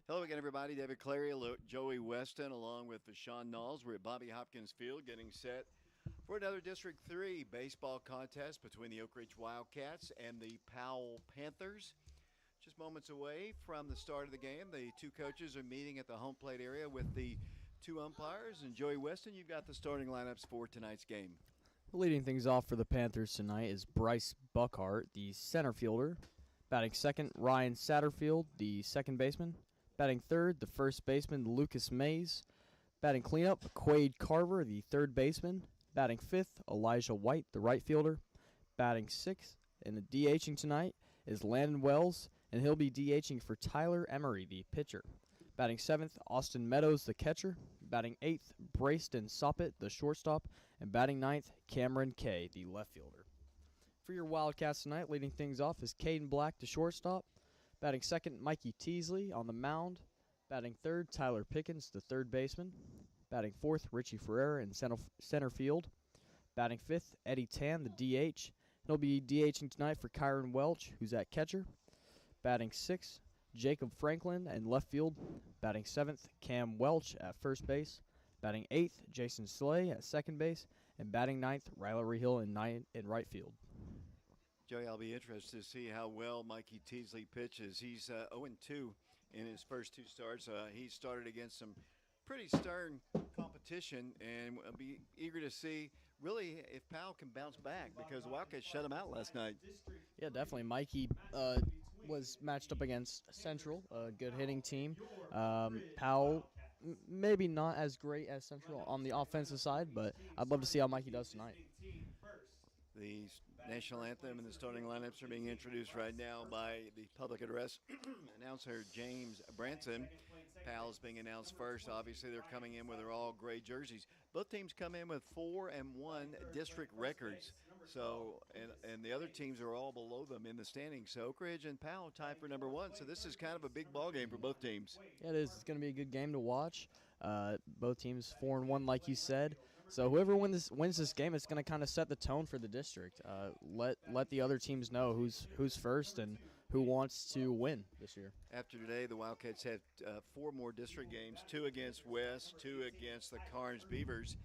Hello again, everybody. David Clary, Joey Weston, along with Sean Knowles. We're at Bobby Hopkins Field getting set for another District 3 baseball contest between the Oak Ridge Wildcats and the Powell Panthers. Just moments away from the start of the game, the two coaches are meeting at the home plate area with the two umpires. And Joey Weston, you've got the starting lineups for tonight's game. Leading things off for the Panthers tonight is Bryce Buckhart, the center fielder. Batting second, Ryan Satterfield, the second baseman. Batting third, the first baseman, Lucas Mays. Batting cleanup, Quade Carver, the third baseman. Batting fifth, Elijah White, the right fielder. Batting sixth, and the DHing tonight is Landon Wells, and he'll be DHing for Tyler Emery, the pitcher. Batting seventh, Austin Meadows, the catcher. Batting eighth, Brayston Soppet, the shortstop. And batting ninth, Cameron Kay, the left fielder. For your Wildcats tonight, leading things off is Caden Black, the shortstop. Batting second, Mikey Teasley on the mound. Batting third, Tyler Pickens, the third baseman. Batting fourth, Richie Ferreira in center field. Batting fifth, Eddie Tan, the DH. He'll be DHing tonight for Kyron Welch, who's at catcher. Batting sixth, Jacob Franklin in left field. Batting seventh, Cam Welch at first base. Batting eighth, Jason Slay at second base. And batting ninth, Riley Hill in right field. Joey, I'll be interested to see how well Mikey Teasley pitches. He's 0-2 in his first two starts. He started against some pretty stern competition, and I'll be eager to see really if Powell can bounce back because the Wildcats shut him out last night. Yeah, definitely. Mikey was matched up against Central, a good hitting team. Powell, maybe not as great as Central on the offensive side, but I'd love to see how Mikey does tonight. The national anthem and the starting lineups are being introduced right now by the public address announcer James Branson. Powell's being announced first. Obviously, they're coming in with their all gray jerseys. Both teams come in with 4-1 district records. So, and the other teams are all below them in the standings. So Oak Ridge and Powell tied for number one. So this is kind of a big ball game for both teams. Yeah, it is. It's going to be a good game to watch. Both teams 4-1, like you said. So whoever wins this game, it's going to kind of set the tone for the district. Let the other teams know who's first and who wants to win this year. After today, the Wildcats have 4 more district games, 2 against West, 2 against the Carnes Beavers.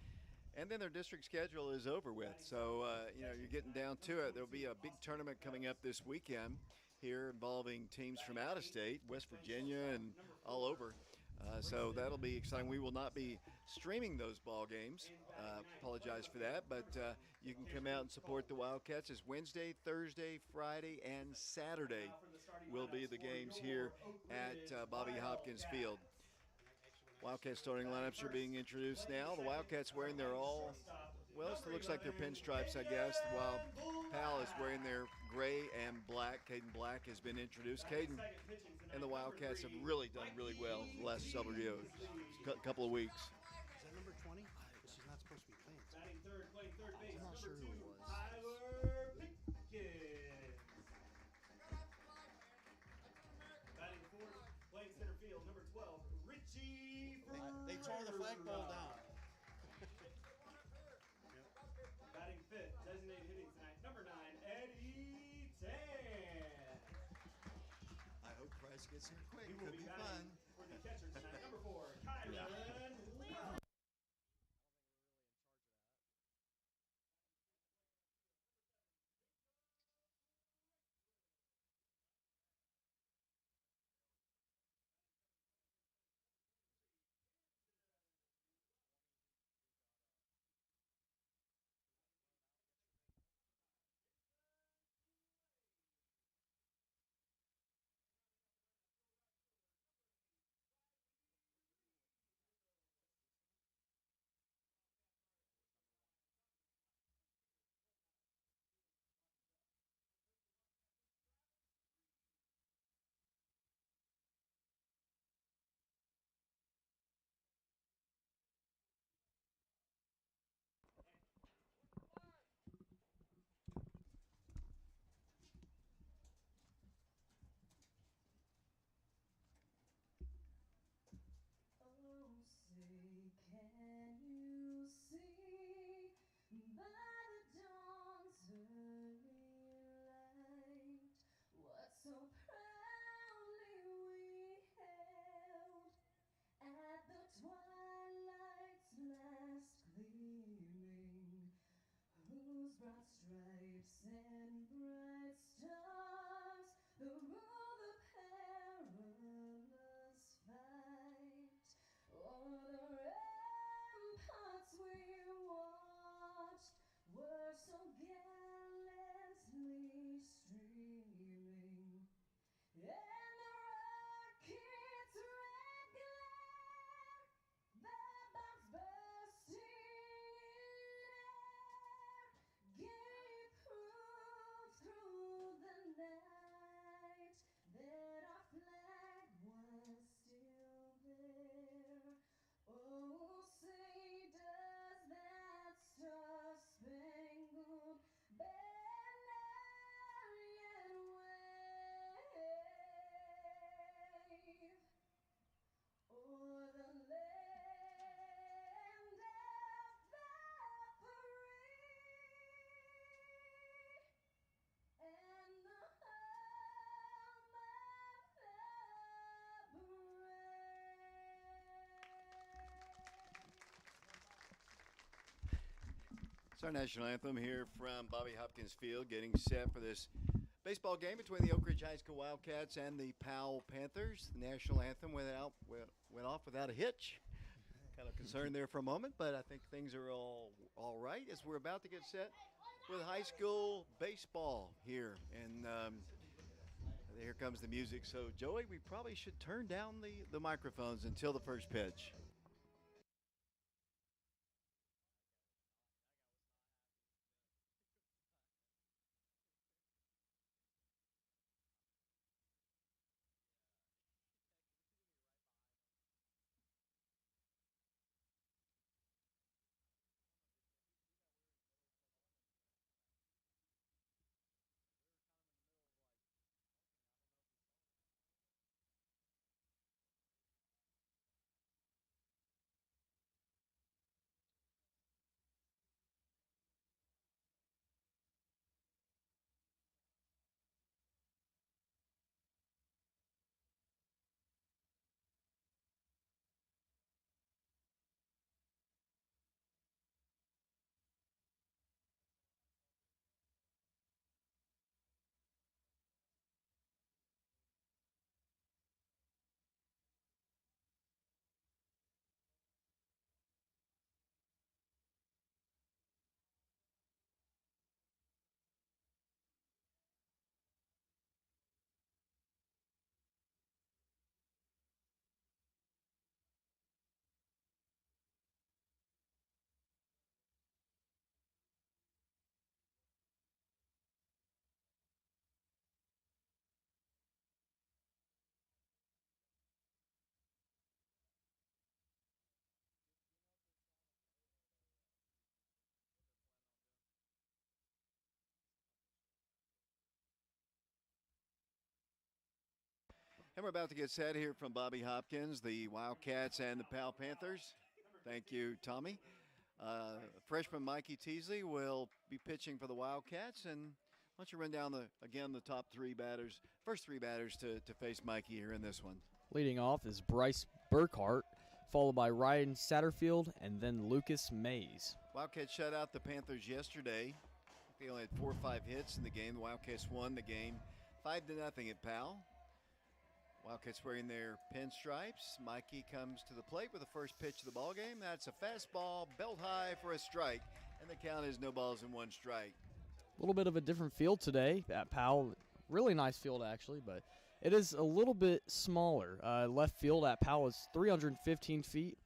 And then their district schedule is over with. So, you're getting down to it. There'll be a big tournament coming up this weekend here involving teams from out of state, West Virginia and all over. So that'll be exciting. We will not be streaming those ball games. Apologize for that, but you can come out and support the Wildcats. It's Wednesday, Thursday, Friday, and Saturday will be the games here at Bobby Hopkins Field. Wildcats starting lineups are being introduced now. The Wildcats wearing their it looks like their pinstripes, I guess, while Powell is wearing their gray and black. Caden Black has been introduced. Caden and the Wildcats have really done really well the last several years, couple of weeks. Is that number 20? She's not supposed to be playing. Batting third, playing third base. I'm not sure who it was. Tyler Pickens. Batting fourth, playing center field, number 12, Richie Ferreira. They tore the flagpole down. Batting fifth, designated hitting tonight, number 9, Eddie Tan. I hope Price gets here quick. He will Could be be batting fun. for the catcher tonight, number 4, Kyron Welch. bright stripes and bright stars, the rule the perilous fight, o'er the ramparts we watched were so gallantly streaming, and the rocket's red glare, the bombs bursting in air, gave proof through the night that our flag was still there. Oh, say does that star-spangled banner yet wave o'er the land of the free and the home of the brave. It's our national anthem here from Bobby Hopkins Field, getting set for this baseball game between the Oak Ridge High School Wildcats and the Powell Panthers. The national anthem went off without a hitch. Kind of concerned there for a moment, but I think things are all right as we're about to get set with high school baseball here. And here comes the music. So, Joey, we probably should turn down the microphones until the first pitch. And we're about to get set here from Bobby Hopkins, the Wildcats and the Powell Panthers. Thank you, Tommy. Freshman Mikey Teasley will be pitching for the Wildcats. And why don't you run down the top first three batters to face Mikey here in this one. Leading off is Bryce Burkhart, followed by Ryan Satterfield, and then Lucas Mays. Wildcats shut out the Panthers yesterday. They only had 4 or 5 hits in the game. The Wildcats won the game 5-0 at Powell. Wildcats wearing their pinstripes. Mikey comes to the plate with the first pitch of the ball game. That's a fastball, belt high for a strike, and the count is no balls and 1 strike. A little bit of a different field today at Powell. Really nice field, actually, but it is a little bit smaller. Left field at Powell is 315 feet.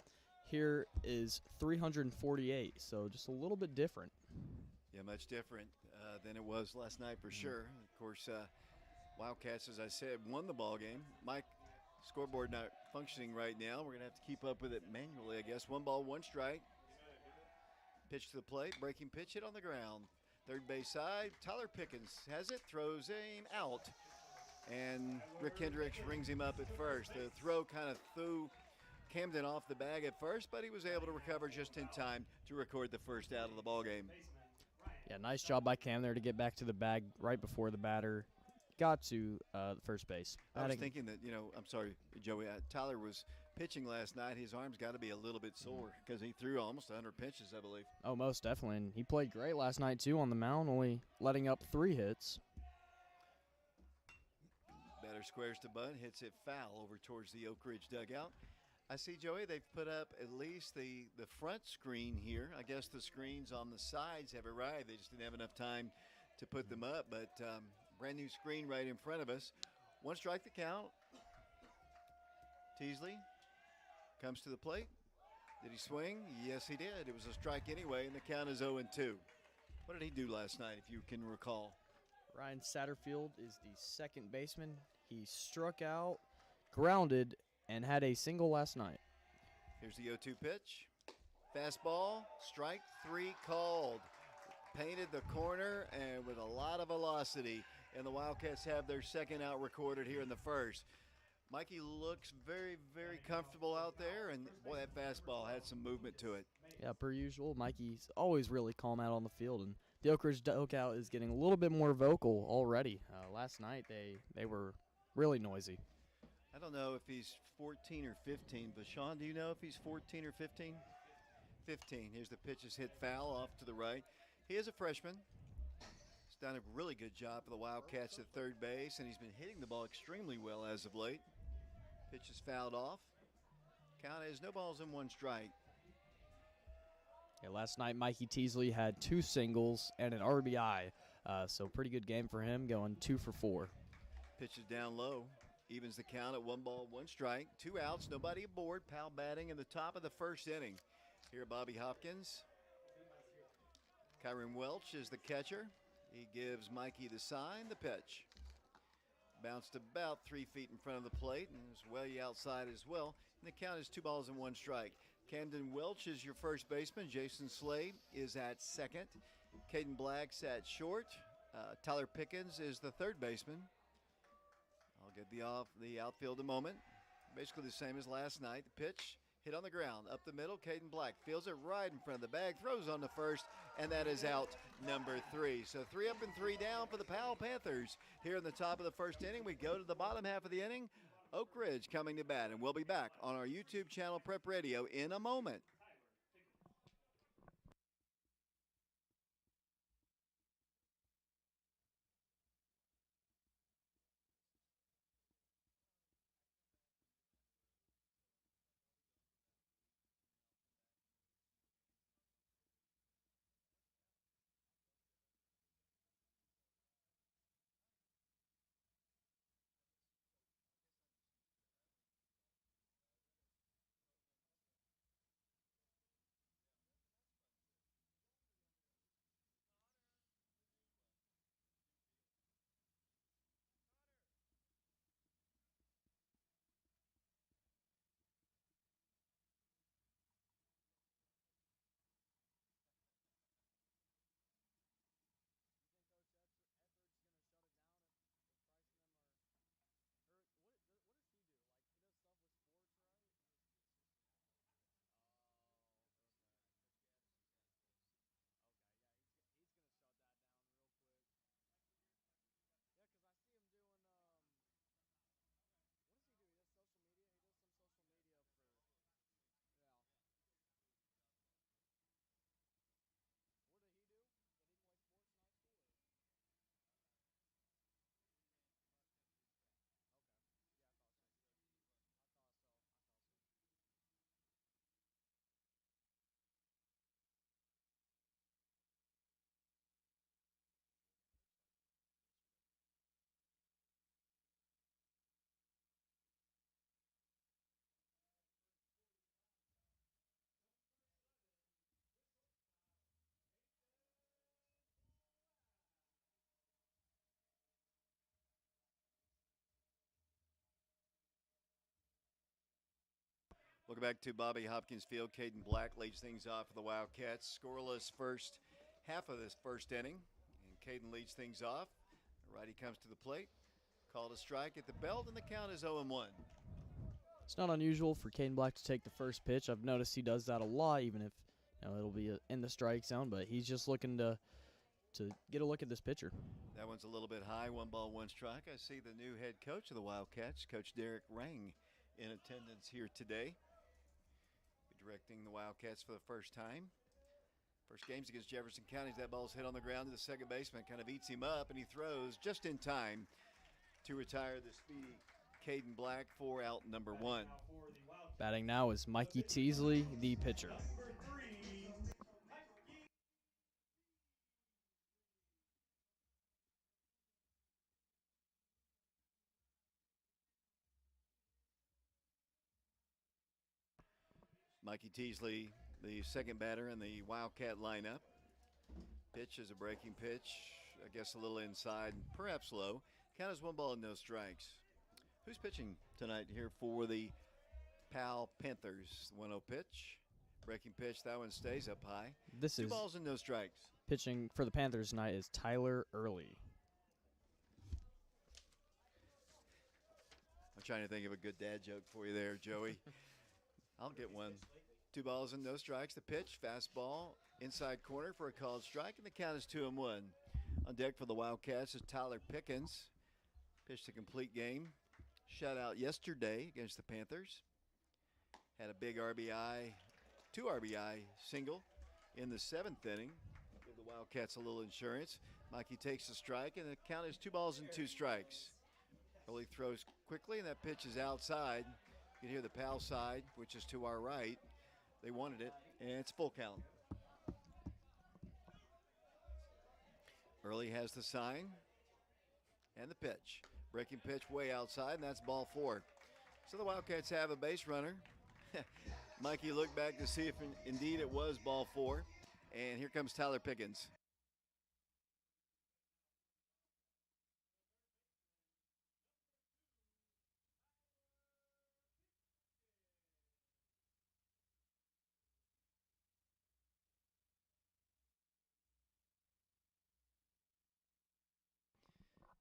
Here is 348, so just a little bit different. Yeah, much different than it was last night for sure. Of course, Wildcats, as I said, won the ball game. Mike, scoreboard not functioning right now. We're going to have to keep up with it manually, I guess. 1 ball, 1 strike. Pitch to the plate, breaking pitch, hit on the ground. Third base side, Tyler Pickens has it, throws aim out. And Rick Hendricks rings him up at first. The throw kind of threw Camden off the bag at first, but he was able to recover just in time to record the first out of the ball game. Yeah, nice job by Cam there to get back to the bag right before the batter got to the first base. I was thinking that, I'm sorry, Joey, Tyler was pitching last night, his arm's got to be a little bit sore because he threw almost 100 pitches, I believe. Oh, most definitely. And he played great last night, too, on the mound, only letting up 3 hits. Batter squares to bunt, hits it foul over towards the Oak Ridge dugout. I see, Joey, they've put up at least the front screen here. I guess the screens on the sides have arrived. They just didn't have enough time to put them up, but brand new screen right in front of us. 1 strike the count. Teasley comes to the plate. Did he swing? Yes, he did. It was a strike anyway, and the count is 0-2. What did he do last night, if you can recall? Ryan Satterfield is the second baseman. He struck out, grounded, and had a single last night. Here's the 0-2 pitch. Fastball, strike 3 called. Painted the corner and with a lot of velocity. And the Wildcats have their second out recorded here in the first. Mikey looks very, very comfortable out there, and boy, that fastball had some movement to it. Yeah, per usual, Mikey's always really calm out on the field, and the Oak Ridge dugout is getting a little bit more vocal already. Last night, they were really noisy. I don't know if he's 14 or 15, but Sean, do you know if he's 14 or 15? 15. Here's the pitch is hit foul off to the right. He is a freshman. He's done a really good job for the Wildcats at third base, and he's been hitting the ball extremely well as of late. Pitch is fouled off. Count is no balls and 1 strike. Yeah, last night, Mikey Teasley had 2 singles and an RBI, so pretty good game for him, going 2 for 4. Pitch is down low. Evens the count at 1 ball, 1 strike. 2 outs, nobody aboard. Powell batting in the top of the first inning. Here, Bobby Hopkins. Kyron Welch is the catcher. He gives Mikey the sign, the pitch. Bounced about 3 feet in front of the plate and is way outside as well. And the count is 2 balls and 1 strike. Camden Welch is your first baseman. Jason Slade is at second. Caden Black's at short. Tyler Pickens is the third baseman. I'll get the outfield a moment. Basically the same as last night. The pitch hit on the ground. Up the middle, Caden Black fields it right in front of the bag. Throws on the first, and that is out number 3. So 3 up and 3 down for the Powell Panthers. Here in the top of the first inning, we go to the bottom half of the inning. Oak Ridge coming to bat, and we'll be back on our YouTube channel Prep Radio in a moment. Welcome back to Bobby Hopkins Field. Caden Black leads things off for the Wildcats. Scoreless first half of this first inning. And Caden leads things off. Righty comes to the plate. Called a strike at the belt, and the count is 0-1. It's not unusual for Caden Black to take the first pitch. I've noticed he does that a lot, even if it'll be in the strike zone. But he's just looking to get a look at this pitcher. That one's a little bit high. 1 ball, 1 strike. I see the new head coach of the Wildcats, Coach Derek Rang, in attendance here today. Directing the Wildcats for the first time. First game's against Jefferson County. That ball's hit on the ground to the second baseman. Kind of eats him up, and he throws just in time to retire the speedy Caden Black for out number 1. Batting now is Mikey Teasley, the pitcher. Number 3, Mikey. Mikey Teasley, the second batter in the Wildcat lineup. Pitch is a breaking pitch. I guess a little inside, perhaps low. Count is 1 ball and no strikes. Who's pitching tonight here for the Powell Panthers? 1-0 pitch. Breaking pitch, that one stays up high. This 2 is balls and no strikes. pitching for the Panthers tonight is Tyler Early. I'm trying to think of a good dad joke for you there, Joey. I'll get one. 2 balls and no strikes. The pitch, fastball, inside corner for a called strike, and the count is 2-1. On deck for the Wildcats is Tyler Pickens. Pitched a complete game. Shutout yesterday against the Panthers. Had a big RBI, 2 RBI single in the 7th inning. Give the Wildcats a little insurance. Mikey takes the strike, and the count is 2 balls and 2 strikes. Early throws quickly, and that pitch is outside. You can hear the Powell side, which is to our right. They wanted it, and it's full count. Early has the sign and the pitch. Breaking pitch way outside, and that's ball 4. So the Wildcats have a base runner. Mikey looked back to see if indeed it was ball 4. And here comes Tyler Pickens.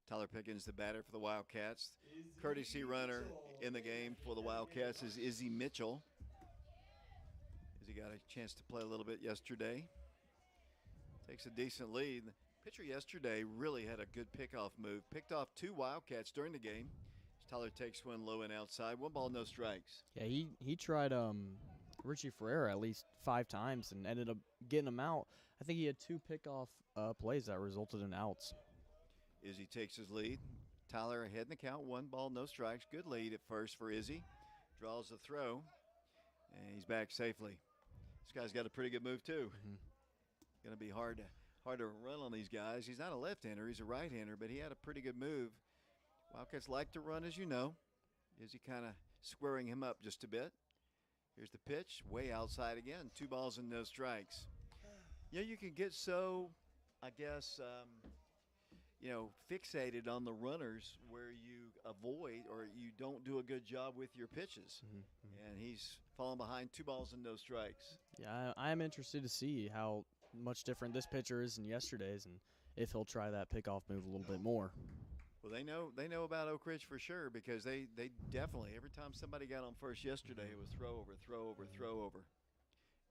Tyler Pickens, the batter for the Wildcats. Courtesy runner in the game for the Wildcats is Izzy Mitchell. Izzy got a chance to play a little bit yesterday. Takes a decent lead. The pitcher yesterday really had a good pickoff move. Picked off 2 Wildcats during the game. Tyler takes one low and outside. 1 ball, no strikes. Yeah, he tried Richie Ferreira at least 5 times and ended up getting him out. I think he had 2 pickoff plays that resulted in outs. Izzy takes his lead. Tyler ahead in the count. 1 ball, no strikes. Good lead at first for Izzy. Draws the throw, and he's back safely. This guy's got a pretty good move too. Going to be hard to run on these guys. He's not a left-hander. He's a right-hander, but he had a pretty good move. Wildcats like to run, as you know. Izzy kind of squaring him up just a bit. Here's the pitch, way outside again. 2 balls and no strikes. Yeah, you can get so, I guess, fixated on the runners where you avoid or you don't do a good job with your pitches. And he's falling behind. 2 balls and no strikes. Yeah, I'm interested to see how much different this pitcher is than yesterday's and if he'll try that pickoff move a little bit more. Well, they know about Oak Ridge for sure because they definitely, every time somebody got on first yesterday, it was throw over, throw over, throw over.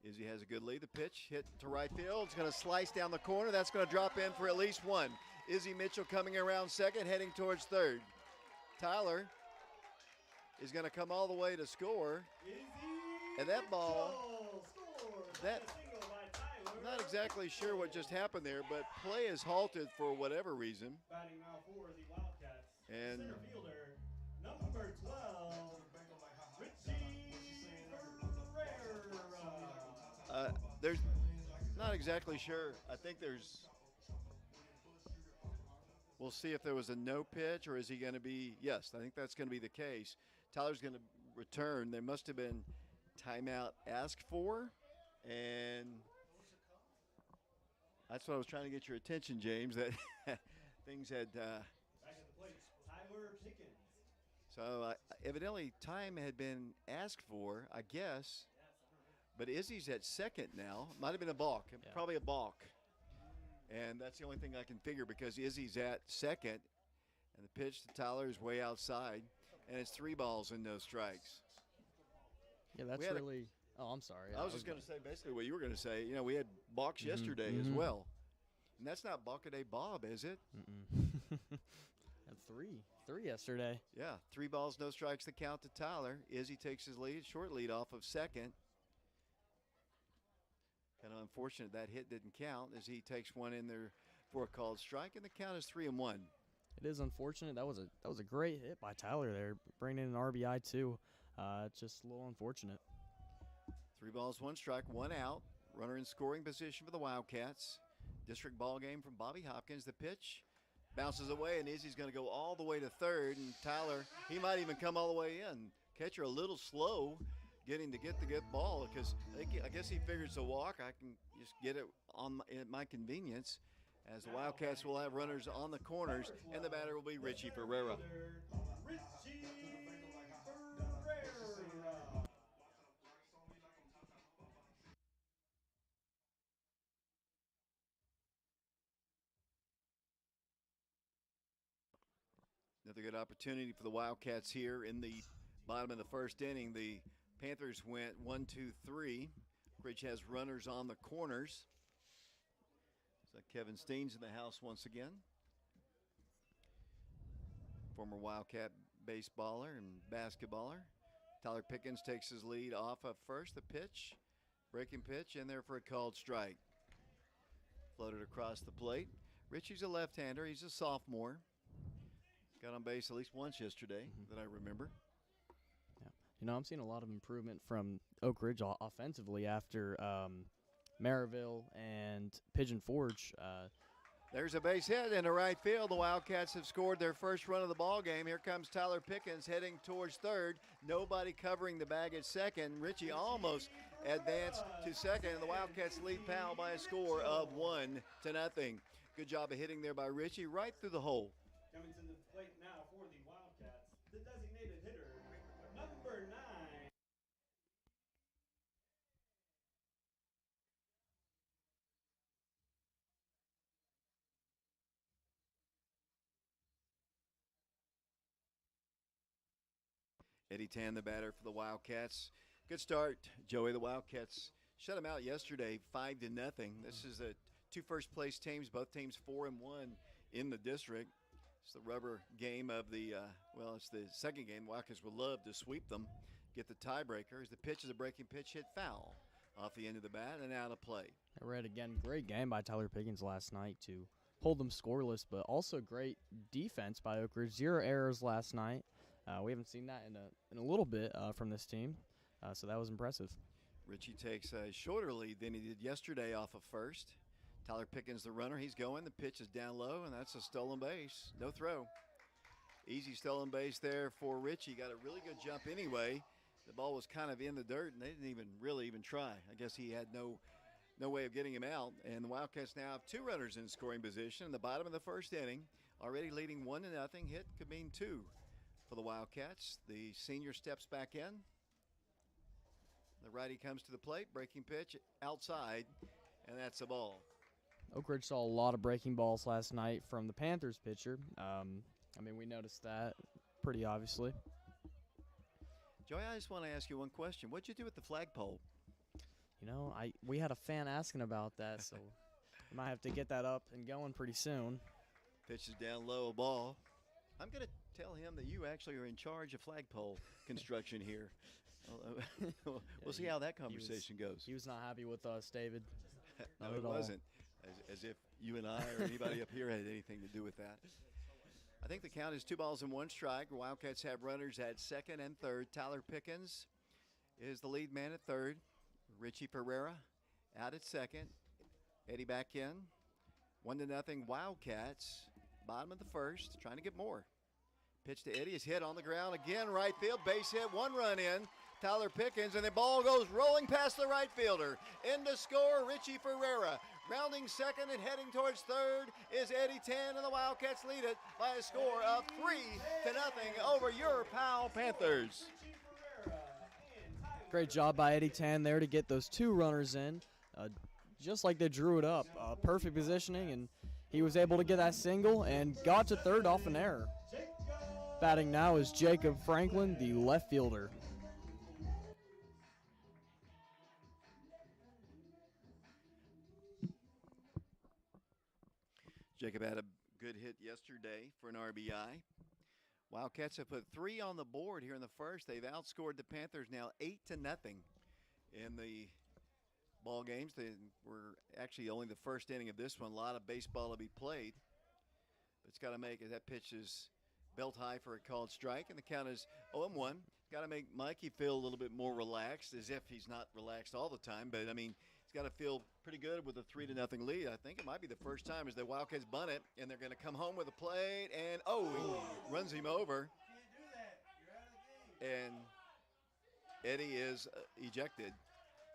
Izzy has a good lead. The pitch hit to right field. It's going to slice down the corner. That's going to drop in for at least 1. Izzy Mitchell coming around second, heading towards third. Tyler is going to come all the way to score. And that ball, I'm not exactly sure what just happened there, but play is halted for whatever reason. Batting now for the Wildcats. And Center fielder, number 12, Richie Ferreira. There's not exactly sure. I think there's. We'll see if there was a no pitch or is he going to be. Yes, I think that's going to be the case. Tyler's going to return. There must have been timeout asked for, and that's what I was trying to get your attention, James. That things had. Back at the plate, Tyler Pickens. So evidently time had been asked for, I guess. But Izzy's at second now. Might have been a balk. Yeah. Probably a balk. And that's the only thing I can figure because Izzy's at second. And the pitch to Tyler is way outside. And it's 3 balls and no strikes. Yeah, that's really. Oh, I'm sorry. I was just going to say basically what you were going to say. You know, we had balks yesterday as well. And that's not Balkaday Bob, is it? three yesterday. Yeah, 3 balls, no strikes, the count to Tyler. Izzy takes his lead, short lead off of second. Kind of unfortunate that hit didn't count as he takes one in there for a called strike, and the count is 3-1. It is unfortunate. That was a great hit by Tyler there, bringing in an RBI too. It's just a little unfortunate. 3 balls, 1 strike, 1 out. Runner in scoring position for the Wildcats. District ball game from Bobby Hopkins. The pitch bounces away, and Izzy's going to go all the way to third. And Tyler, he might even come all the way in. Catcher a little slow getting to get the good ball because I guess he figures a walk. I can just get it at my convenience, as the Wildcats will have runners on the corners, and the batter will be Richie Ferreira. Another good opportunity for the Wildcats here in the bottom of the first inning. The Panthers went 1-2-3. Ridge has runners on the corners. So Kevin Steen's in the house once again. Former Wildcat baseballer and basketballer. Tyler Pickens takes his lead off of first. The pitch, breaking pitch, in there for a called strike. Floated across the plate. Richie's a left-hander. He's a sophomore. Got on base at least once yesterday that I remember. Yeah. You know, I'm seeing a lot of improvement from Oak Ridge offensively after Maryville and Pigeon Forge. There's a base hit into right field. The Wildcats have scored their first run of the ball game. Here comes Tyler Pickens heading towards third. Nobody covering the bag at second. Richie almost advanced to second, and the Wildcats lead Powell by a score of 1-0. Good job of hitting there by Richie right through the hole. Coming to the plate now for the Wildcats, the designated hitter, number 9. Eddie Tan, the batter for the Wildcats. Good start, Joey. The Wildcats shut them out yesterday, 5-0. This is the 2 first-place teams, both teams 4-1 in the district. It's the rubber game of the, it's the second game. The Wildcats would love to sweep them, get the tiebreaker. As the pitch is a breaking pitch, hit foul off the end of the bat and out of play. I read again, great game by Tyler Pickens last night to hold them scoreless, but also great defense by Oak Ridge. 0 errors last night. We haven't seen that in a little bit from this team, so that was impressive. Richie takes a shorter lead than he did yesterday off of first. Tyler Pickens, the runner, he's going. The pitch is down low, and that's a stolen base. No throw. Easy stolen base there for Richie. Got a really good jump anyway. The ball was kind of in the dirt, and they didn't even try. I guess he had no way of getting him out. And the Wildcats now have 2 runners in scoring position in the bottom of the first inning. Already leading 1-0. Hit could mean 2 for the Wildcats. The senior steps back in. The righty comes to the plate. Breaking pitch outside, and that's a ball. Oak Ridge saw a lot of breaking balls last night from the Panthers pitcher. We noticed that pretty obviously. Joey, I just want to ask you one question. What'd you do with the flagpole? You know, we had a fan asking about that, so we might have to get that up and going pretty soon. Pitch is down low, a ball. I'm going to tell him that you actually are in charge of flagpole construction here. We'll see how that conversation goes. He was not happy with us, David. No, Not it at all. wasn't. As if you and I or anybody up here had anything to do with that. I think the count is 2 balls and 1 strike. Wildcats have runners at second and third. Tyler Pickens is the lead man at third. Richie Ferreira out at second. Eddie back in. 1-0 Wildcats. Bottom of the first, trying to get more. Pitch to Eddie is hit on the ground again. Right field, base hit, 1 run in. Tyler Pickens, and the ball goes rolling past the right fielder. In to score, Richie Ferreira. Rounding second and heading towards third is Eddie Tan, and the Wildcats lead it by a score of 3-0 over your Powell Panthers. Great job by Eddie Tan there to get those 2 runners in, just like they drew it up. Perfect positioning, and he was able to get that single and got to third off an error. Batting now is Jacob Franklin, the left fielder. Jacob had a good hit yesterday for an RBI. Wildcats have put 3 on the board here in the first. They've outscored the Panthers now 8-0 in the ball games. They were actually only the first inning of this one. A lot of baseball to be played. But it's got to make it. That pitch is belt high for a called strike, and the count is 0-1. Got to make Mikey feel a little bit more relaxed, as if he's not relaxed all the time. But, I mean, he's got to feel pretty good with a 3-0 lead. I think it might be the first time as the Wildcats bunt it, and they're going to come home with a plate, and, he runs him over. And Eddie is ejected.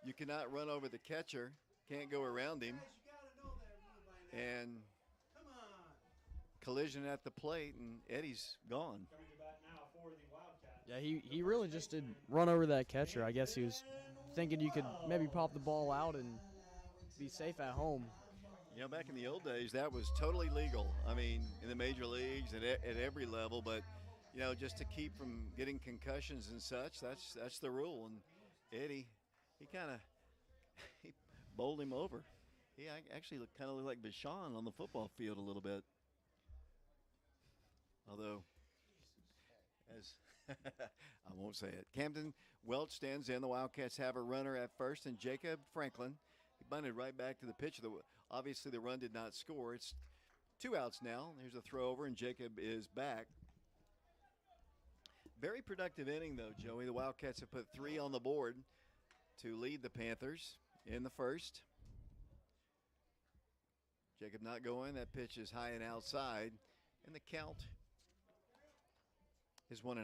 You cannot run over the catcher, can't go around him. And collision at the plate, and Eddie's gone. Coming to bat now for the Wildcats. Yeah, he really just did run over that catcher. I guess he was thinking you could maybe pop the ball out and be safe at home. You know, back in the old days, that was totally legal. I mean, in the major leagues at every level, but you know, just to keep from getting concussions and such, that's the rule. And Eddie, he kind of he bowled him over. He actually kind of looked like Bashan on the football field a little bit. Although, as I won't say it. Camden Welch stands in. The Wildcats have a runner at first, and Jacob Franklin. He bunted right back to the pitcher. Obviously, the run did not score. It's 2 outs now. Here's a throw over, and Jacob is back. Very productive inning, though, Joey. The Wildcats have put 3 on the board to lead the Panthers in the first. Jacob not going. That pitch is high and outside, and the count is 1-0.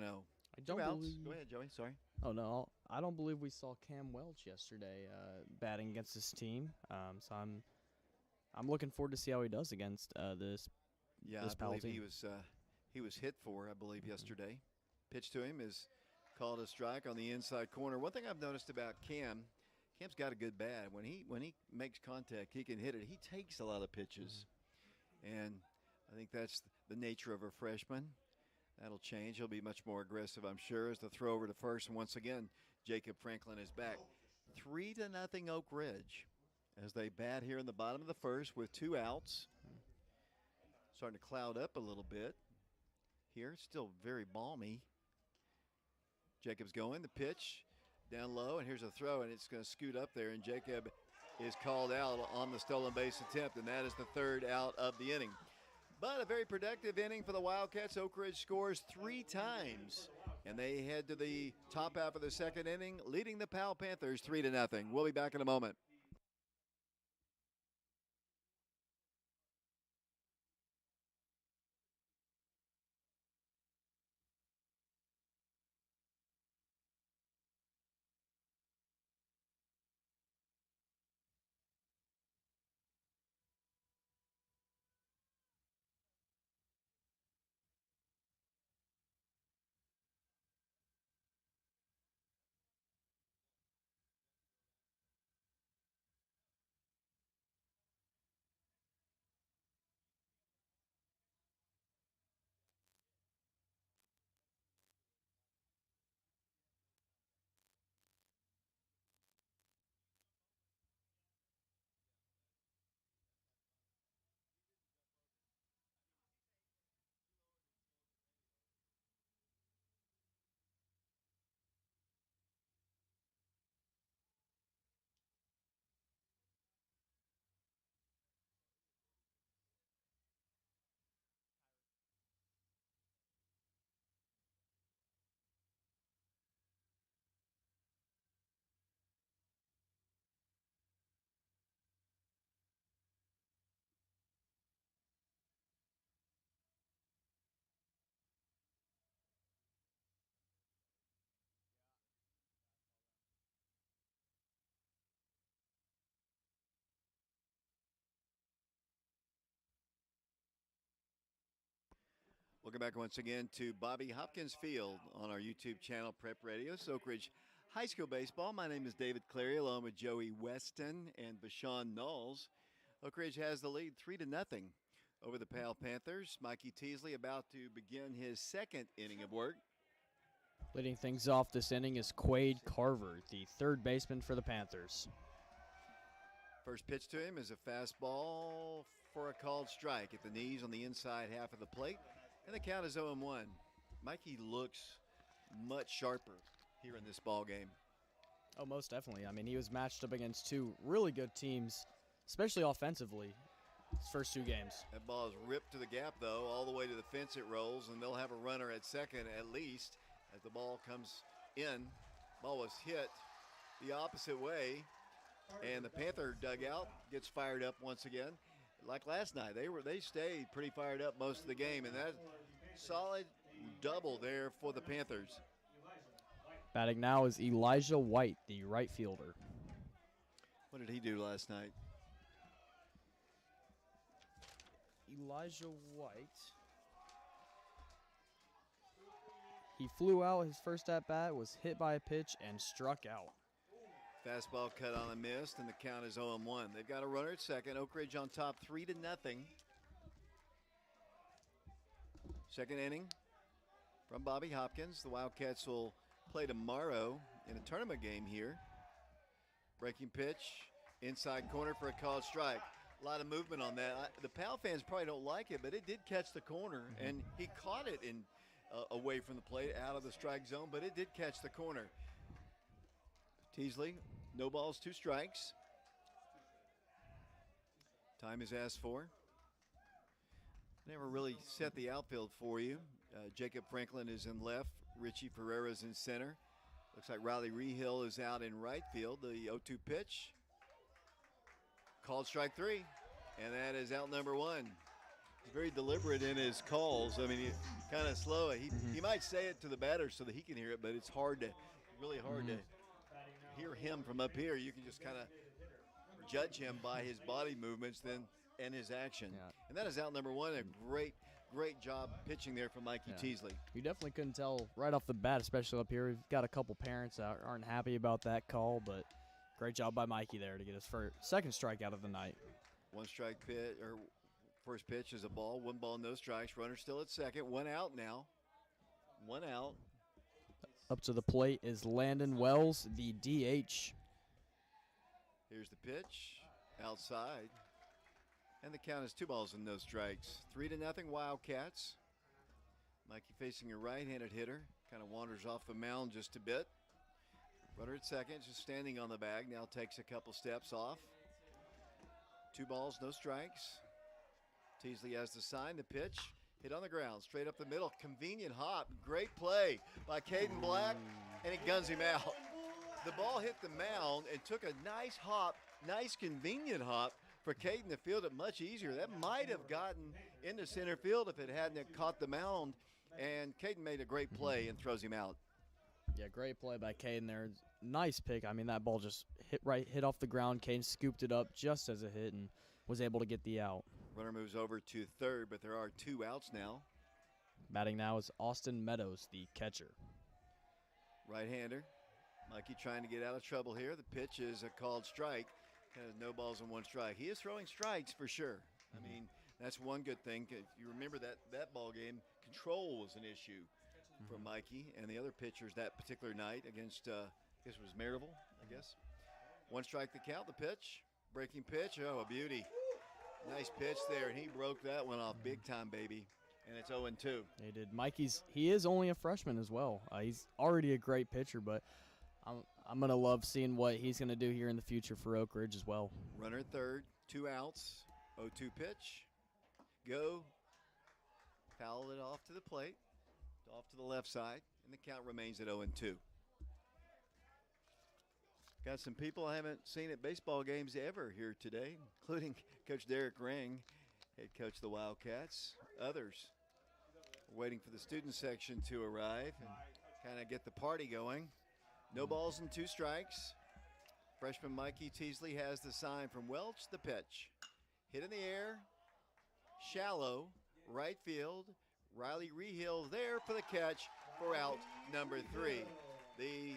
I don't 2 outs. believe. Go ahead, Joey. Sorry. Oh no, I don't believe we saw Cam Welch yesterday batting against this team. So I'm looking forward to see how he does against this. Yeah, this I believe Powell he was hit for, I believe, yesterday. Pitch to him is called a strike on the inside corner. One thing I've noticed about Cam's got a good bat. When he makes contact, he can hit it. He takes a lot of pitches, and I think that's the nature of a freshman. That'll change. He'll be much more aggressive, I'm sure, as the throw over to first. And once again, Jacob Franklin is back. 3-0 Oak Ridge as they bat here in the bottom of the first with 2 outs. Starting to cloud up a little bit here. Still very balmy. Jacob's going. The pitch down low, and here's a throw, and it's going to scoot up there, and Jacob is called out on the stolen base attempt, and that is the 3rd out of the inning. But a very productive inning for the Wildcats. Oak Ridge scores 3 times, and they head to the top half of the 2nd inning, leading the Powell Panthers 3-0. We'll be back in a moment. Welcome back once again to Bobby Hopkins Field on our YouTube channel, Prep Radio, Oak Ridge High School Baseball. My name is David Clary, along with Joey Weston and Bashan Knowles. Oak Ridge has the lead 3-0 over the Powell Panthers. Mikey Teasley about to begin his 2nd inning of work. Leading things off this inning is Quade Carver, the 3rd baseman for the Panthers. First pitch to him is a fastball, for a called strike at the knees on the inside half of the plate, and the count is 0-1. Mikey looks much sharper here in this ball game. Oh, most definitely. I mean, he was matched up against two really good teams, especially offensively, his first two games. That ball is ripped to the gap, though, all the way to the fence it rolls, and they'll have a runner at second at least as the ball comes in. Ball was hit the opposite way, and the Panther dugout gets fired up once again. Like last night, they stayed pretty fired up most of the game, and that solid double there for the Panthers. Batting now is Elijah White, the right fielder. What did he do last night? Elijah White. He flew out his first at bat, was hit by a pitch, and struck out. Fastball cut on a miss, and the count is 0-1. They've got a runner at second. Oak Ridge on top 3-0. Second inning from Bobby Hopkins. The Wildcats will play tomorrow in a tournament game here. Breaking pitch, inside corner for a called strike. A lot of movement on that. The Powell fans probably don't like it, but it did catch the corner, and he caught it in away from the plate, out of the strike zone, but it did catch the corner. Teasley, no balls, 2 strikes. Time is asked for. Never really set the outfield for you. Jacob Franklin is in left. Richie Ferreira's in center. Looks like Riley Rehill is out in right field. The 0-2 pitch. Called strike 3. And that is out number 1. He's very deliberate in his calls. I mean, he's kind of slow. He might say it to the batter so that he can hear it, but it's really hard to hear him from up here. You can just kind of judge him by his body movements and his action. Yeah. And that is out number 1. A great job pitching there from Mikey Teasley. You definitely couldn't tell right off the bat, especially up here. We've got a couple parents that aren't happy about that call, but great job by Mikey there to get his second strikeout of the night. 1 strike pitch, or first pitch is a ball. 1 ball, no strikes. Runner still at second. 1 out now. 1 out. Up to the plate is Landon Wells, the DH. Here's the pitch. Outside. And the count is 2 balls and no strikes. 3-0 Wildcats. Mikey facing a right-handed hitter. Kind of wanders off the mound just a bit. Runner at second, just standing on the bag. Now takes a couple steps off. 2 balls, no strikes. Teasley has the sign. The pitch hit on the ground, straight up the middle. Convenient hop. Great play by Caden Black, and it guns him out. The ball hit the mound and took a nice hop, nice convenient hop for Caden to field it much easier. That might have gotten into center field if it hadn't caught the mound, and Caden made a great play and throws him out. Yeah, great play by Caden there. Nice pick. I mean, that ball just hit off the ground. Caden scooped it up just as a hit and was able to get the out. Runner moves over to third, but there are 2 outs now. Batting now is Austin Meadows, the catcher. Right-hander. Mikey trying to get out of trouble here. The pitch is a called strike. Has no balls and 1 strike. He is throwing strikes for sure. I mean, that's one good thing. If you remember that ball game, control was an issue for Mikey and the other pitchers that particular night against, I guess it was Maryville, I guess. 1 strike the count, the pitch. Breaking pitch, oh, a beauty. Nice pitch there, and he broke that one off big time, baby. And it's 0-2. He did. He is only a freshman as well. He's already a great pitcher, but I'm going to love seeing what he's going to do here in the future for Oak Ridge as well. Runner at third, 2 outs, 0-2 pitch. Go. Foul it off to the plate, off to the left side, and the count remains at 0-2. Got some people I haven't seen at baseball games ever here today, including Coach Derek Ring, head coach of the Wildcats. Others waiting for the student section to arrive and kind of get the party going. No balls and 2 strikes. Freshman Mikey Teasley has the sign from Welch. The pitch. Hit in the air. Shallow. Right field. Riley Rehill there for the catch for out number 3. The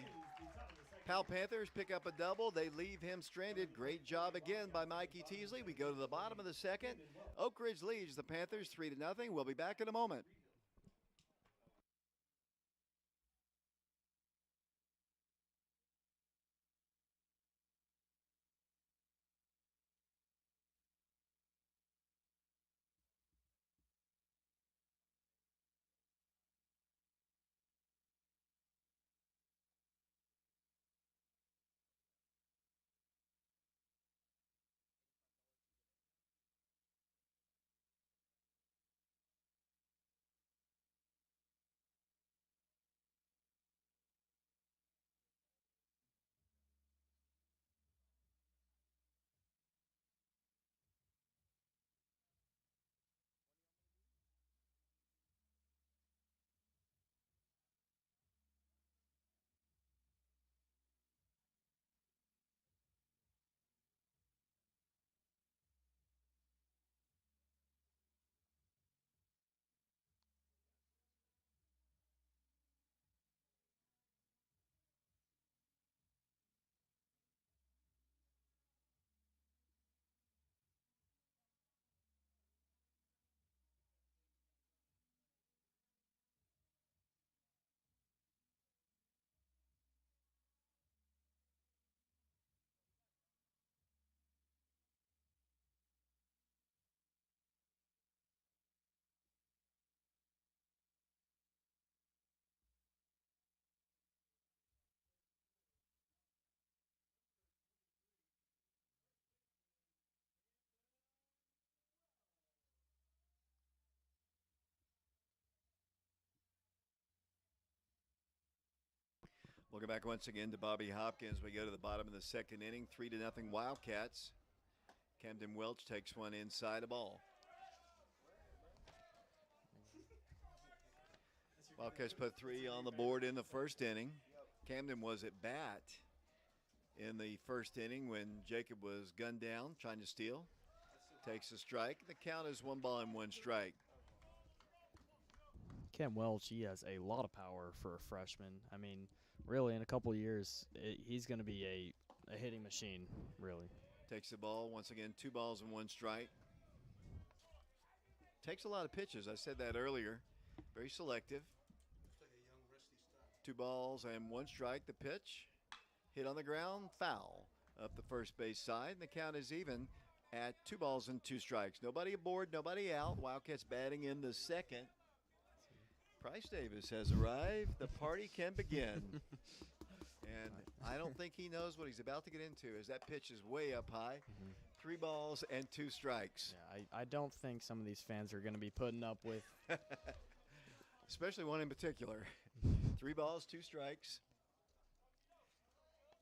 Powell Panthers pick up a double. They leave him stranded. Great job again by Mikey Teasley. We go to the bottom of the second. Oak Ridge leads the Panthers 3-0. We'll be back in a moment. Welcome back once again to Bobby Hopkins. We go to the bottom of the second inning, 3-0 Wildcats. Camden Welch takes one inside a ball. Wildcats put 3 on the board in the first inning. Camden was at bat in the first inning when Jacob was gunned down trying to steal. Takes a strike. The count is 1 ball and 1 strike. Cam Welch, he has a lot of power for a freshman. I mean, really, in a couple of years, he's going to be a hitting machine, really. Takes the ball. Once again, 2 balls and 1 strike. Takes a lot of pitches. I said that earlier. Very selective. 2 balls and 1 strike. The pitch. Hit on the ground. Foul up the first base side. And the count is even at 2 balls and 2 strikes. Nobody aboard, nobody out. Wildcats batting in the second. Price Davis has arrived. The party can begin. And I don't think he knows what he's about to get into as that pitch is way up high. 3 balls and 2 strikes. Yeah, I don't think some of these fans are going to be putting up with. Especially one in particular. 3 balls, 2 strikes.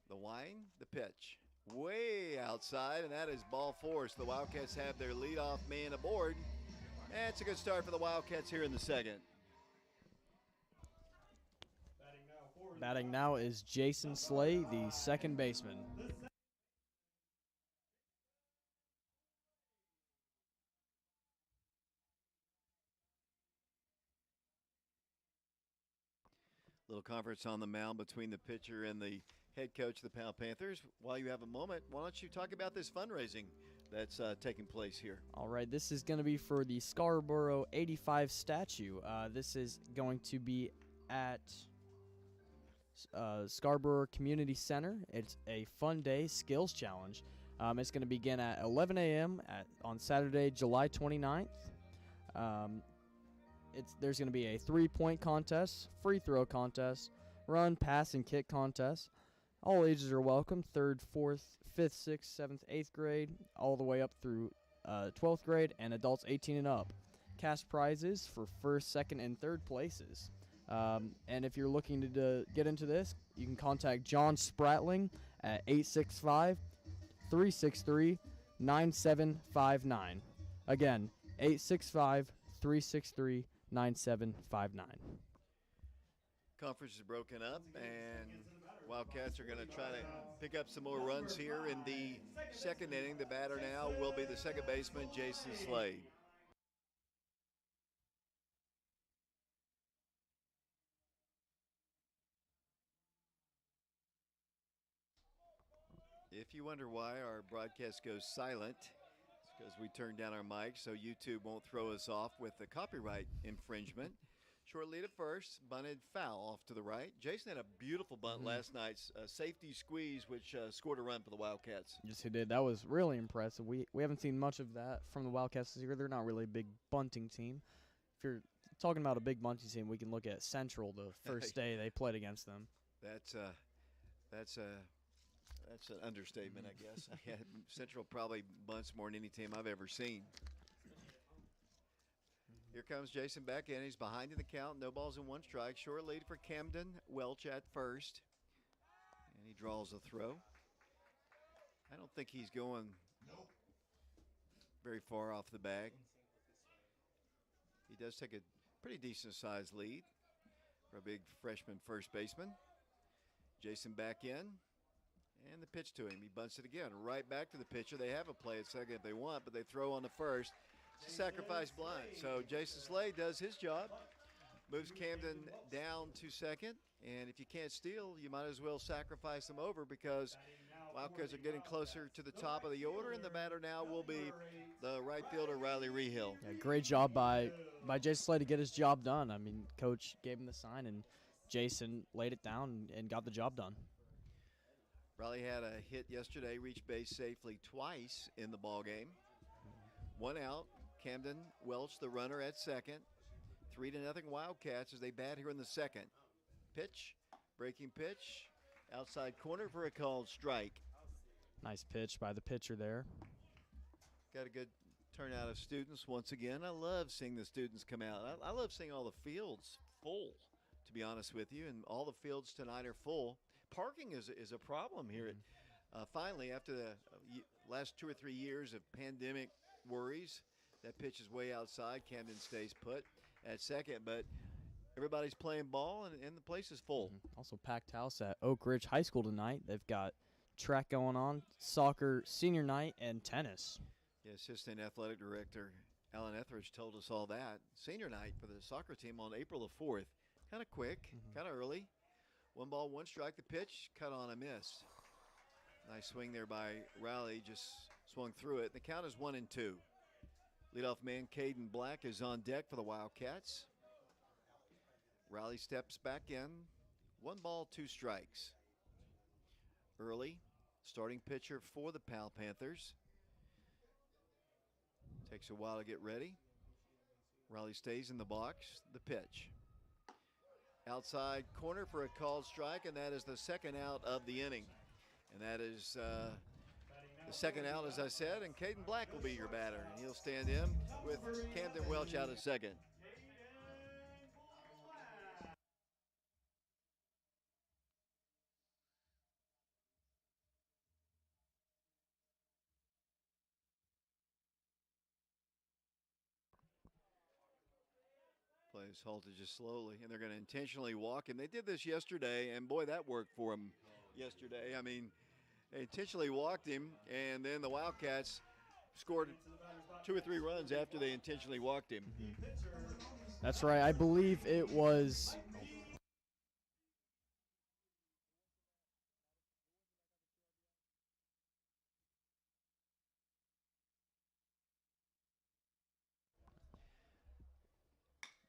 The wind, the pitch. Way outside, and that is ball 4. So the Wildcats have their leadoff man aboard. And it's a good start for the Wildcats here in the second. Batting now is Jason Slay, the second baseman. Little conference on the mound between the pitcher and the head coach of the Powell Panthers. While you have a moment, why don't you talk about this fundraising that's taking place here? All right, this is going to be for the Scarborough 85 statue. This is going to be at Scarborough Community Center. It's a fun day skills challenge. It's going to begin at 11 a.m. on Saturday, July 29th. There's going to be a 3-point contest, free throw contest, run, pass, and kick contest. All ages are welcome, 3rd, 4th, 5th, 6th, 7th, 8th grade, all the way up through 12th grade, and adults 18 and up. Cash prizes for 1st, 2nd, and 3rd places. And if you're looking to get into this, you can contact John Spratling at 865-363-9759. Again, 865-363-9759. Conference is broken up, and Wildcats are going to try to pick up some more runs here in the second inning. The batter now will be the second baseman, Jason Slade. If you wonder why our broadcast goes silent, it's because we turned down our mics so YouTube won't throw us off with the copyright infringement. Short lead at first, bunted foul off to the right. Jason had a beautiful bunt last night's safety squeeze, which scored a run for the Wildcats. Yes, he did. That was really impressive. We haven't seen much of that from the Wildcats this year. They're not really a big bunting team. If you're talking about a big bunting team, we can look at Central the first day they played against them. That's an understatement, I guess. Central probably bunts more than any team I've ever seen. Here comes Jason back in. He's behind in the count. No balls and 1 strike. Short lead for Camden Welch at first. And he draws a throw. I don't think he's going very far off the bag. He does take a pretty decent sized lead for a big freshman first baseman. Jason back in. And the pitch to him. He bunts it again. Right back to the pitcher. They have a play at second if they want, but they throw on the first. It's a sacrifice blind. So Jason Slade does his job. Moves Camden down to second. And if you can't steal, you might as well sacrifice them over because Wildcats are getting closer to the top of the order. And the batter now will be the right fielder, Riley Rehill. Yeah, great job by Jason Slade to get his job done. I mean, Coach gave him the sign, and Jason laid it down and got the job done. Riley had a hit yesterday, reached base safely twice in the ball game. 1 out. Camden Welch, the runner at second. 3-0 Wildcats as they bat here in the second. Pitch, breaking pitch, outside corner for a called strike. Nice pitch by the pitcher there. Got a good turnout of students once again. I love seeing the students come out. I love seeing all the fields full to be honest with you, and all the fields tonight are full. Parking is a problem here. Finally, after the last 2 or 3 years of pandemic worries, that pitch is way outside. Camden stays put at second, but everybody's playing ball, and the place is full. Also packed house at Oak Ridge High School tonight. They've got track going on, soccer senior night, and tennis. Yeah, Assistant Athletic Director Alan Etheridge told us all that. Senior night for the soccer team on April the 4th. Kind of quick, kind of early. 1 ball, 1 strike. The pitch, cut on a miss. Nice swing there by Riley, just swung through it. The count is 1-2. Leadoff man Caden Black is on deck for the Wildcats. Riley steps back in. 1 ball, 2 strikes. Early, starting pitcher for the Powell Panthers. Takes a while to get ready. Riley stays in the box. The pitch. Outside corner for a called strike, and that is the second out of the inning. And that is the second out, as I said, and Caden Black will be your batter. And he'll stand in with Camden Welch out at second. Play is halted just slowly, and they're going to intentionally walk him. They did this yesterday, and boy, that worked for them yesterday. I mean, they intentionally walked him, and then the Wildcats scored 2 or 3 runs after they intentionally walked him. That's right. I believe it was.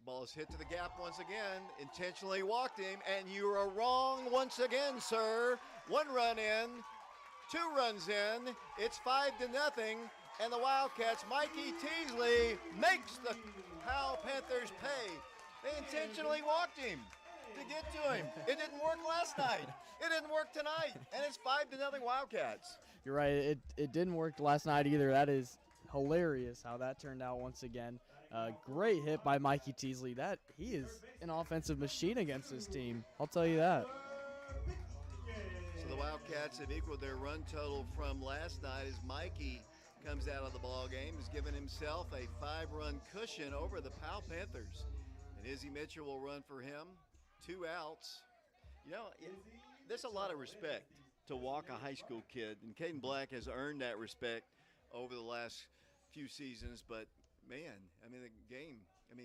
Ball is hit to the gap once again. Intentionally walked him, and you are wrong once again, sir. 1 run in, 2 runs in. It's 5-0, and the Wildcats, Mikey Teasley makes the Powell Panthers pay. They intentionally walked him to get to him. It didn't work last night. It didn't work tonight, and it's 5-0 Wildcats. You're right. It didn't work last night either. That is hilarious how that turned out once again. Great hit by Mikey Teasley. He is an offensive machine against this team. I'll tell you that. So the Wildcats have equaled their run total from last night as Mikey comes out of the ball game. Has given himself a 5-run cushion over the Powell Panthers. And Izzy Mitchell will run for him. 2 outs. You know, there's a lot of respect to walk a high school kid, and Caden Black has earned that respect over the last few seasons, but man, I mean, the game,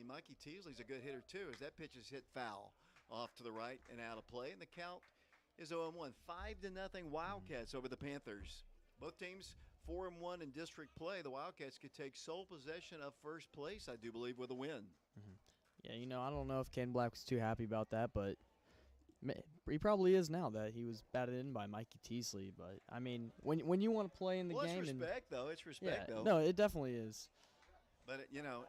Mikey Teasley's a good hitter too, as that pitch is hit foul off to the right and out of play, and the count is 0-1. 5-0 Wildcats over the Panthers. Both teams 4-1 in district play. The Wildcats could take sole possession of first place, I do believe, with a win. Yeah, I don't know if Ken Black was too happy about that, but he probably is now that he was batted in by Mikey Teasley. But, I mean, when you want to play in the game. It's respect, though. It's respect, though. No, it definitely is. But,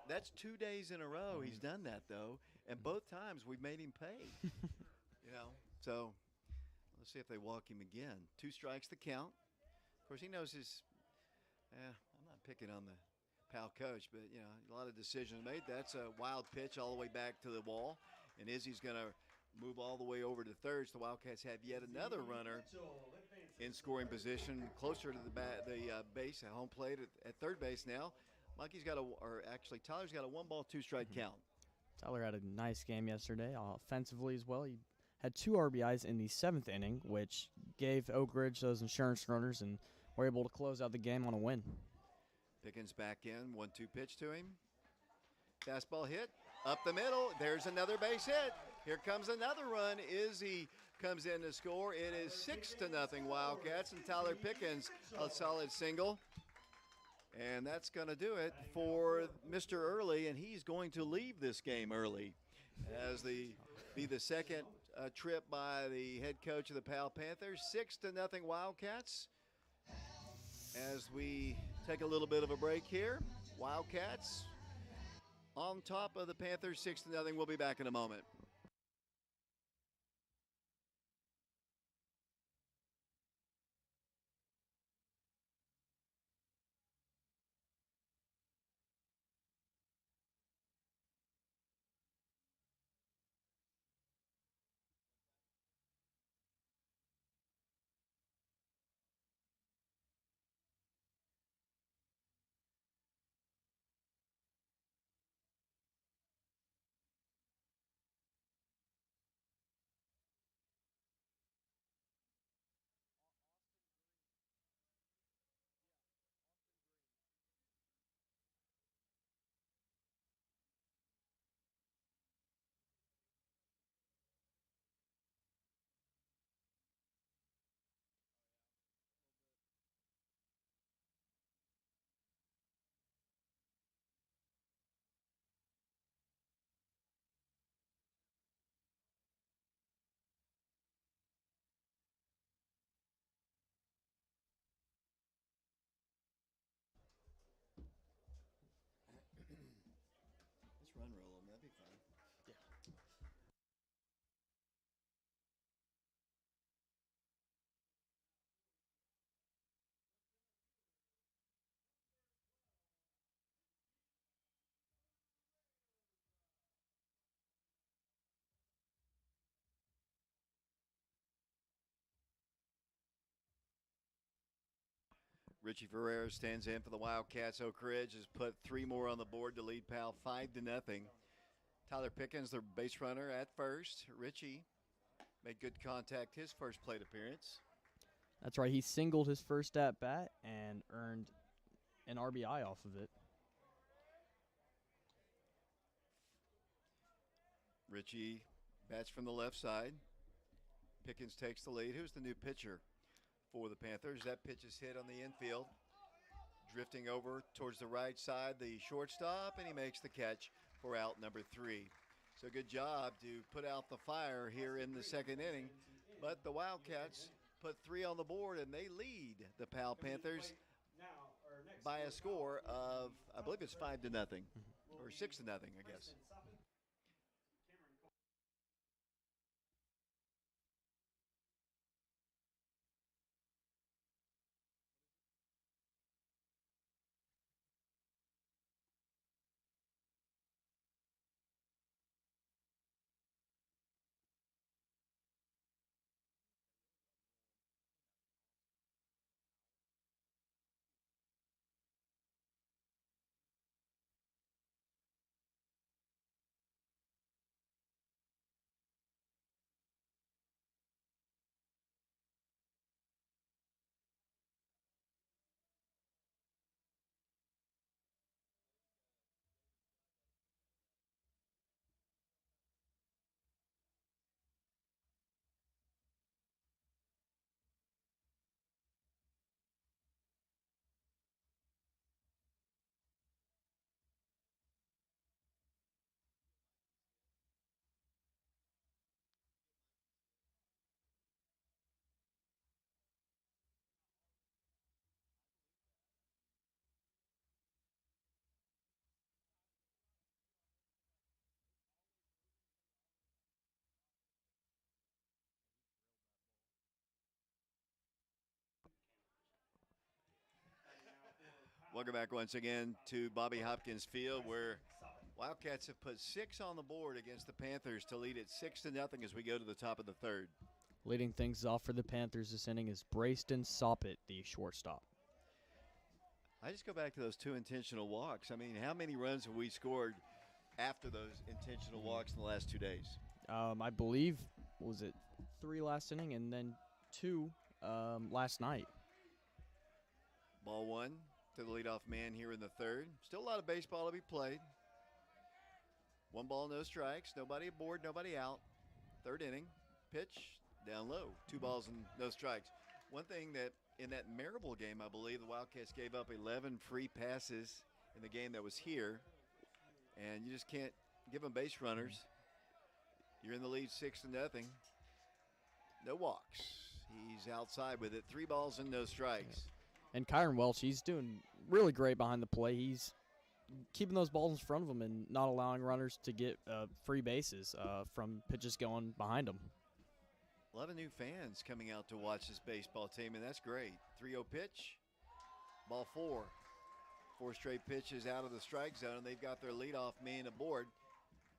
that's 2 days in a row he's done that, though. And both times we've made him pay. So let's see if they walk him again. 2 strikes to count. Of course, he knows I'm not picking on the Powell coach, but, a lot of decisions made. That's a wild pitch all the way back to the wall. And Izzy's going to move all the way over to third. So the Wildcats have yet another runner in scoring position closer to the base, at home plate at third base now. Tyler's got a 1 ball, 2 strike count. Tyler had a nice game yesterday, offensively as well. He had 2 RBIs in the 7th inning, which gave Oak Ridge those insurance runners, and were able to close out the game on a win. Pickens back in, 1-2 pitch to him. Fastball hit, up the middle. There's another base hit. Here comes another run. Izzy comes in to score. It is 6-0 Wildcats, and Tyler Pickens a solid single. And that's going to do it for Mr. Early, and he's going to leave this game early as be the second trip by the head coach of the Powell Panthers. 6-0 Wildcats. As we take a little bit of a break here, Wildcats on top of the Panthers, 6-0. We'll be back in a moment. Richie Ferreira stands in for the Wildcats. Oak Ridge has put 3 more on the board to lead Powell 5-0. Tyler Pickens, their base runner at first. Richie made good contact his first plate appearance. That's right. He singled his first at bat and earned an RBI off of it. Richie bats from the left side. Pickens takes the lead. Who's the new pitcher for the Panthers? That pitch is hit on the infield. Drifting over towards the right side, the shortstop, and he makes the catch for out number 3. So good job to put out the fire here in the second inning. But the Wildcats put 3 on the board, and they lead the Powell Panthers by a score of, I believe it's 5-0, or 6-0, I guess. Welcome back once again to Bobby Hopkins Field, where Wildcats have put 6 on the board against the Panthers to lead it 6-0 as we go to the top of the third. Leading things off for the Panthers this inning is Brayston Soppet, the shortstop. I just go back to those 2 intentional walks. I mean, how many runs have we scored after those intentional walks in the last 2 days? I believe, was it 3 last inning and then 2 last night. Ball 1 to the leadoff man here in the third. Still a lot of baseball to be played. 1 ball, no strikes. Nobody aboard, nobody out. Third inning. Pitch down low. 2 balls and no strikes. One thing that in that Marable game, I believe the Wildcats gave up 11 free passes in the game that was here. And you just can't give them base runners. You're in the lead 6-0. No walks. He's outside with it. 3 balls and no strikes. And Kyron Welch, he's doing really great behind the plate. He's keeping those balls in front of him and not allowing runners to get free bases from pitches going behind them. A lot of new fans coming out to watch this baseball team, and that's great. 3-0 pitch, ball 4. 4 straight pitches out of the strike zone, and they've got their leadoff man aboard.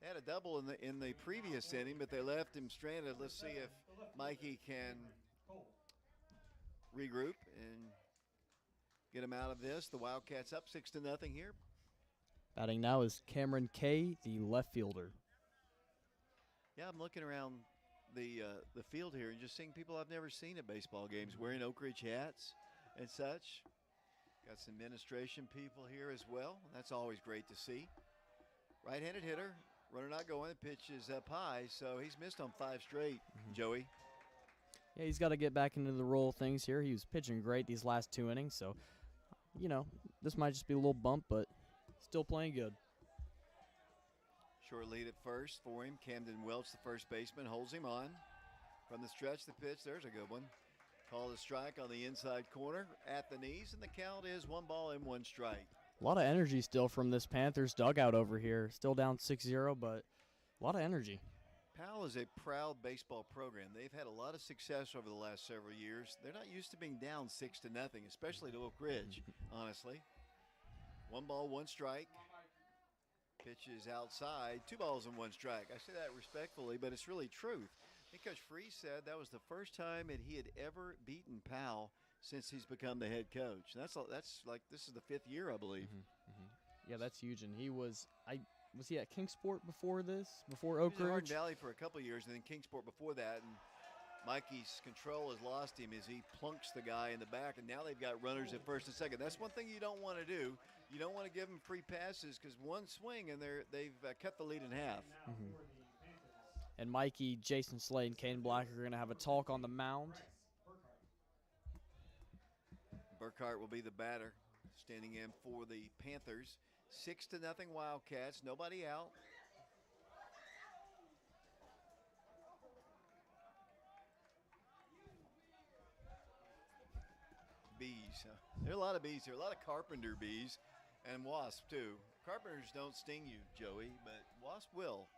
They had a double in the previous inning, but they left him stranded. Let's see if Mikey can regroup and get him out of this. The Wildcats up 6-0 here. Batting now is Cameron Kay, the left fielder. Yeah, I'm looking around the field here and just seeing people I've never seen at baseball games wearing Oak Ridge hats and such. Got some administration people here as well. That's always great to see. Right-handed hitter, runner not going. The pitch is up high, so he's missed on 5 straight, Joey. Yeah, he's got to get back into the roll of things here. He was pitching great these last 2 innings, so, you know, this might just be a little bump, but still playing good. Short lead at first for him. Camden Welch, the first baseman, holds him on. From the stretch, the pitch, there's a good one. Called a strike on the inside corner at the knees, and the count is 1 ball and 1 strike. A lot of energy still from this Panthers dugout over here. Still down 6-0, but a lot of energy. Powell is a proud baseball program. They've had a lot of success over the last several years. They're not used to being down 6-0, especially to Oak Ridge, honestly. 1 ball, 1 strike. Pitch is outside. 2 balls and 1 strike. I say that respectfully, but it's really truth. I think Coach Freeze said that was the first time that he had ever beaten Powell since he's become the head coach. That's like this is the 5th year, I believe. Yeah, that's huge. And he was he at Kingsport before this? Before He Oak was at Hardin Ridge? Valley for a couple of years, and then Kingsport before that. And Mikey's control has lost him as he plunks the guy in the back, and now they've got runners at first and second. That's one thing you don't want to do. You don't want to give them free passes because one swing and they've cut the lead in half. And Mikey, Jason Slade, and Caden Black are going to have a talk on the mound. Burkhart will be the batter, standing in for the Panthers. 6-0 Wildcats. Nobody out. Bees. There are a lot of bees here. A lot of carpenter bees and wasps too. Carpenters don't sting you, Joey, but wasp will.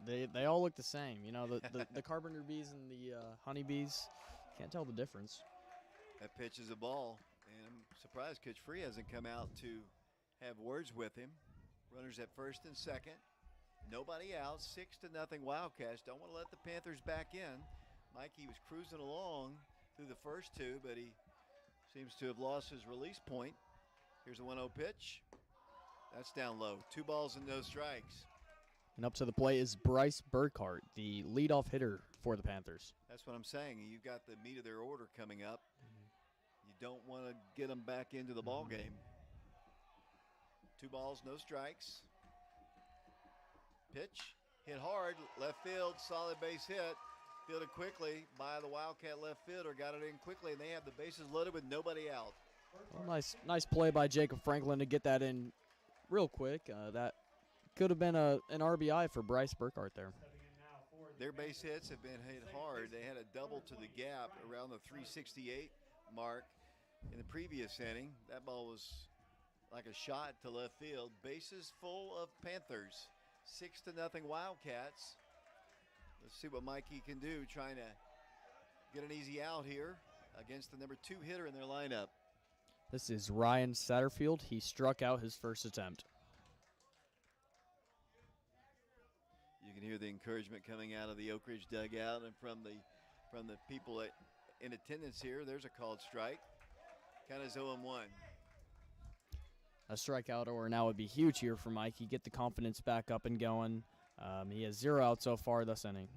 They all look the same. You know, the carpenter bees and the honeybees, can't tell the difference. That pitch is a ball, and I'm surprised Coach Free hasn't come out to have words with him. Runners at first and second. Nobody out. 6-0 Wildcats. Don't want to let the Panthers back in. Mikey was cruising along through the first two, but he seems to have lost his release point. Here's a 1-0 pitch. That's down low. 2 balls and no strikes. And up to the plate is Bryce Burkhart, the leadoff hitter for the Panthers. That's what I'm saying. You've got the meat of their order coming up. You don't want to get them back into the ball game. 2 balls, no strikes. Pitch, hit hard, left field, solid base hit. Fielded quickly by the Wildcat left fielder, got it in quickly, and they have the bases loaded with nobody out. Well, nice play by Jacob Franklin to get that in real quick. That could have been an RBI for Bryce Burkhart there. Their base hits have been hit hard. They had a double to the gap around the 368 mark in the previous inning. That ball was like a shot to left field. Bases full of Panthers. 6-0 Wildcats. Let's see what Mikey can do, trying to get an easy out here against the number 2 hitter in their lineup. This is Ryan Satterfield. He struck out his first attempt. You can hear the encouragement coming out of the Oak Ridge dugout and from the people in attendance here. There's a called strike. Count is 0-1. A strikeout or now would be huge here for Mikey. Get the confidence back up and going. He has 0 out so far this inning.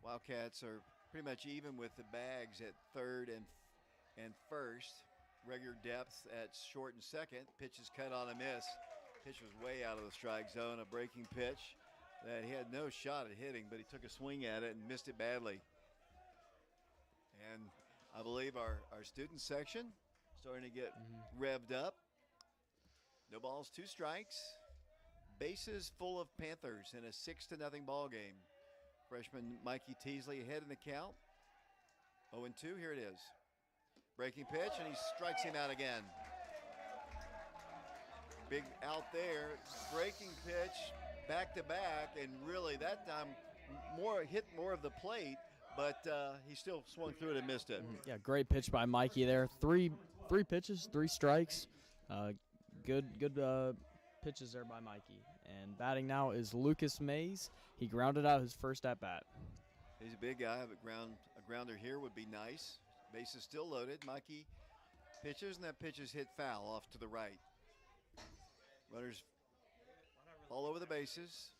Wildcats are pretty much even with the bags at third and first. Regular depth at short and second. Pitch is cut on a miss. Pitch was way out of the strike zone. A breaking pitch that he had no shot at hitting, but he took a swing at it and missed it badly. And I believe our student section starting to get revved up. No balls, 2 strikes. Bases full of Panthers in a 6-0 ball game. Freshman Mikey Teasley ahead in the count. 0-2, here it is. Breaking pitch, and he strikes him out again. Big out there. Breaking pitch, back to back, and really that time hit more of the plate, but he still swung through it and missed it. Yeah, great pitch by Mikey there. Three pitches, 3 strikes. Good pitches there by Mikey. And batting now is Lucas Mays. He grounded out his first at bat. He's a big guy, but a grounder here would be nice. Base is still loaded. Mikey pitches, and that pitch is hit foul off to the right. Runners all over the bases.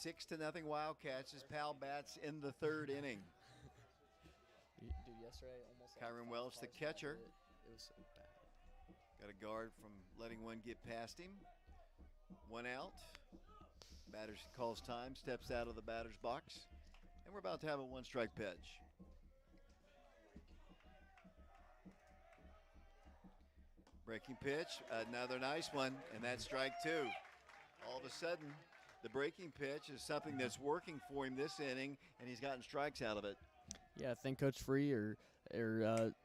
6-0 Wildcats as Powell bats in the 3rd inning. Dude, yesterday almost Kyron Welch, the catcher. It was so bad. Got a guard from letting one get past him. 1 out. Batter calls time, steps out of the batter's box, and we're about to have a 1-strike pitch. Breaking pitch, another nice one, and that's strike 2. All of a sudden, the breaking pitch is something that's working for him this inning, and he's gotten strikes out of it. Yeah, I think Coach Free or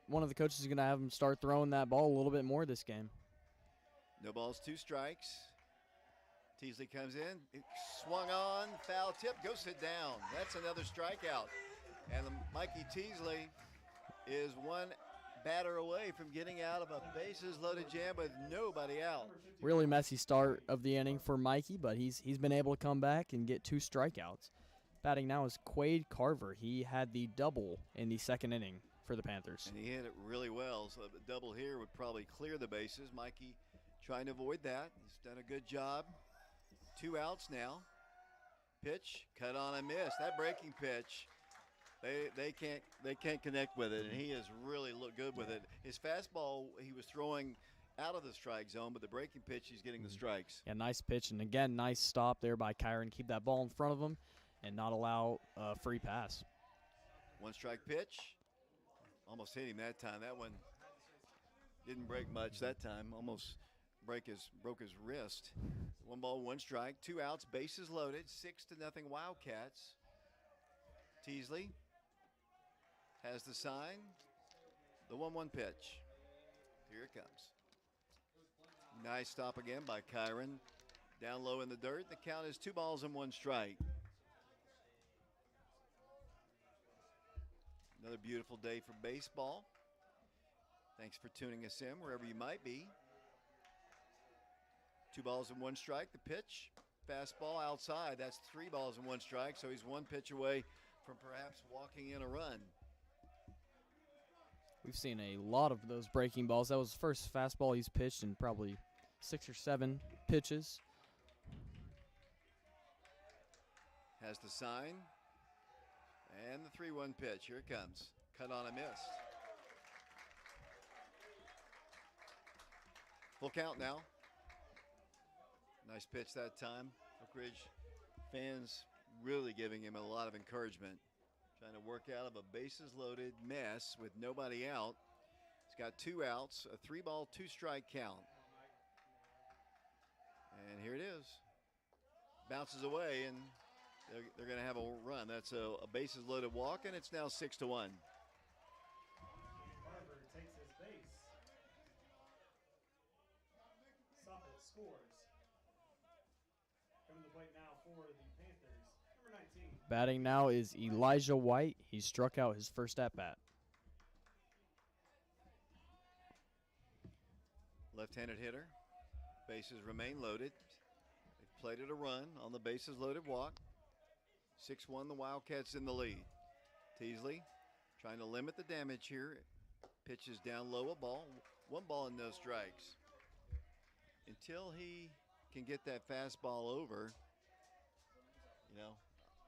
one of the coaches is going to have him start throwing that ball a little bit more this game. No balls, 2 strikes. Teasley comes in, swung on, foul tip, go sit down. That's another strikeout. And Mikey Teasley is 1 batter away from getting out of a bases-loaded jam with nobody out. Really messy start of the inning for Mikey, but he's been able to come back and get 2 strikeouts. Batting now is Quade Carver. He had the double in the 2nd inning for the Panthers. And he hit it really well. So the double here would probably clear the bases. Mikey trying to avoid that. He's done a good job. 2 outs now. Pitch, cut on and miss. That breaking pitch, they can't connect with it, and he has really looked good with it. His fastball he was throwing out of the strike zone, but the breaking pitch he's getting the strikes. Yeah, nice pitch, and again, nice stop there by Kyron. Keep that ball in front of him and not allow a free pass. 1 strike pitch. Almost hit him that time. That one didn't break much that time. Almost broke his wrist. 1 ball, 1 strike, 2 outs, bases loaded, 6-0 Wildcats. Teasley has the sign. The 1-1 pitch. Here it comes. Nice stop again by Kyron. Down low in the dirt. The count is 2 balls and 1 strike. Another beautiful day for baseball. Thanks for tuning us in wherever you might be. 2 balls and 1 strike. The pitch, fastball outside. That's 3 balls and 1 strike. So he's 1 pitch away from perhaps walking in a run. We've seen a lot of those breaking balls. That was the first fastball he's pitched in probably 6 or 7 pitches. Has the sign. And the 3-1 pitch. Here it comes. Cut on a miss. Full count now. Nice pitch that time. Oak Ridge fans really giving him a lot of encouragement. Trying to work out of a bases loaded mess with nobody out. He's got 2 outs, a 3 ball, 2 strike count. And here it is. Bounces away, and they're going to have a run. That's a bases loaded walk, and it's now 6-1. Barber takes his base. Soppet scores. Coming to the plate now for the Panthers, number 19. Batting now is Elijah White. He struck out his first at-bat. Left-handed hitter. Bases remain loaded. They've plated a run on the bases loaded walk. 6-1, the Wildcats in the lead. Teasley trying to limit the damage here. Pitches down low, a ball. 1 ball and no strikes. Until he can get that fastball over, you know,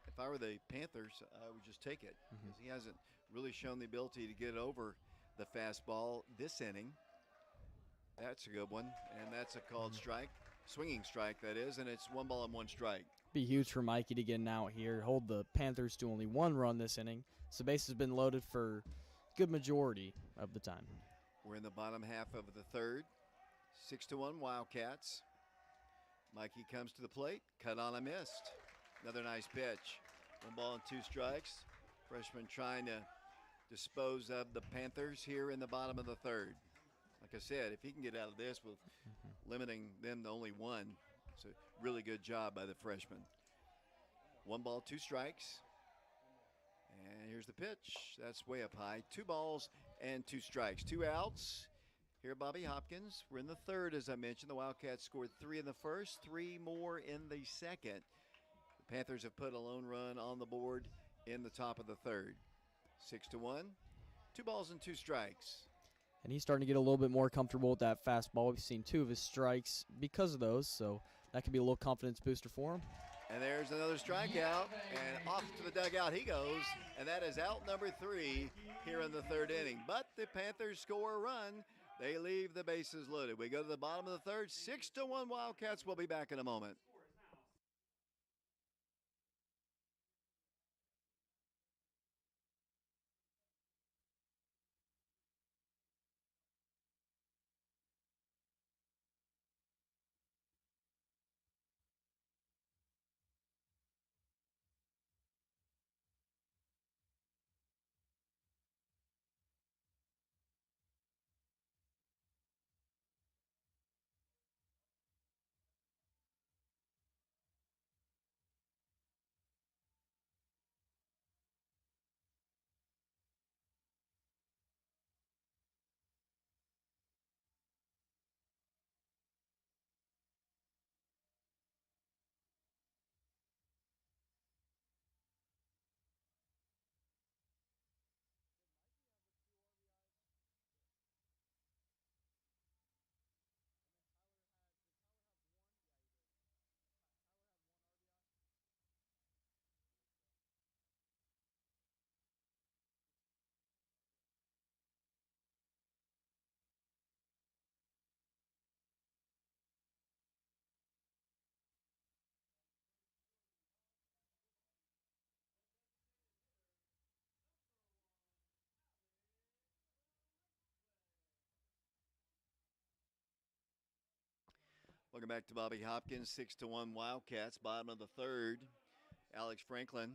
if I were the Panthers, I would just take it. Because he hasn't really shown the ability to get over the fastball this inning. That's a good one, and that's a called strike. Swinging strike, that is, and it's 1 ball and 1 strike. Be huge for Mikey to get an out here. Hold the Panthers to only 1 run this inning. So base has been loaded for a good majority of the time. We're in the bottom half of the third. 6-1 Wildcats. Mikey comes to the plate. Cut on a missed. Another nice pitch. 1 ball and 2 strikes. Freshman trying to dispose of the Panthers here in the bottom of the third. Like I said, if he can get out of this with limiting them to only 1, it's a really good job by the freshman. 1 ball, 2 strikes. And here's the pitch. That's way up high. 2 balls and 2 strikes. 2 outs. Here, Bobby Hopkins. We're in the third, as I mentioned. The Wildcats scored 3 in the first, 3 more in the second. The Panthers have put a lone run on the board in the top of the third. 6-1. 2 balls and 2 strikes. And he's starting to get a little bit more comfortable with that fastball. We've seen 2 of his strikes because of those, so that could be a little confidence booster for him. And there's another strikeout, and off to the dugout he goes, and that is out number 3 here in the third inning. But the Panthers score a run. They leave the bases loaded. We go to the bottom of the third, 6-1 Wildcats. We'll be back in a moment. Welcome back to Bobby Hopkins. 6-1 Wildcats. Bottom of the third. Alex Franklin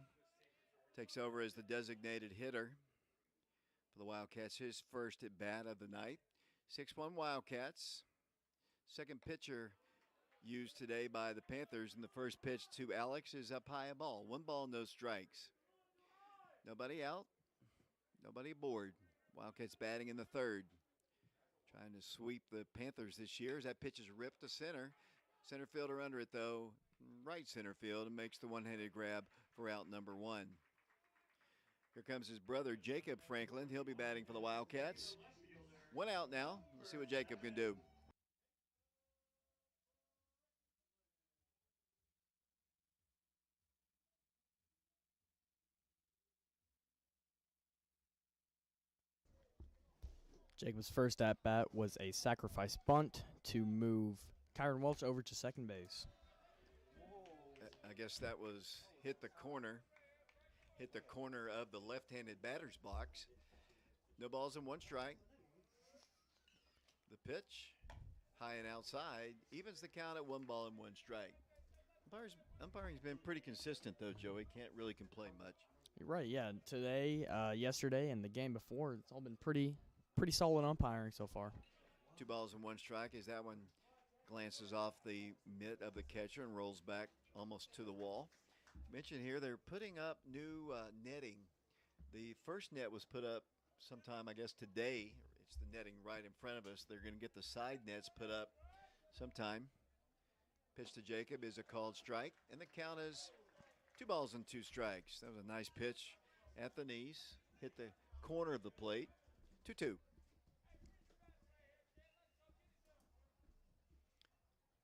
takes over as the designated hitter for the Wildcats. His first at bat of the night. 6-1 Wildcats. Second pitcher used today by the Panthers, and the first pitch to Alex is up high a ball. 1 ball, no strikes. Nobody out. Nobody aboard. Wildcats batting in the third. Trying to sweep the Panthers this year as that pitch is ripped to center. Center fielder under it, though. Right center field, and makes the one-handed grab for out number 1. Here comes his brother, Jacob Franklin. He'll be batting for the Wildcats. 1 out now. Let's see what Jacob can do. Jacob's first at bat was a sacrifice bunt to move Kyron Welch over to second base. I guess that was hit the corner of the left-handed batter's box. No balls and 1 strike. The pitch, high and outside, evens the count at 1 ball and 1 strike. Umpiring's been pretty consistent, though, Joey. Can't really complain much. You're right, yeah. Today, yesterday, and the game before, it's all been pretty solid umpiring so far. 2 balls and 1 strike as that one glances off the mitt of the catcher and rolls back almost to the wall. Mentioned here they're putting up new netting. The first net was put up sometime, I guess, today. It's the netting right in front of us. They're going to get the side nets put up sometime. Pitch to Jacob is a called strike, and the count is 2 balls and 2 strikes. That was a nice pitch at the knees. Hit the corner of the plate. 2-2.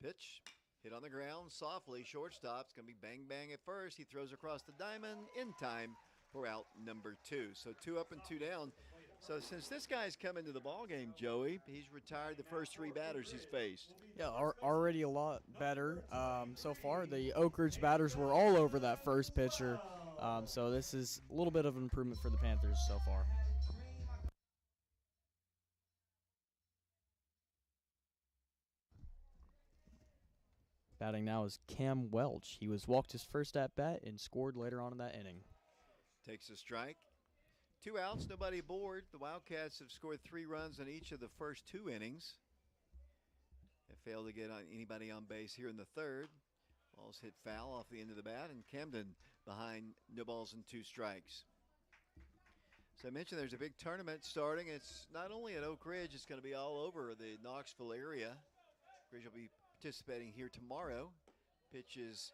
Pitch hit on the ground softly. Shortstop's going to be bang bang at first. He throws across the diamond in time for out number 2. So 2 up and 2 down. So since this guy's come into the ball game, Joey, he's retired the first 3 batters he's faced. Yeah, already a lot better so far. The Oak Ridge batters were all over that first pitcher. So this is a little bit of an improvement for the Panthers so far. Batting now is Cam Welch. He was walked his first at bat and scored later on in that inning. Takes a strike. 2 outs, nobody aboard. The Wildcats have scored 3 runs in each of the first 2 innings. They failed to get anybody on base here in the third. Ball's hit foul off the end of the bat, and Camden behind no balls and 2 strikes. So I mentioned there's a big tournament starting. It's not only at Oak Ridge, it's going to be all over the Knoxville area. Ridge will be participating here tomorrow. Pitch is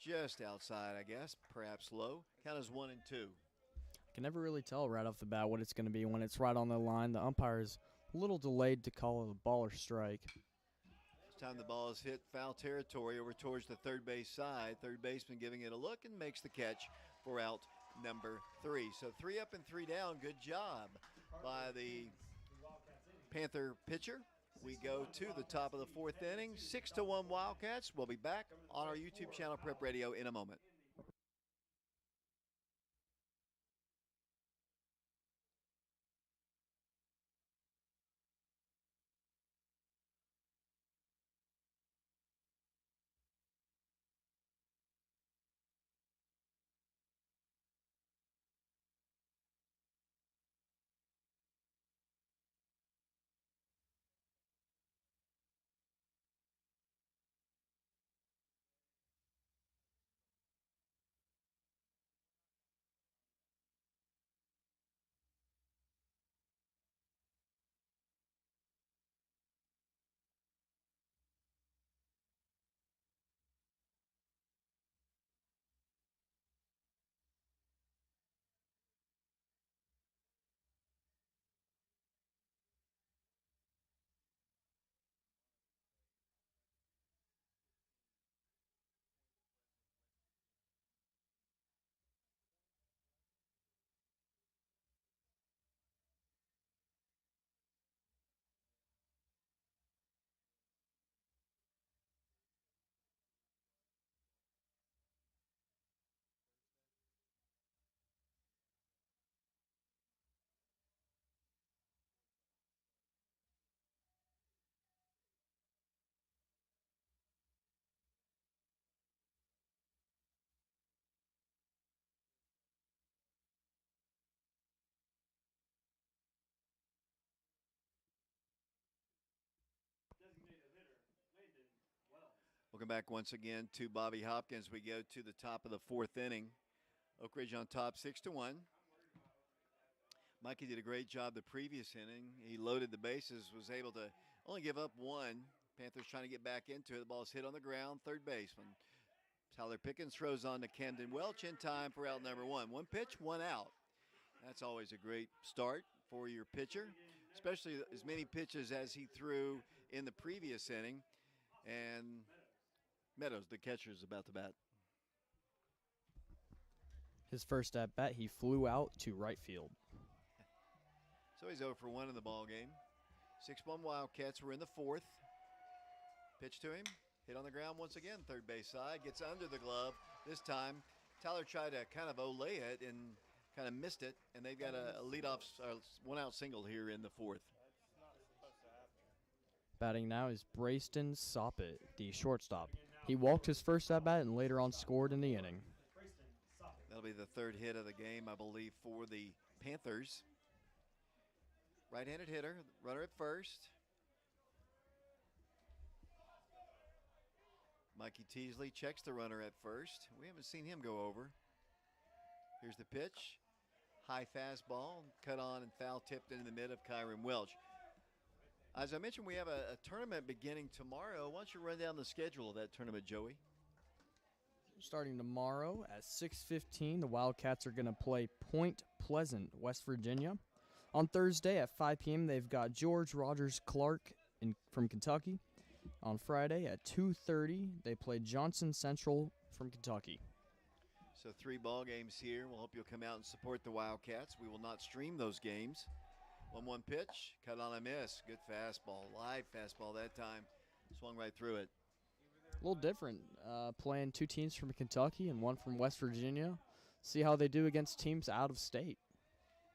just outside, I guess, perhaps low. Count is 1 and 2. Can never really tell right off the bat what it's going to be when it's right on the line. The umpire is a little delayed to call it a ball or strike. This time the ball is hit foul territory over towards the third base side. Third baseman giving it a look and makes the catch for out number 3. So 3 up and 3 down. Good job by the Panther pitcher. We go to the top of the 4th inning. 6-1 Wildcats. We'll be back on our YouTube channel, Prep Radio, in a moment. Welcome back once again to Bobby Hopkins. We go to the top of the fourth inning. Oak Ridge on top 6-1. Mikey did a great job the previous inning. He loaded the bases, was able to only give up one. Panthers trying to get back into it. The ball's hit on the ground, third baseman. Tyler Pickens throws on to Camden Welch in time for out number one. One pitch, one out. That's always a great start for your pitcher, especially as many pitches as he threw in the previous inning. And Meadows, the catcher, is about to bat. His first at bat, he flew out to right field. So he's 0 for 1 in the ball game. 6-1 Wildcats. We're in the fourth. Pitch to him. Hit on the ground once again. Third base side. Gets under the glove. This time, Tyler tried to kind of olay it and kind of missed it. And they've got a leadoff, one-out single here in the fourth. Batting now is Brayston Soppet, the shortstop. He walked his first at bat and later on scored in the inning. That'll be the third hit of the game, I believe, for the Panthers. Right-handed hitter, runner at first. Mikey Teasley checks the runner at first. We haven't seen him go over. Here's the pitch. High fastball, cut on and foul tipped into the mid of Kyron Welch. As I mentioned, we have a tournament beginning tomorrow. Why don't you run down the schedule of that tournament, Joey? Starting tomorrow at 6:15, the Wildcats are going to play Point Pleasant, West Virginia. On Thursday at 5 p.m., they've got George Rogers Clark from Kentucky. On Friday at 2:30, they play Johnson Central from Kentucky. So 3 ball games here. We'll hope you'll come out and support the Wildcats. We will not stream those games. 1-1 pitch, cut on a miss. Good fastball, live fastball that time. Swung right through it. A little different, playing 2 teams from Kentucky and 1 from West Virginia. See how they do against teams out of state.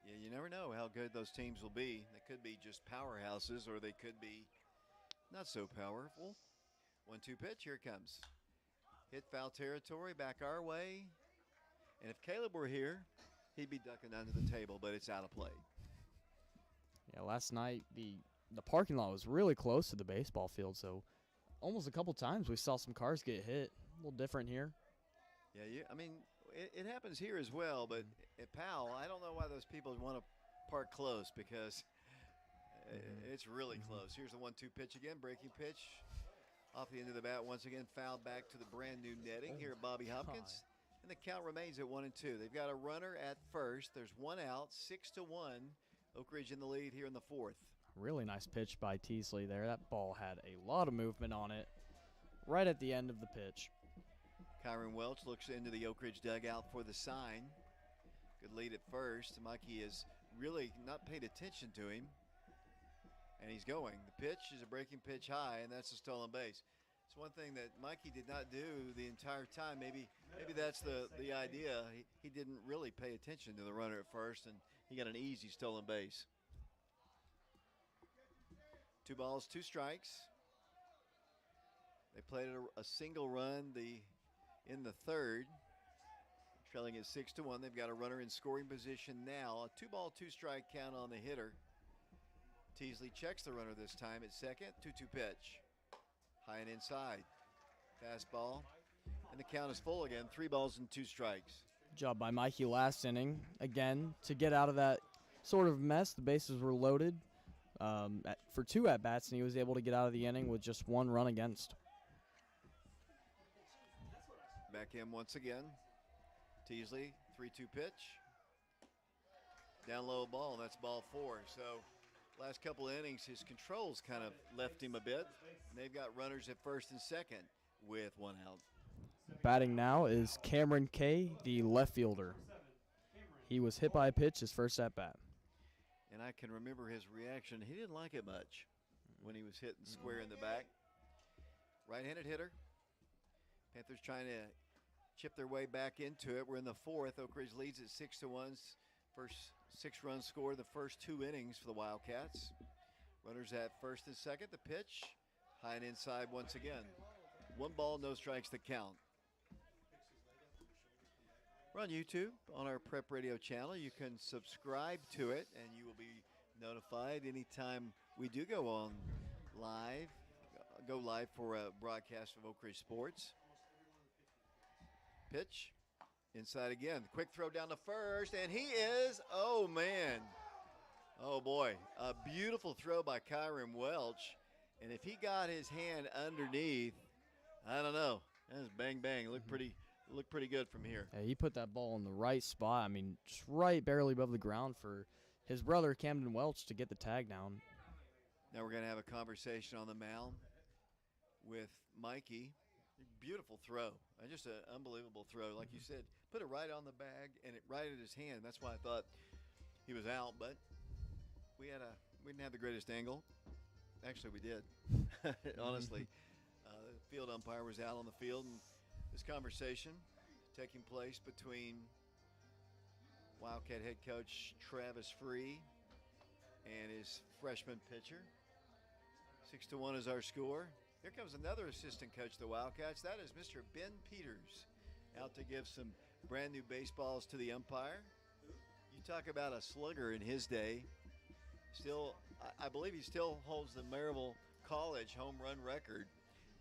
Yeah, you never know how good those teams will be. They could be just powerhouses or they could be not so powerful. 1-2 pitch, here it comes. Hit foul territory, back our way. And if Caleb were here, he'd be ducking under the table, but it's out of play. Yeah, last night the parking lot was really close to the baseball field, so almost a couple times we saw some cars get hit. A little different here. Yeah, I mean, it happens here as well, but at Powell, I don't know why those people want to park close because it's really close. Here's the 1-2 pitch again, breaking pitch. Off the end of the bat, once again, fouled back to the brand new netting here at Bobby Hopkins. And the count remains at 1-2. They've got a runner at first. There's 1 out, 6-1. Oak Ridge in the lead here in the fourth. Really nice pitch by Teasley there. That ball had a lot of movement on it right at the end of the pitch. Kyron Welch looks into the Oak Ridge dugout for the sign. Good lead at first. Mikey has really not paid attention to him. And he's going. The pitch is a breaking pitch high, and that's a stolen base. It's one thing that Mikey did not do the entire time. Maybe that's the idea. He didn't really pay attention to the runner at first, and he got an easy stolen base. 2 balls, 2 strikes. They played a single run in the third, trailing at 6-1. They've got a runner in scoring position now. A 2-ball, 2-strike count on the hitter. Teasley checks the runner this time at second. 2-2 pitch. High and inside. Fastball. And the count is full again. 3 balls and 2 strikes. Job by Mikey last inning. Again, to get out of that sort of mess, the bases were loaded for 2 at-bats, and he was able to get out of the inning with just 1 run against. Back in once again. Teasley, 3-2 pitch. Down low ball, and that's ball 4. So last couple of innings, his controls kind of left him a bit. And they've got runners at first and second with 1 out. Batting now is Cameron Kay, the left fielder. He was hit by a pitch his first at-bat. And I can remember his reaction. He didn't like it much when he was hitting square in the back. Right-handed hitter. Panthers trying to chip their way back into it. We're in the fourth. Oak Ridge leads at 6-1. First 6-run score the first 2 innings for the Wildcats. Runners at first and second. The pitch, high and inside once again. 1 ball, no strikes to count. We're on YouTube on our Prep Radio channel. You can subscribe to it, and you will be notified anytime we do go on live go live for a broadcast of Oak Ridge Sports. Pitch. Inside again. Quick throw down to first, and he is, oh, man. Oh, boy. A beautiful throw by Kyron Welch. And if he got his hand underneath, I don't know. That was bang, bang. Looked pretty good from here. Yeah, he put that ball in the right spot. I mean, just right barely above the ground for his brother, Camden Welch, to get the tag down. Now we're going to have a conversation on the mound with Mikey. Beautiful throw. Just an unbelievable throw. Like you said, put it right on the bag and it right at his hand. That's why I thought he was out, but we didn't have the greatest angle. Actually, we did. Honestly. The field umpire was out on the field, and this conversation taking place between Wildcat head coach Travis Free and his freshman pitcher. 6-1 is our score. Here comes another assistant coach of the Wildcats. That is Mr. Ben Peters, out to give some brand new baseballs to the umpire. You talk about a slugger in his day. Still, I believe he still holds the Maryville College home run record.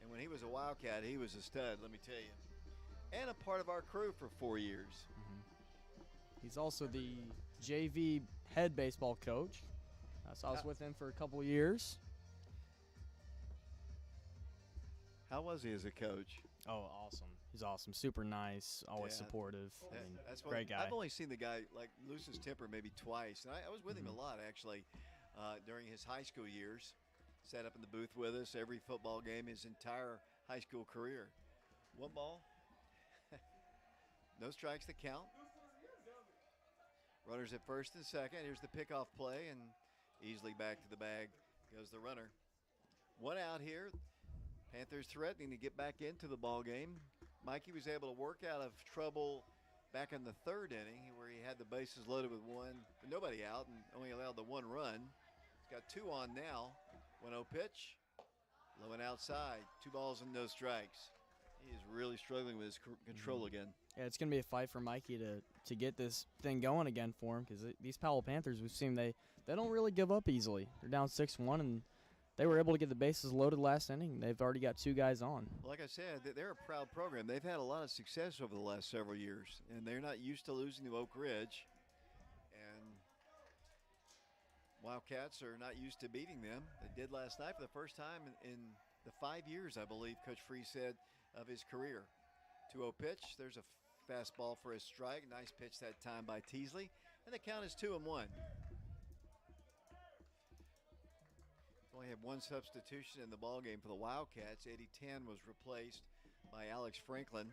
And when he was a Wildcat, he was a stud, let me tell you. And a part of our crew for 4 years. He's also the JV head baseball coach. So I was with him for a couple of years. How was he as a coach? Oh, awesome. He's awesome. Super nice. Always Yeah. supportive. I mean, That's great guy. I've only seen the guy like lose his temper maybe twice. And I was with him a lot, actually, during his high school years. Sat up in the booth with us every football game his entire high school career. 1 ball. No strikes to count. Runners at first and second. Here's the pickoff play, and easily back to the bag goes the runner. 1 out here. Panthers threatening to get back into the ball game. Mikey was able to work out of trouble back in the 3rd inning where he had the bases loaded with nobody out and only allowed the 1 run. He's got 2 on now. 1-0 pitch. Low and outside. 2 balls and no strikes. He is really struggling with his control again. Yeah, it's going to be a fight for Mikey to get this thing going again for him because these Powell Panthers, we've seen they don't really give up easily. They're down 6-1, and they were able to get the bases loaded last inning. They've already got 2 guys on. Like I said, they're a proud program. They've had a lot of success over the last several years, and they're not used to losing to Oak Ridge. And Wildcats are not used to beating them. They did last night for the first time in the 5 years, I believe, Coach Free said, of his career. 2-0 pitch. There's a fastball for a strike. Nice pitch that time by Teasley. And the count is 2-1. Only had 1 substitution in the ballgame for the Wildcats. Eddie Tan was replaced by Alex Franklin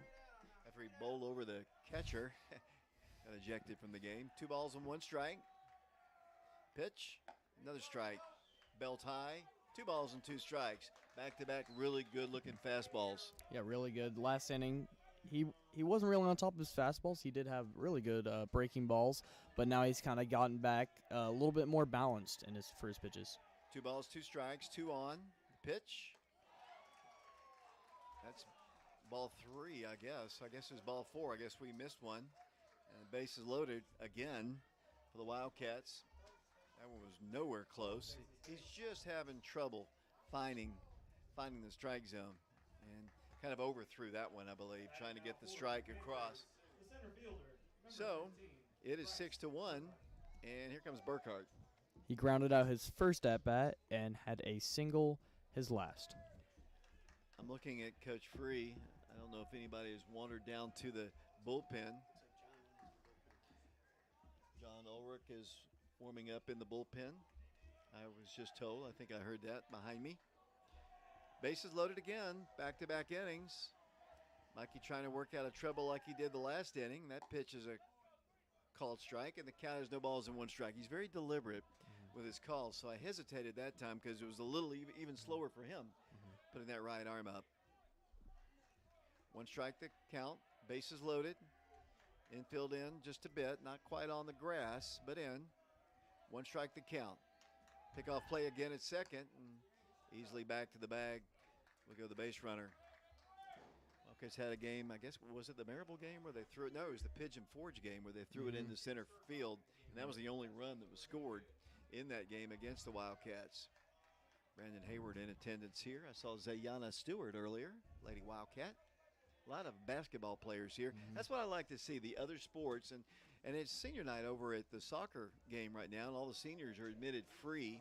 after he bowled over the catcher. Got ejected from the game. 2 balls and 1 strike. Pitch, another strike. Belt high, 2 balls and 2 strikes. Back-to-back really good-looking fastballs. Yeah, really good. Last inning, he wasn't really on top of his fastballs. He did have really good breaking balls, but now he's kind of gotten back a little bit more balanced for his pitches. 2 balls, 2 strikes, 2 on. Pitch. That's ball 3, I guess. I guess it's ball 4. I guess we missed one. And the base is loaded again for the Wildcats. That one was nowhere close. He's just having trouble finding the strike zone, and kind of overthrew that one, I believe, trying to get the strike across. The center fielder, number So 17. it is 6-1, and here comes Burkhart. He grounded out his first at-bat and had a single his last. I'm looking at Coach Free. I don't know if anybody has wandered down to the bullpen. John Ulrich is warming up in the bullpen. I was just told. I think I heard that behind me. Bases loaded again. Back-to-back innings. Mikey trying to work out of trouble like he did the last inning. That pitch is a called strike, and the count is no balls and 1 strike. He's very deliberate with his calls, so I hesitated that time because it was a little even slower for him putting that right arm up. 1 strike the count. Bases loaded. Infield in just a bit. Not quite on the grass, but in. 1 strike the count. Pickoff play again at second, and easily back to the bag will go the base runner. Wildcats had a game, I guess, was it the Maryville game where they threw it? No, it was the Pigeon Forge game where they threw it into center field, and that was the only run that was scored in that game against the Wildcats. Brandon Hayward in attendance here. I saw Zayana Stewart earlier, Lady Wildcat. A lot of basketball players here. That's what I like to see, the other sports. And it's senior night over at the soccer game right now, and all the seniors are admitted free.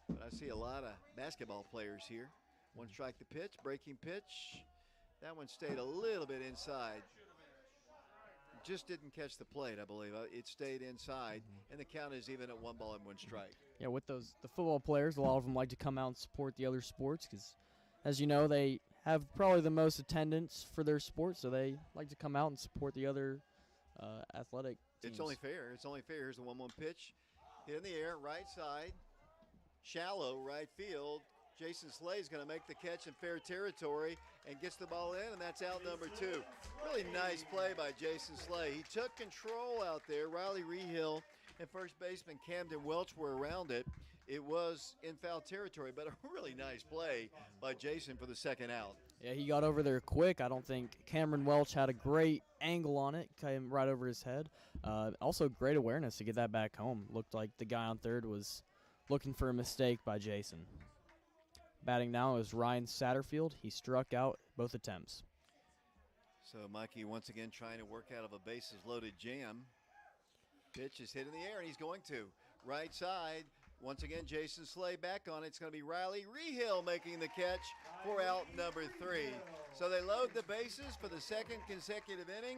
But I see a lot of basketball players here. One strike the pitch, breaking pitch. That one stayed a little bit inside. Just didn't catch the plate, I believe. It stayed inside, and the count is even at 1 ball and 1 strike. Yeah, with the football players, a lot of them like to come out and support the other sports because, as you know, they have probably the most attendance for their sport, so they like to come out and support the other athletic teams. It's only fair. It's only fair. Here's the 1-1 pitch. Hit in the air, right side. Shallow right field. Jason Slay's going to make the catch in fair territory and gets the ball in, and that's out number 2. Really nice play by Jason Slay. He took control out there. Riley Rehill and first baseman Camden Welch were around it. It was in foul territory, but a really nice play by Jason for the second out. Yeah, he got over there quick. I don't think Cameron Welch had a great angle on it. Came right over his head. Also, great awareness to get that back home. Looked like the guy on third was looking for a mistake by Jason. Batting now is Ryan Satterfield. He struck out both attempts. So Mikey once again trying to work out of a bases-loaded jam. Pitch is hit in the air, and he's going to. Right side. Once again, Jason Slay back on it. It's going to be Riley Rehill making the catch for out number 3. So they load the bases for the second consecutive inning,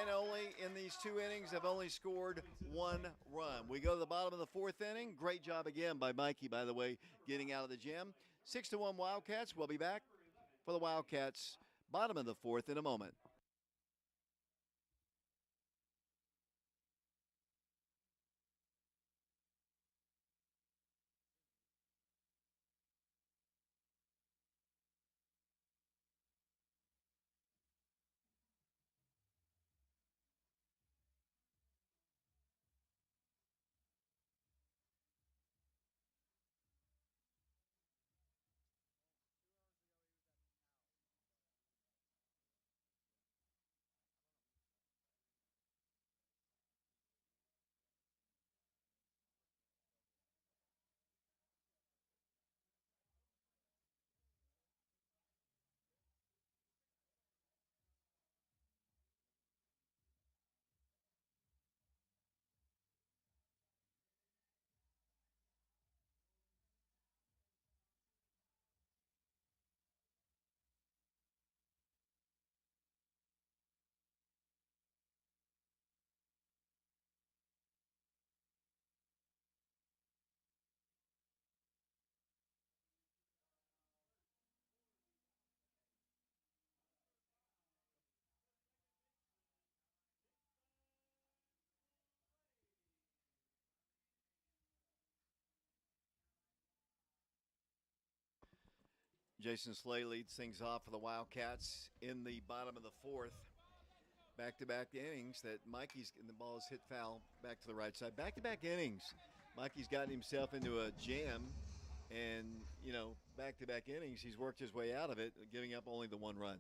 and only in these 2 innings have only scored 1 run. We go to the bottom of the 4th inning. Great job again by Mikey, by the way, getting out of the jam. 6-1 Wildcats. We'll be back for the Wildcats bottom of the 4th in a moment. Jason Slay leads things off for the Wildcats in the bottom of the 4th. Back-to-back innings that Mikey's, and the ball is hit foul back to the right side. Back-to-back innings. Mikey's gotten himself into a jam, and, back-to-back innings, he's worked his way out of it, giving up only the 1 run.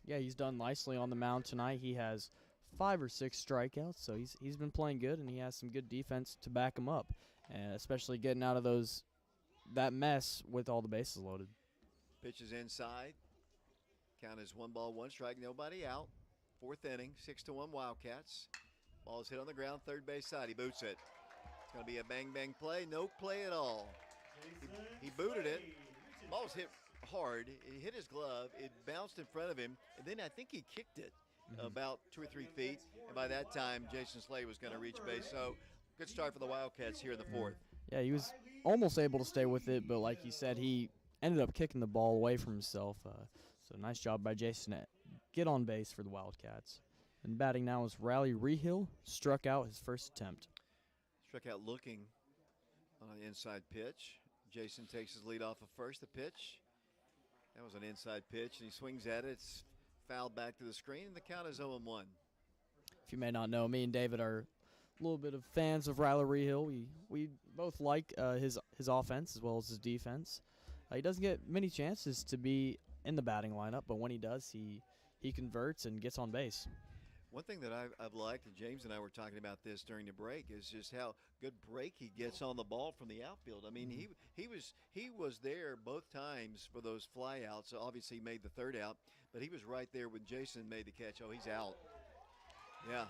Yeah, he's done nicely on the mound tonight. He has 5 or 6 strikeouts, so he's been playing good, and he has some good defense to back him up, and especially getting out of that mess with all the bases loaded. Pitch is inside. Count is 1 ball, 1 strike, nobody out. 4th inning, 6-1 Wildcats. Ball is hit on the ground, third base side. He boots it. It's going to be a bang-bang play. No play at all. He booted it. Ball was hit hard. It hit his glove. It bounced in front of him, and then I think he kicked it about 2 or 3 feet. And by that time, Jason Slay was going to reach base. So good start for the Wildcats here in the 4th. Yeah, he was almost able to stay with it, but like you said, he ended up kicking the ball away from himself. So nice job by Jason to get on base for the Wildcats. And batting now is Riley Rehill. Struck out his first attempt. Struck out looking on an inside pitch. Jason takes his lead off of first. The pitch. That was an inside pitch, and he swings at it. It's fouled back to the screen, and the count is 0-1. If you may not know, me and David are a little bit of fans of Riley Rehill. We both like his offense as well as his defense. He doesn't get many chances to be in the batting lineup, but when he does, he converts and gets on base. One thing that I've liked, and James and I were talking about this during the break, is just how good break he gets on the ball from the outfield. I mean, he was there both times for those flyouts. Obviously, he made the third out, but he was right there when Jason made the catch. Oh, he's out. Yeah,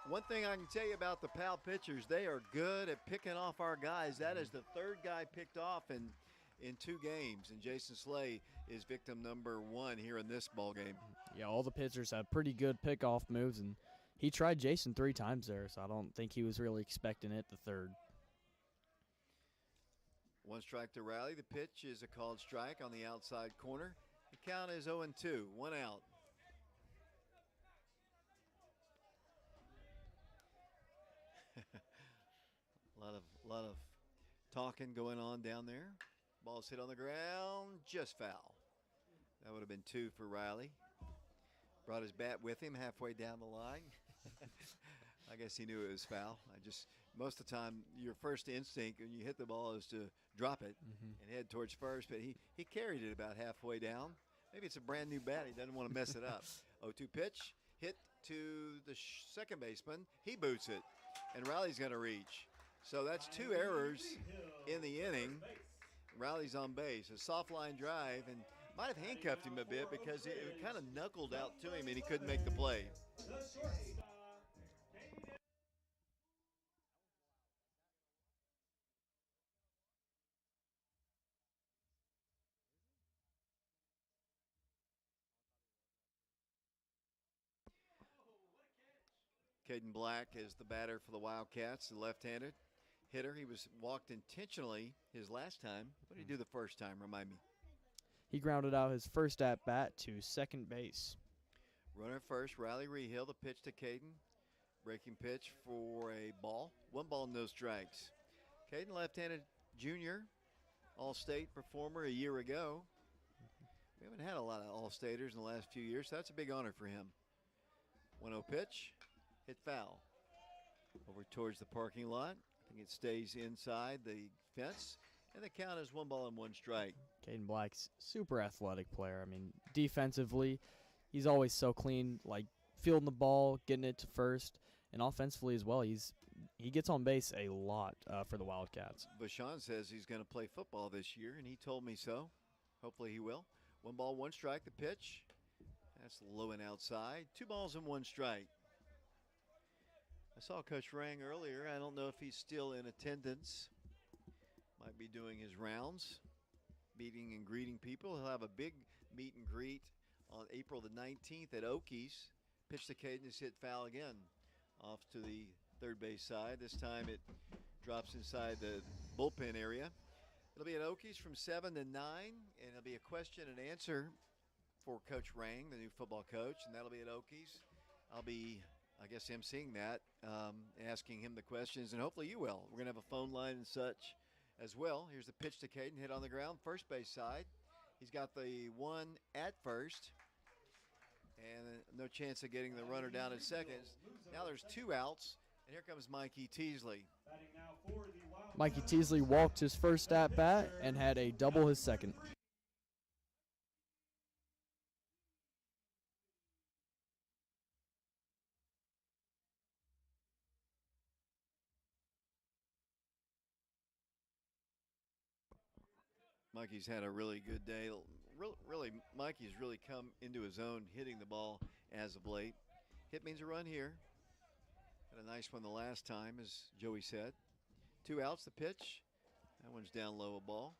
one thing I can tell you about the Powell pitchers, they are good at picking off our guys. That is the third guy picked off in 2 games, and Jason Slay is victim number 1 here in this ball game. Yeah, all the pitchers have pretty good pickoff moves, and he tried Jason 3 times there, so I don't think he was really expecting it the third. 1 strike to Riley. The pitch is a called strike on the outside corner. The count is 0-2, 1 out. A lot of talking going on down there. Ball's hit on the ground, just foul. That would have been 2 for Riley. Brought his bat with him halfway down the line. I guess he knew it was foul. Most of the time, your first instinct when you hit the ball is to drop it and head towards first, but he carried it about halfway down. Maybe it's a brand new bat. He doesn't want to mess it up. 0-2 pitch, hit to the second baseman. He boots it, and Riley's going to reach. So that's 2 errors in the inning. Riley's on base. A soft line drive, and might have handcuffed him a bit because it kind of knuckled out to him and he couldn't make the play. Caden Black is the batter for the Wildcats, the left-handed hitter. He was walked intentionally his last time. What did he do the first time? Remind me. He grounded out his first at-bat to second base. Runner first, Riley Rehill. The pitch to Caden. Breaking pitch for a ball. 1 ball, no strikes. Caden, left-handed junior, All-State performer a year ago. We haven't had a lot of All-Staters in the last few years, so that's a big honor for him. 1-0 pitch. Hit foul. Over towards the parking lot. I think it stays inside the fence. And the count is 1 ball and 1 strike. Caden Black's super athletic player. I mean, defensively, he's always so clean, like fielding the ball, getting it to first, and offensively as well. He gets on base a lot for the Wildcats. Vashon says he's going to play football this year, and he told me so. Hopefully he will. 1 ball, 1 strike. The pitch. That's low and outside. 2 balls and 1 strike. I saw Coach Rang earlier. I don't know if he's still in attendance. Might be doing his rounds, meeting and greeting people. He'll have a big meet and greet on April the 19th at Okies. Pitch to Caden is hit foul again off to the third base side. This time it drops inside the bullpen area. It'll be at Okies from 7 to 9, and it'll be a question and answer for Coach Rang, the new football coach, and that'll be at Okies. I'll be, I guess, emceeing that, asking him the questions, and hopefully you will. We're going to have a phone line and such as well. Here's the pitch to Caden, hit on the ground, first base side. He's got the 1 at first, and no chance of getting the runner down at second. Now there's 2 outs, and here comes Mikey Teasley. Mikey Teasley walked his first at-bat and had a double his second. Mikey's had a really good day. Really, Mikey's really come into his own hitting the ball as of late. Hit means a run here. Had a nice one the last time, as Joey said. 2 outs, the pitch. That one's down low, a ball.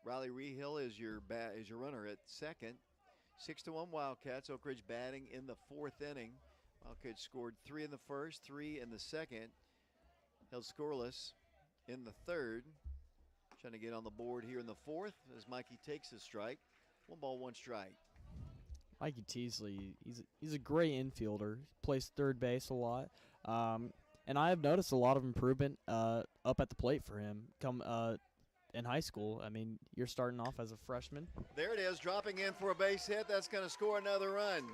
Riley Rehill is your runner at second. 6-1 Wildcats. Oak Ridge batting in the 4th inning. Wildcats scored 3 in the first, 3 in the second. Held scoreless in the third. Trying to get on the board here in the 4th as Mikey takes his strike. 1 ball, 1 strike. Mikey Teasley, he's a great infielder. Plays third base a lot. And I have noticed a lot of improvement up at the plate for him in high school. I mean, you're starting off as a freshman. There it is, dropping in for a base hit. That's going to score another run.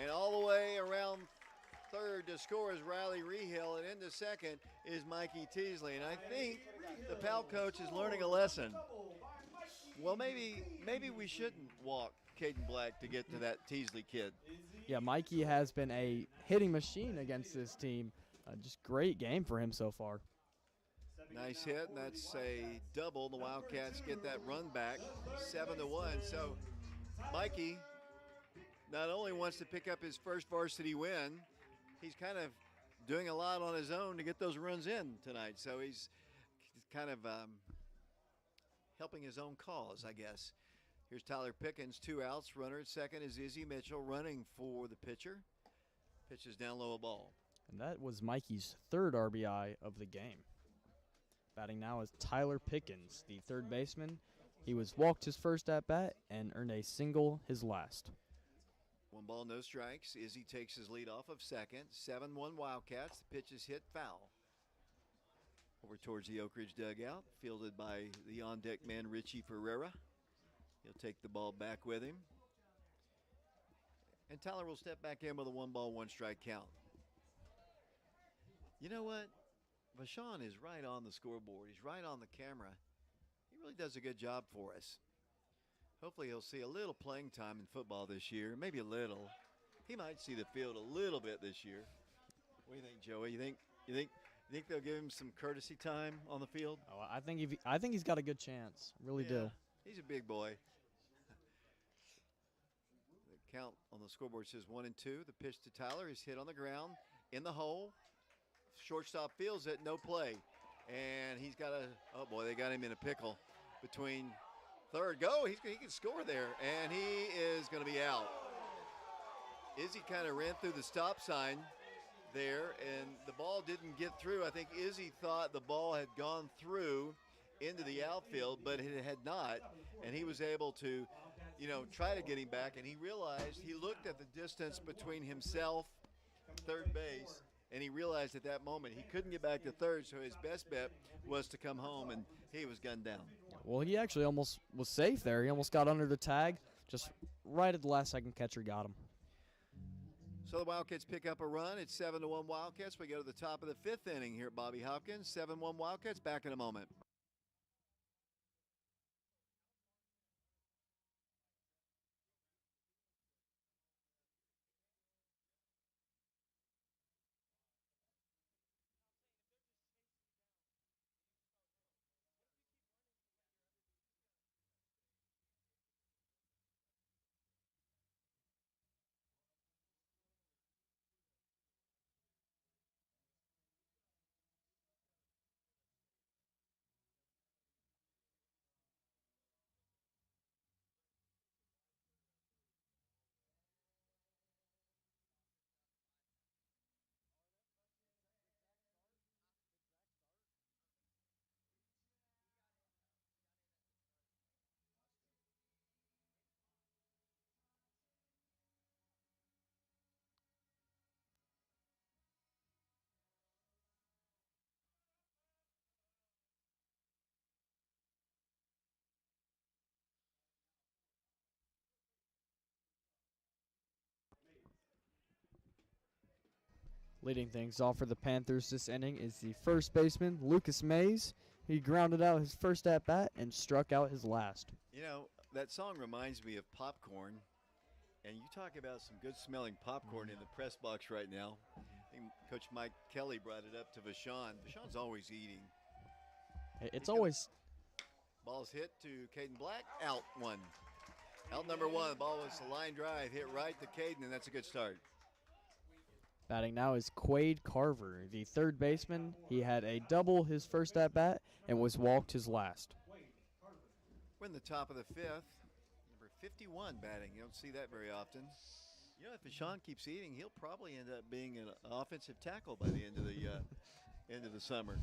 And all the way around third to score is Riley Rehill, and into second is Mikey Teasley. And I think the Powell coach is learning a lesson. Well, maybe we shouldn't walk Caden Black to get to that Teasley kid. Yeah, Mikey has been a hitting machine against this team. Just great game for him so far. Nice hit, and that's a double. The Wildcats get that run back, 7-1. So Mikey not only wants to pick up his first varsity win, he's kind of doing a lot on his own to get those runs in tonight. So he's kind of helping his own cause, I guess. Here's Tyler Pickens, 2 outs. Runner at second is Izzy Mitchell running for the pitcher. Pitches down low, a ball. And that was Mikey's third RBI of the game. Batting now is Tyler Pickens, the third baseman. He was walked his first at bat and earned a single his last. 1 ball, no strikes. Izzy takes his lead off of second. 7-1 Wildcats. The pitch is hit foul. Over towards the Oak Ridge dugout, fielded by the on-deck man Richie Ferreira. He'll take the ball back with him. And Tyler will step back in with a 1 ball, 1 strike count. You know what? Vashon is right on the scoreboard. He's right on the camera. He really does a good job for us. Hopefully he'll see a little playing time in football this year, maybe a little. He might see the field a little bit this year. What do you think, Joey? You think they'll give him some courtesy time on the field? Oh, I think he's got a good chance. Really do. He's a big boy. The count on the scoreboard says 1-2. The pitch to Tyler is hit on the ground in the hole. Shortstop fields it, no play. And he's got oh boy, they got him in a pickle between third. He can score there, and he is going to be out. Izzy kind of ran through the stop sign there, and the ball didn't get through. I think Izzy thought the ball had gone through into the outfield, but it had not, and he was able to, try to get him back, and he realized, he looked at the distance between himself and third base, and he realized at that moment he couldn't get back to third, so his best bet was to come home, and he was gunned down. Well, he actually almost was safe there. He almost got under the tag. Just right at the last second, catcher got him. So the Wildcats pick up a run. It's 7-1 Wildcats. We go to the top of the 5th inning here at Bobby Hopkins. 7-1 Wildcats. Back in a moment. Leading things off for the Panthers this inning is the first baseman, Lucas Mays. He grounded out his first at-bat and struck out his last. That song reminds me of popcorn, and you talk about some good-smelling popcorn in the press box right now. I think Coach Mike Kelly brought it up to Vashon. Vashon's always eating. It's always... Ball's hit to Caden Black, out 1. Out number 1, the ball was a line drive, hit right to Caden, and that's a good start. Batting now is Quade Carver, the third baseman. He had a double his first at-bat and was walked his last. We're in the top of the 5th. Number 51 batting. You don't see that very often. If Vashon keeps eating, he'll probably end up being an offensive tackle by the end of the summer.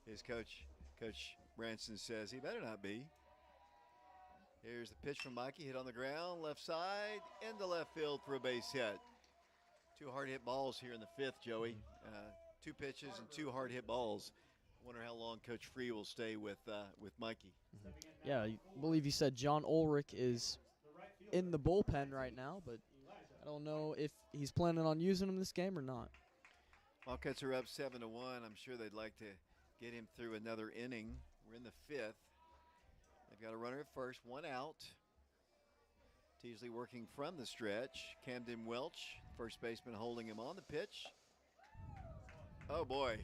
His coach Branson says he better not be. Here's the pitch from Mikey, hit on the ground, left side, into left field for a base hit. 2 hard hit balls here in the 5th, Joey. 2 pitches and 2 hard hit balls. Wonder how long Coach Free will stay with Mikey. Yeah, I believe you said John Ulrich is in the bullpen right now, but I don't know if he's planning on using him this game or not. Wildcats are up 7-1. I'm sure they'd like to get him through another inning. We're in the 5th. They've got a runner at first, 1 out. Teasley working from the stretch. Camden Welch, first baseman, holding him on the pitch. Oh boy.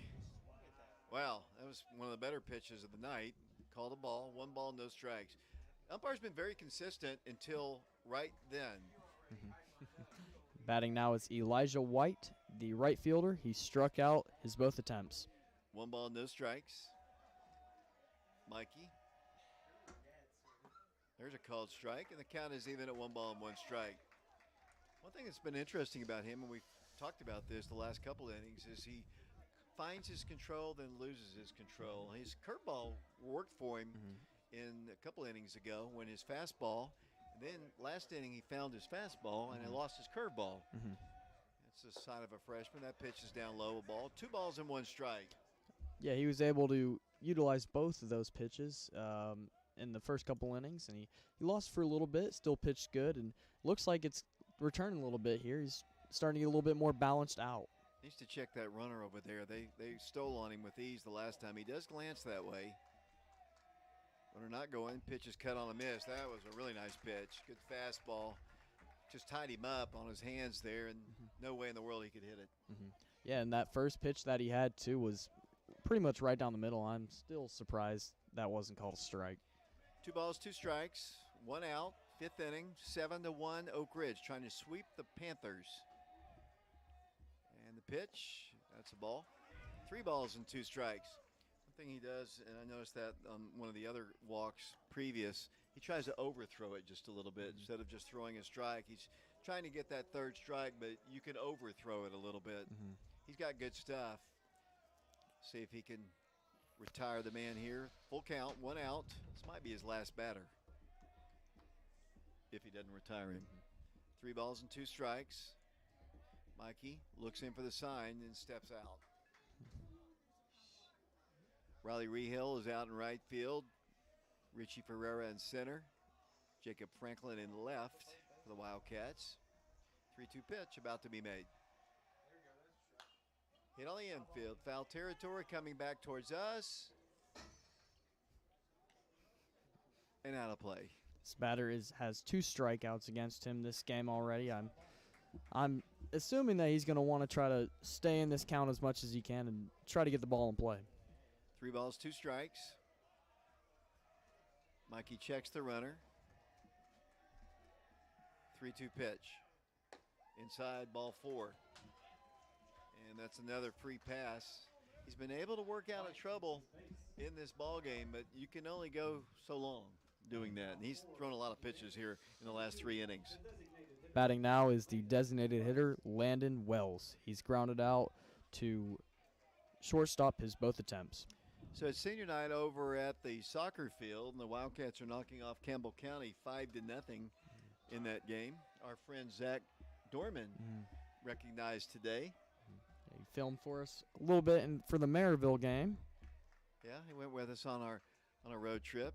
Wow, that was one of the better pitches of the night. Called a ball, 1 ball, no strikes. Umpire's been very consistent until right then. Batting now is Elijah White, the right fielder. He struck out his both attempts. 1 ball, no strikes. Mikey. There's a called strike, and the count is even at 1 ball and 1 strike. One thing that's been interesting about him, and we've talked about this the last couple innings, is he finds his control, then loses his control. His curveball worked for him in a couple innings ago when his fastball, and then last inning he found his fastball and he lost his curveball. That's the sign of a freshman. That pitch is down low, a ball. 2 balls and 1 strike. Yeah, he was able to utilize both of those pitches in the first couple innings, and he lost for a little bit, still pitched good, and looks like it's returning a little bit here. He's starting to get a little bit more balanced out. Needs to check that runner over there. They stole on him with ease the last time. He does glance that way. Runner not going. Pitch is cut on a miss. That was a really nice pitch. Good fastball. Just tied him up on his hands there, and no way in the world he could hit it. Yeah, and that first pitch that he had, too, was pretty much right down the middle. I'm still surprised that wasn't called a strike. 2 balls, 2 strikes, 1 out, 5th inning, 7-1 Oak Ridge, trying to sweep the Panthers. And the pitch, that's a ball. 3 balls and 2 strikes. One thing he does, and I noticed that on one of the other walks previous, he tries to overthrow it just a little bit. Instead of just throwing a strike, he's trying to get that 3rd strike, but you can overthrow it a little bit. He's got good stuff. See if he can retire the man here. Full count, 1 out. This might be his last batter if he doesn't retire him. 3 balls and 2 strikes. Mikey looks in for the sign and steps out. Riley Rehill is out in right field. Richie Ferreira in center. Jacob Franklin in left for the Wildcats. 3-2 pitch about to be made. Hit on the infield. Foul territory coming back towards us. And out of play. This batter has 2 strikeouts against him this game already. I'm assuming that he's going to want to try to stay in this count as much as he can and try to get the ball in play. 3 balls, 2 strikes. Mikey checks the runner. 3-2 pitch. Inside, ball 4. And that's another free pass. He's been able to work out of trouble in this ball game, but you can only go so long doing that. And he's thrown a lot of pitches here in the last 3 innings. Batting now is the designated hitter, Landon Wells. He's grounded out to shortstop his both attempts. So it's senior night over at the soccer field, and the Wildcats are knocking off Campbell County 5-0 in that game. Our friend Zach Dorman recognized today. He filmed for us a little bit for the Maryville game. Yeah, he went with us on a road trip.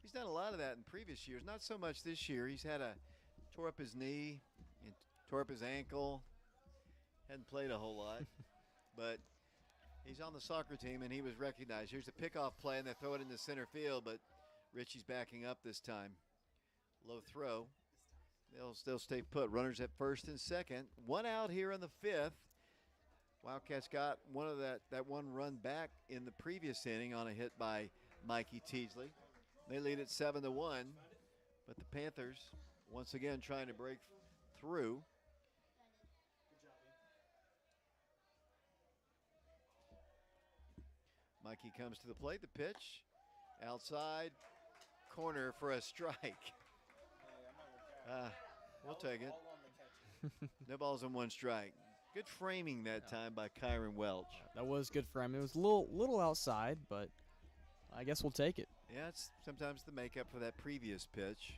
He's done a lot of that in previous years. Not so much this year. He's tore up his knee, and tore up his ankle. Hadn't played a whole lot, but he's on the soccer team, and he was recognized. Here's the pickoff play, and they throw it into center field, but Richie's backing up this time. Low throw. They'll stay put. Runners at first and second. 1 out here in the 5th. Wildcats got that one run back in the previous inning on a hit by Mikey Teasley. They lead it 7-1, but the Panthers once again trying to break through. Mikey comes to the plate. The pitch outside corner for a strike. We'll take it. No balls and 1 strike. Good framing that time by Kyron Welch. That was good for him. It was a little outside, but I guess we'll take it. Yeah, it's sometimes the makeup for that previous pitch.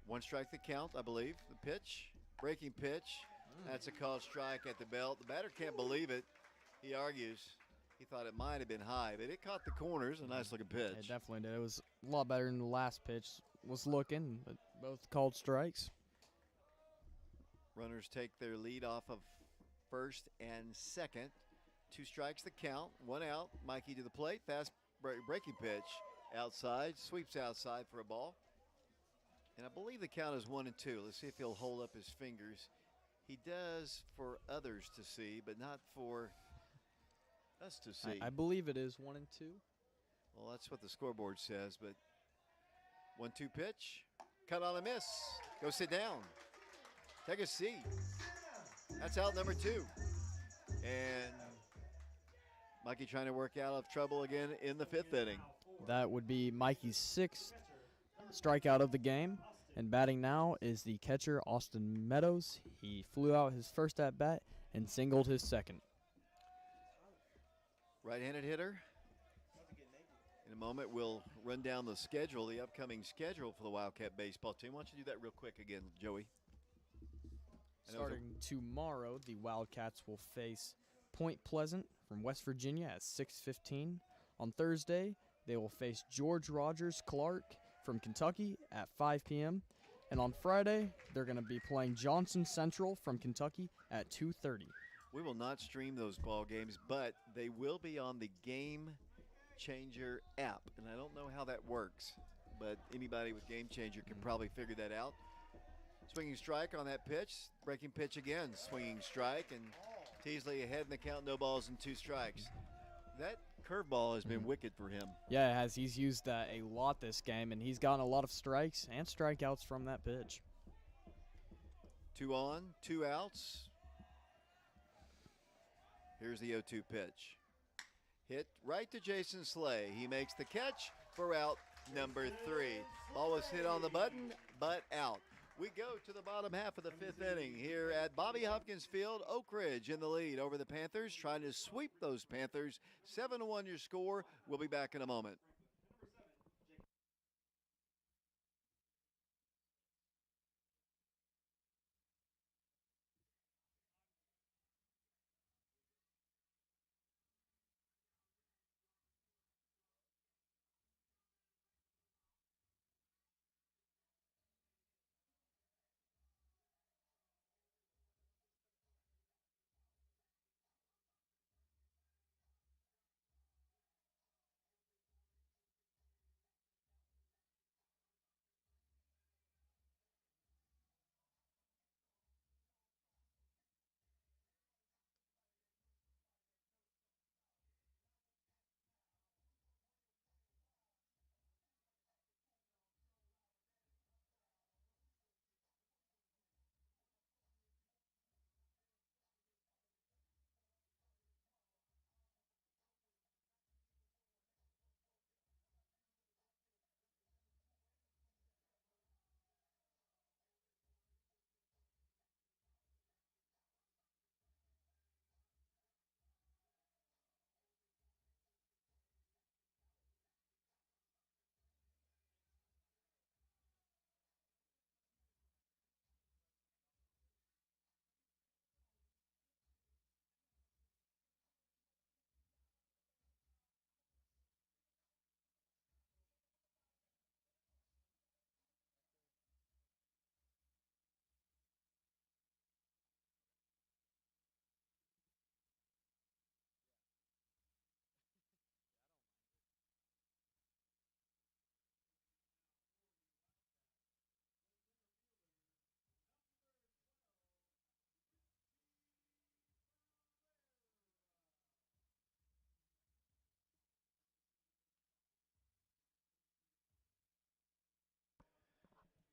1 strike the count, I believe. The pitch, breaking pitch. That's a called strike at the belt. The batter can't believe it. He argues. He thought it might have been high, but it caught the corners. A nice looking pitch. It definitely did. It was a lot better than the last pitch was looking, but both called strikes. Runners take their lead off of first and second. 2 strikes the count. 1 out. Mikey to the plate. Fast breaking pitch outside. Sweeps outside for a ball. And I believe the count is 1-2. Let's see if he'll hold up his fingers. He does for others to see, but not for us to see. I believe it is 1 and 2. Well, that's what the scoreboard says, but 1-2 pitch. Cut on a miss. Go sit down. Take a seat. That's out number 2. And Mikey trying to work out of trouble again in the 5th inning. That would be Mikey's 6th strikeout of the game. And batting now is the catcher, Austin Meadows. He flew out his first at-bat and singled his second. Right-handed hitter. In a moment, we'll run down the schedule, the upcoming schedule for the Wildcat baseball team. Why don't you do that real quick again, Joey? Starting tomorrow, the Wildcats will face Point Pleasant from West Virginia at 6:15. On Thursday, they will face George Rogers Clark from Kentucky at 5 p.m. And on Friday, they're going to be playing Johnson Central from Kentucky at 2:30. We will not stream those ball games, but they will be on the Game Changer app. And I don't know how that works, but anybody with Game Changer can probably figure that out. Swinging strike on that pitch. Breaking pitch again. Swinging strike, and Teasley ahead in the count. No balls and 2 strikes. That curveball has been wicked for him. Yeah, it has. He's used that a lot this game, and he's gotten a lot of strikes and strikeouts from that pitch. 2 on, 2 outs. Here's the 0-2 pitch. Hit right to Jason Slay. He makes the catch for out number 3. Ball was hit on the button, but out. We go to the bottom half of the 5th inning here at Bobby Hopkins Field. Oak Ridge in the lead over the Panthers, trying to sweep those Panthers. 7-1 your score. We'll be back in a moment.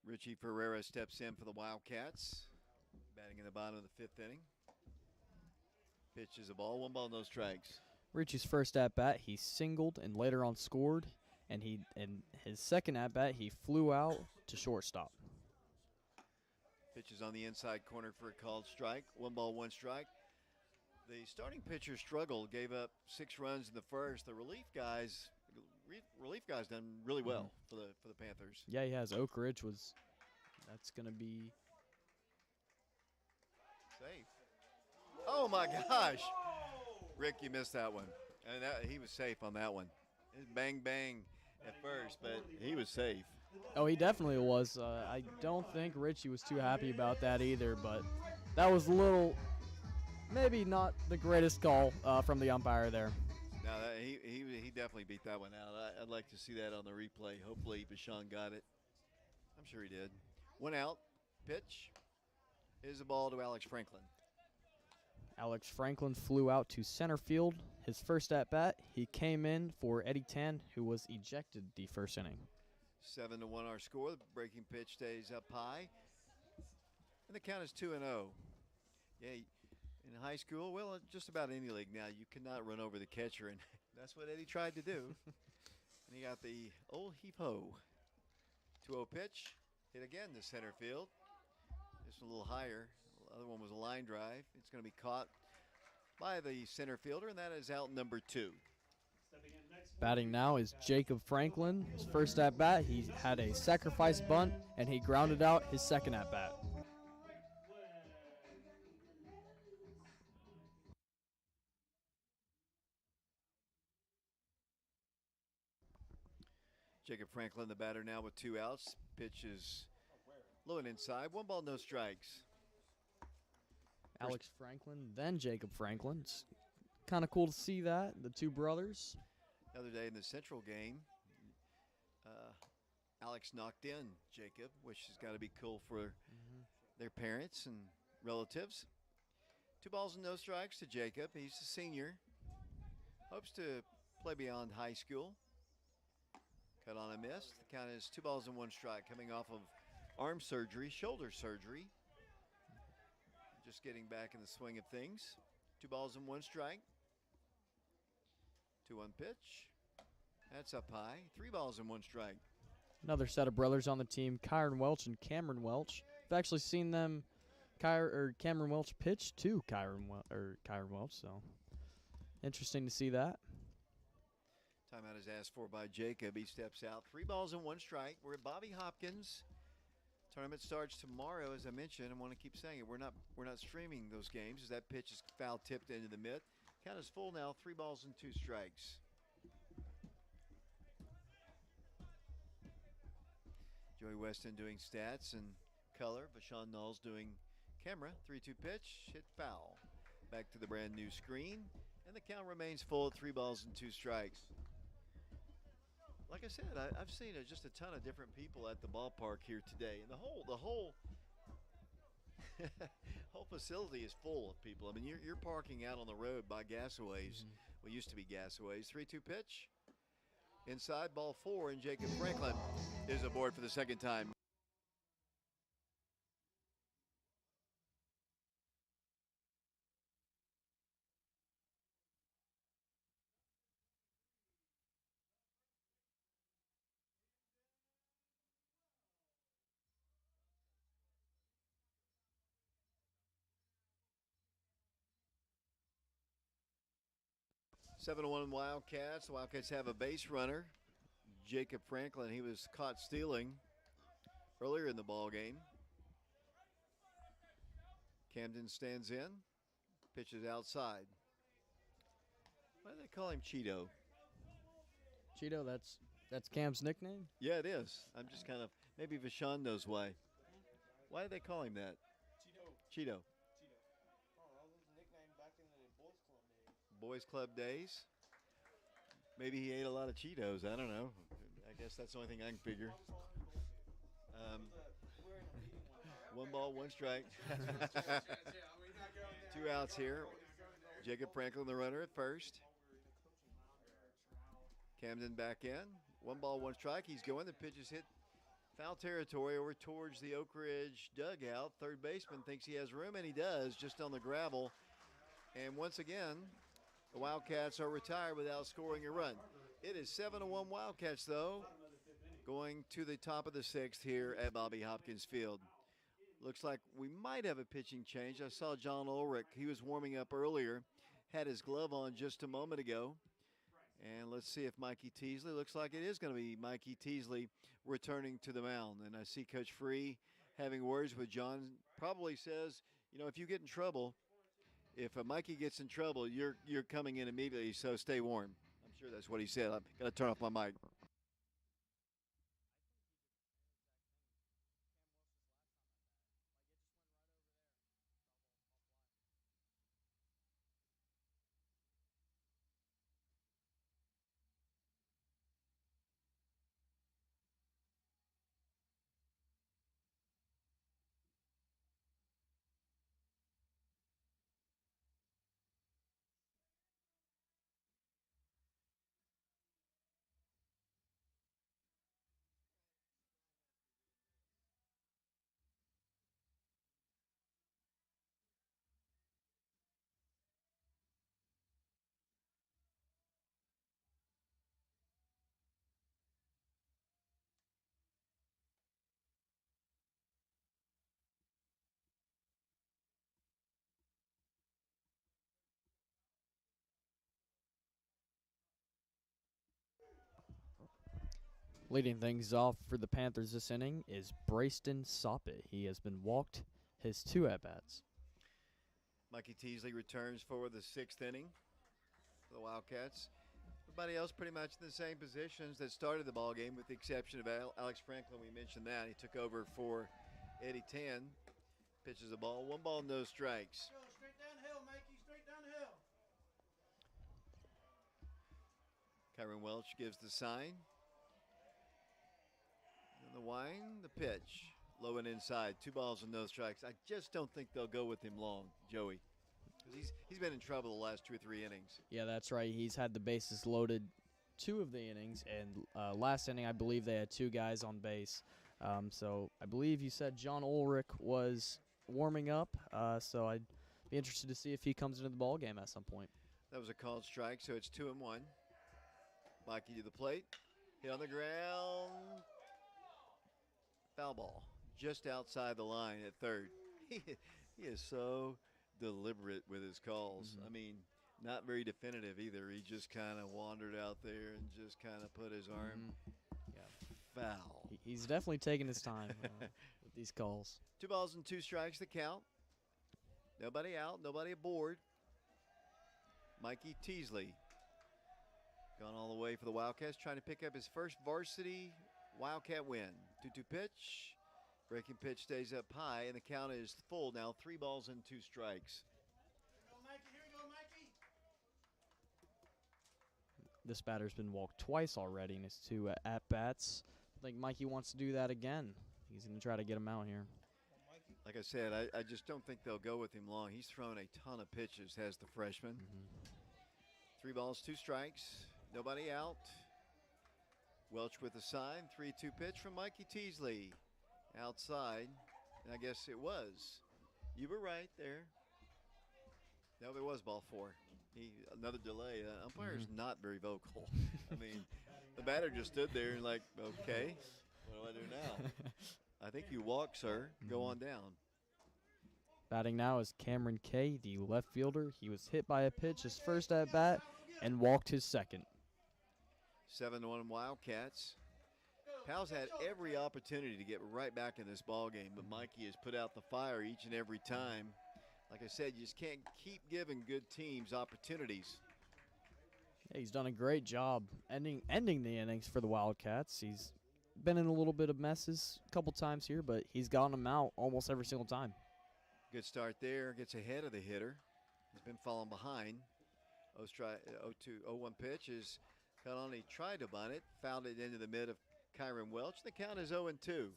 Richie Ferreira steps in for the Wildcats, batting in the bottom of the 5th inning. Pitch is a ball, 1 ball, no strikes. Richie's first at-bat, he singled and later on scored, and his second at-bat, he flew out to shortstop. Pitch is on the inside corner for a called strike. 1 ball, 1 strike. The starting pitcher struggled, gave up 6 runs in the first. The relief guys done really well for the Panthers. Yeah, he has. Oak Ridge that's going to be safe. Oh my gosh. Rick, you missed that one. And he was safe on that one. Bang, bang at first, but he was safe. Oh, he definitely was. I don't think Richie was too happy about that either, but that was maybe not the greatest call from the umpire there. No, he definitely beat that one out. I'd like to see that on the replay. Hopefully, Bashan got it. I'm sure he did. One out. Pitch is a ball to Alex Franklin. Alex Franklin flew out to center field. His first at bat, he came in for Eddie Tan, who was ejected the first inning. 7-1 our score. The breaking pitch stays up high. And the count is 2-0. Yeah, in high school, well, just about any league now, you cannot run over the catcher, and that's what Eddie tried to do. And he got the old heave-ho. 2-0 pitch, hit again to center field. Just a little higher. The other one was a line drive. It's going to be caught by the center fielder, and that is out number 2. Batting now is Jacob Franklin. His first at bat, he had a sacrifice bunt, and he grounded out his second at bat. Jacob Franklin, the batter now with 2 outs. Pitch is low and inside. 1 ball, no strikes. Alex Franklin, then Jacob Franklin. It's kind of cool to see that, the two brothers. The other day in the Central game, Alex knocked in Jacob, which has got to be cool for their parents and relatives. 2 balls and no strikes to Jacob. He's a senior. Hopes to play beyond high school. Cut on a miss. The count is 2 balls and 1 strike, coming off of arm surgery, shoulder surgery. Just getting back in the swing of things. 2 balls and 1 strike. 2-1 pitch. That's up high. 3 balls and 1 strike. Another set of brothers on the team, Kyron Welch and Cameron Welch. I've actually seen them, Cameron Welch pitch to Kyron Welch, so interesting to see that. Timeout is asked for by Jacob. He steps out. 3 balls and 1 strike. We're at Bobby Hopkins. Tournament starts tomorrow, as I mentioned. I want to keep saying it. We're not streaming those games as that pitch is foul tipped into the mid. Count is full now. 3 balls and 2 strikes. Joey Weston doing stats and color. Vashon Knowles doing camera. 3-2 pitch. Hit foul. Back to the brand new screen. And the count remains full at 3 balls and 2 strikes. Like I said, I've seen just a ton of different people at the ballpark here today. And the whole whole facility is full of people. I mean, you're parking out on the road by gasaways. What used to be gasaways. 3-2 pitch. Inside, ball 4, and Jacob Franklin is aboard for the second time. Seven to 1 Wildcats. The Wildcats have a base runner. Jacob Franklin, he was caught stealing earlier in the ball game. Camden stands in, pitches outside. Why do they call him Cheeto? Cheeto, that's Cam's nickname? Yeah, it is. I'm just kind of, maybe Vashon knows why. Why do they call him that? Cheeto. Oh, that was a nickname back in the Boys Club days. Maybe he ate a lot of Cheetos. I don't know. I guess that's the only thing I can figure. 1 ball, 1 strike. 2 outs here. Jacob Franklin, the runner at first. Camden back in. 1 ball, 1 strike. He's going. The pitch is hit foul territory over towards the Oak Ridge dugout. Third baseman thinks he has room, and he does, just on the gravel. And once again, the Wildcats are retired without scoring a run. It is 7-1 Wildcats, though, going to the top of the 6th here at Bobby Hopkins Field. Looks like we might have a pitching change. I saw John Ulrich. He was warming up earlier, had his glove on just a moment ago. And let's see if Mikey Teasley, looks like it is going to be Mikey Teasley returning to the mound. And I see Coach Free having words with John. Probably says, you know, if you get in trouble, if Mikey gets in trouble, you're coming in immediately, so stay warm. I'm sure that's what he said. I'm going to turn off my mic. Leading things off for the Panthers this inning is Brayston Soppet. He has been walked his 2 at-bats. Mikey Teasley returns for the 6th inning for the Wildcats. Everybody else pretty much in the same positions that started the ball game, with the exception of Alex Franklin. We mentioned that. He took over for Eddie Tan. Pitches the ball. 1 ball, no strikes. Go straight downhill, Mikey. Straight downhill. Kyron Welch gives the sign. And the wind, the pitch. Low and inside. 2 balls and no strikes. I just don't think they'll go with him long, Joey. 'Cause he's been in trouble the last 2 or 3 innings. Yeah, that's right. He's had the bases loaded 2 of the innings, and last inning I believe they had 2 guys on base. So I believe you said John Ulrich was warming up, so I'd be interested to see if he comes into the ball game at some point. That was a called strike, so it's 2-1. Mikey to the plate. Hit on the ground. Foul ball. Just outside the line at third. He is so deliberate with his calls. I mean, not very definitive either. He just kind of wandered out there and just kind of put his arm. Foul. He's definitely taking his time with these calls. 2 balls and 2 strikes the count. Nobody out, nobody aboard. Mikey Teasley gone all the way for the Wildcats, trying to pick up his first varsity Wildcat win. 2-2 pitch. Breaking pitch stays up high, and the count is full now. 3 balls and 2 strikes. Here we go, Mikey. Here we go, Mikey. This batter's been walked twice already in his 2 at-bats. I think Mikey wants to do that again. He's going to try to get him out here. Mikey. Like I said, I just don't think they'll go with him long. He's thrown a ton of pitches, has the freshman. 3 balls, 2 strikes. Nobody out. Welch with a sign. 3-2 pitch from Mikey Teasley. Outside. And I guess it was. You were right there. No, it was ball 4. Another delay. Umpire's not very vocal. I mean, the batter just stood there and like, okay, what do I do now? I think you walk, sir. Go on down. Batting now is Cameron Kay, the left fielder. He was hit by a pitch his first at-bat and walked his second. 7-1 Wildcats. Powell's had every opportunity to get right back in this ball game, but Mikey has put out the fire each and every time. Like I said, you just can't keep giving good teams opportunities. Yeah, he's done a great job ending the innings for the Wildcats. He's been in a little bit of messes a couple times here, but he's gotten them out almost every single time. Good start there. Gets ahead of the hitter. He's been falling behind. 0-1 pitch is cut on. He tried to bunt it, fouled it into the mid of Kyron Welch. The count is 0-2.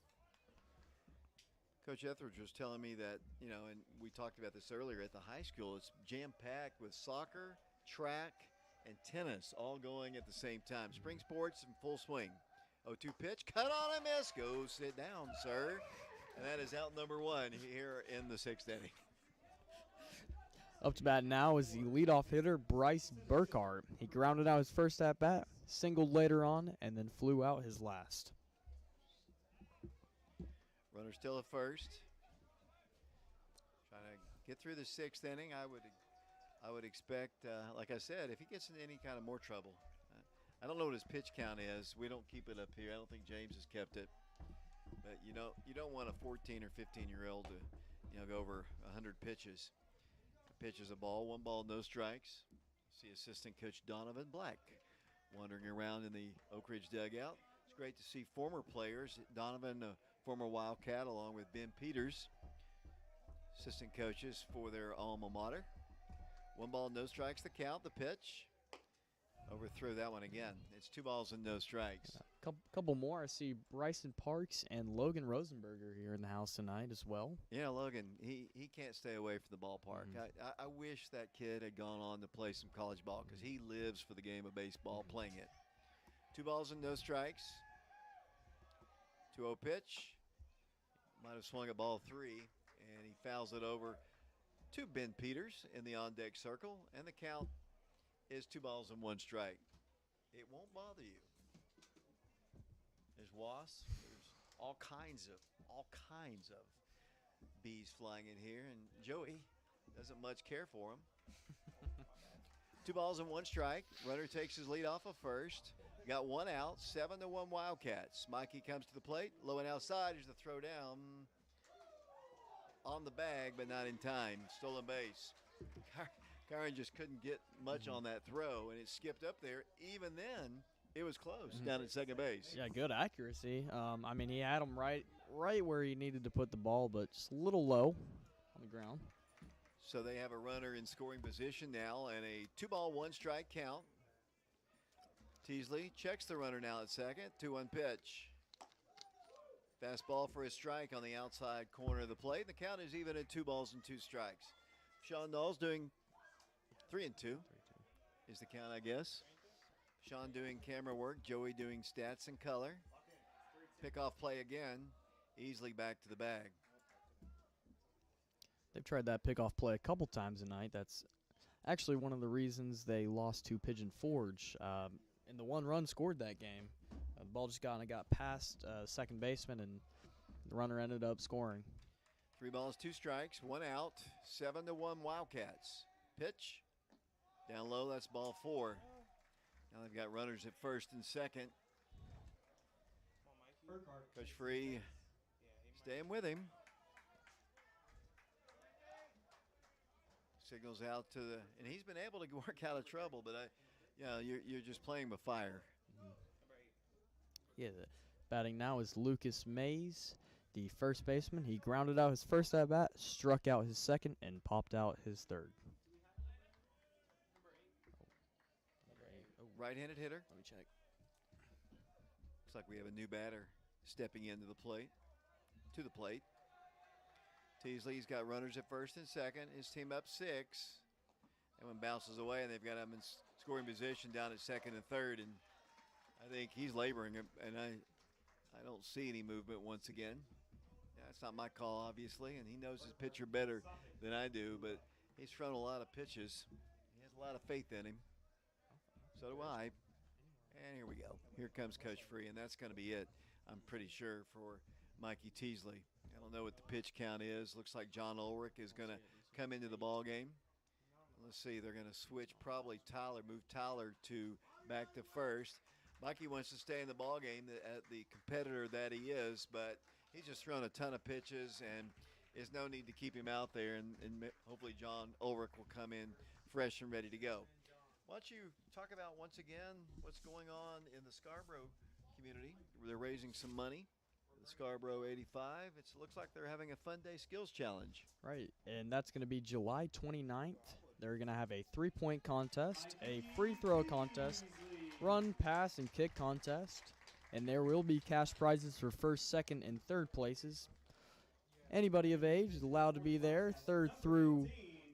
Coach Etheridge was telling me that, you know, and we talked about this earlier, at the high school, it's jam-packed with soccer, track, and tennis all going at the same time. Spring sports in full swing. 0-2 pitch, cut on a miss. Go sit down, sir. And that is out number 1 here in the 6th inning. Up to bat now is the leadoff hitter, Bryce Burkhart. He grounded out his first at-bat, singled later on, and then flew out his last. Runner still at first. Trying to get through the 6th inning. I would expect, like I said, if he gets in any kind of more trouble. I don't know what his pitch count is. We don't keep it up here. I don't think James has kept it. But, you know, you don't want a 14 or 15-year-old to, you know, go over 100 pitches. Pitches a ball, 1 ball, no strikes. See assistant coach Donovan Black wandering around in the Oak Ridge dugout. It's great to see former players. Donovan, a former Wildcat, along with Ben Peters, assistant coaches for their alma mater. 1 ball, no strikes, the count, the pitch. Overthrew that one again. It's 2 balls and no strikes. Couple more. I see Bryson Parks and Logan Rosenberger here in the house tonight as well. Yeah, Logan, he can't stay away from the ballpark. I wish that kid had gone on to play some college ball because he lives for the game of baseball, playing it. 2 balls and no strikes. 2-0 pitch. Might have swung a ball 3, and he fouls it over to Ben Peters in the on-deck circle, and the count is 2 balls and 1 strike. It won't bother you. There's wasps. There's all kinds of bees flying in here, and Joey doesn't much care for them. 2 balls and 1 strike. Runner takes his lead off of first. Got one out, 7-1 Wildcats. Mikey comes to the plate, low and outside. Here's the throw down on the bag, but not in time. Stolen base. Karen just couldn't get much on that throw, and it skipped up there. Even then, it was close down at second base. Yeah, good accuracy. I mean, he had him right where he needed to put the ball, but just a little low on the ground. So they have a runner in scoring position now, and a 2-ball, 1-strike count. Teasley checks the runner now at second. 2-1 pitch. Fastball for a strike on the outside corner of the plate. The count is even at 2 balls and 2 strikes. Sean Knowles doing 3-2 is the count, I guess. Sean doing camera work. Joey doing stats and color. Pickoff play again. Easily back to the bag. They've tried that pickoff play a couple times tonight. That's actually one of the reasons they lost to Pigeon Forge. And the 1 run scored that game. The ball just got past second baseman, and the runner ended up scoring. 3 balls, 2 strikes, 1 out. 7-1 Wildcats. Pitch. Down low, that's ball 4. Now they've got runners at first and second. Coach Free staying with him. Signals out to the, and he's been able to work out of trouble, but you're just playing with fire. Yeah, the batting now is Lucas Mays, the first baseman. He grounded out his first at bat, struck out his second, and popped out his third. Right-handed hitter. Let me check. Looks like we have a new batter stepping into the plate. To the plate. Teasley's got runners at first and second. His team up 6. That one bounces away, and they've got him in scoring position down at second and third. And I think he's laboring, and I don't see any movement once again. That's not my call, obviously, and he knows his pitcher better than I do, but he's thrown a lot of pitches. He has a lot of faith in him. So do I. And here we go. Here comes Coach Free, and that's going to be it, I'm pretty sure, for Mikey Teasley. I don't know what the pitch count is. Looks like John Ulrich is going to come into the ball game. Let's see. They're going to switch probably Tyler, move Tyler to back to first. Mikey wants to stay in the ball game, the competitor that he is, but he's just thrown a ton of pitches, and there's no need to keep him out there, and hopefully John Ulrich will come in fresh and ready to go. Why don't you talk about once again what's going on in the Scarborough community? They're raising some money. The Scarborough 85. It looks like they're having a fun day skills challenge. Right, and that's going to be July 29th. They're going to have a 3-point contest, a free throw contest, run, pass, and kick contest, and there will be cash prizes for first, second, and third places. Anybody of age is allowed to be there, 3rd through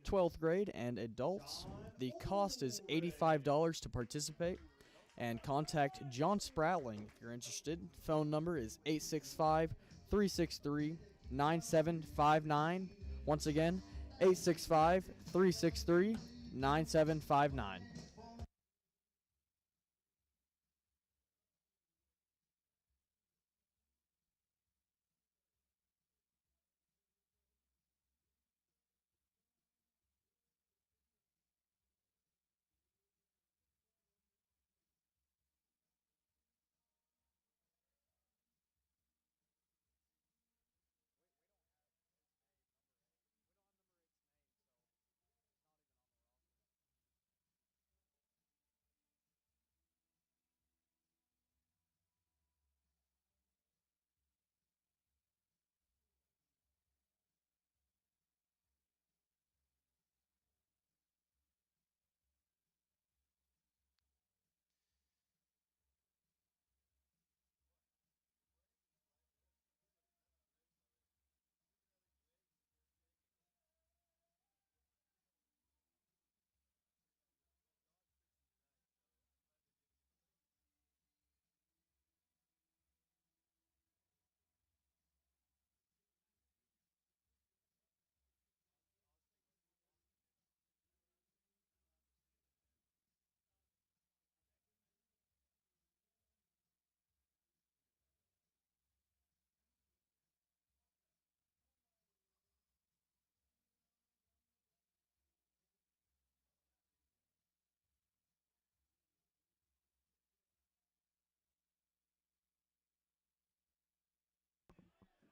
12th grade, and adults. The cost is $85 to participate, and contact John Spratling if you're interested. Phone number is 865-363-9759. Once again, 865-363-9759.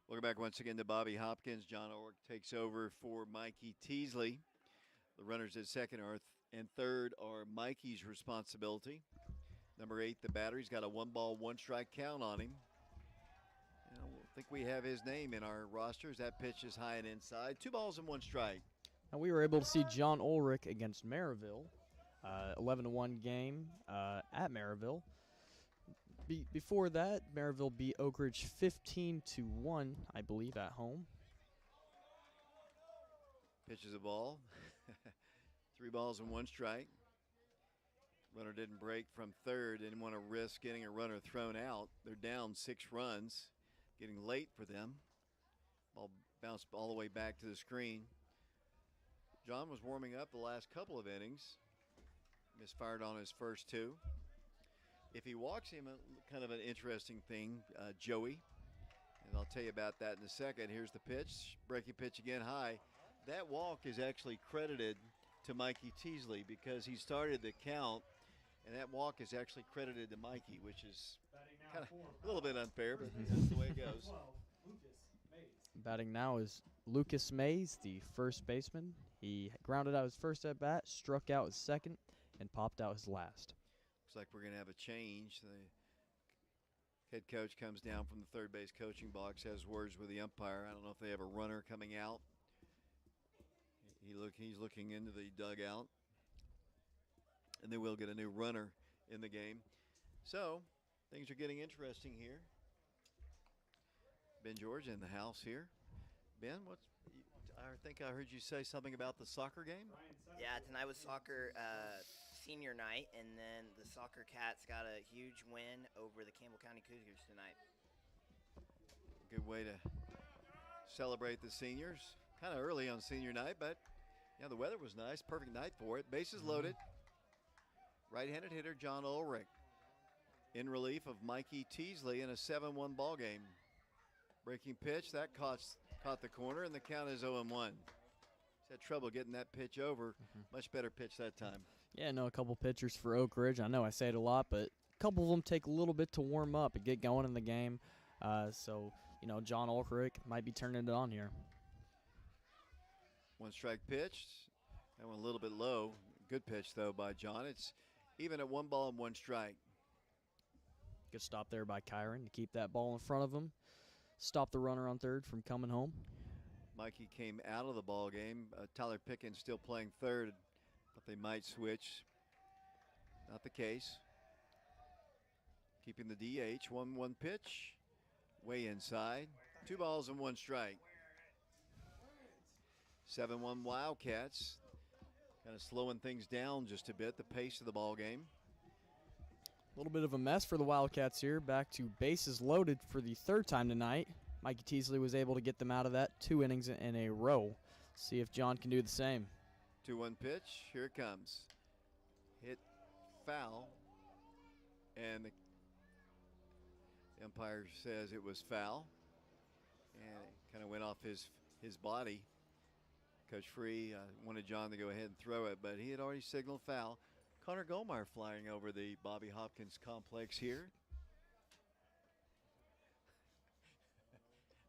Welcome back once again to Bobby Hopkins. John Ork takes over for Mikey Teasley. The runners at second and third are Mikey's responsibility. Number 8, the battery's got a 1-ball, 1-strike count on him. I don't think we have his name in our rosters. That pitch is high and inside. 2 balls and 1 strike. Now we were able to see John Ulrich against Maryville. 11-1 game at Maryville. Before that, Maryville beat Oak Ridge 15-1, I believe, at home. Pitches a ball. 3 balls and 1 strike. Runner didn't break from third. Didn't want to risk getting a runner thrown out. They're down 6 runs. Getting late for them. Ball bounced all the way back to the screen. John was warming up the last couple of innings. Misfired on his first 2. If he walks him, kind of an interesting thing, Joey. And I'll tell you about that in a second. Here's the pitch. Breaking pitch again high. That walk is actually credited to Mikey Teasley because he started the count, and that walk is actually credited to Mikey, which is kind of a little bit unfair, but that's the way it goes. Batting now is Lucas Mays, the first baseman. He grounded out his first at bat, struck out his second, and popped out his last. Looks like we're going to have a change. The head coach comes down from the third base coaching box, has words with the umpire. I don't know if they have a runner coming out. He's looking into the dugout. And then we'll get a new runner in the game. So, things are getting interesting here. Ben George in the house here. Ben, I think I heard you say something about the soccer game? Yeah, tonight was soccer senior night, and then the Soccer Cats got a huge win over the Campbell County Cougars tonight. Good way to celebrate the seniors. Kind of early on senior night, but yeah, the weather was nice. Perfect night for it. Bases loaded. Right-handed hitter John Ulrich in relief of Mikey Teasley in a 7-1 ball game. Breaking pitch, that caught the corner, and the count is 0-1. He's had trouble getting that pitch over. Much better pitch that time. Yeah, no, a couple pitchers for Oak Ridge. I know I say it a lot, but a couple of them take a little bit to warm up and get going in the game. So, John Ulrich might be turning it on here. 1-strike pitch. That one a little bit low. Good pitch, though, by John. It's even at 1 ball and 1 strike. Good stop there by Kyron to keep that ball in front of him. Stop the runner on third from coming home. Mikey came out of the ball game. Tyler Pickens still playing third. Thought they might switch. Not the case. Keeping the DH. 1-1 pitch. Way inside. 2 balls and 1 strike. 7-1 Wildcats. Kind of slowing things down just a bit, the pace of the ball game. A little bit of a mess for the Wildcats here. Back to bases loaded for the 3rd time tonight. Mikey Teasley was able to get them out of that 2 innings in a row. See if John can do the same. 2-1 pitch. Here it comes. Hit foul. And the umpire says it was foul. And it kind of went off his body. Coach Free wanted John to go ahead and throw it, but he had already signaled foul. Connor Goldmeyer flying over the Bobby Hopkins complex here.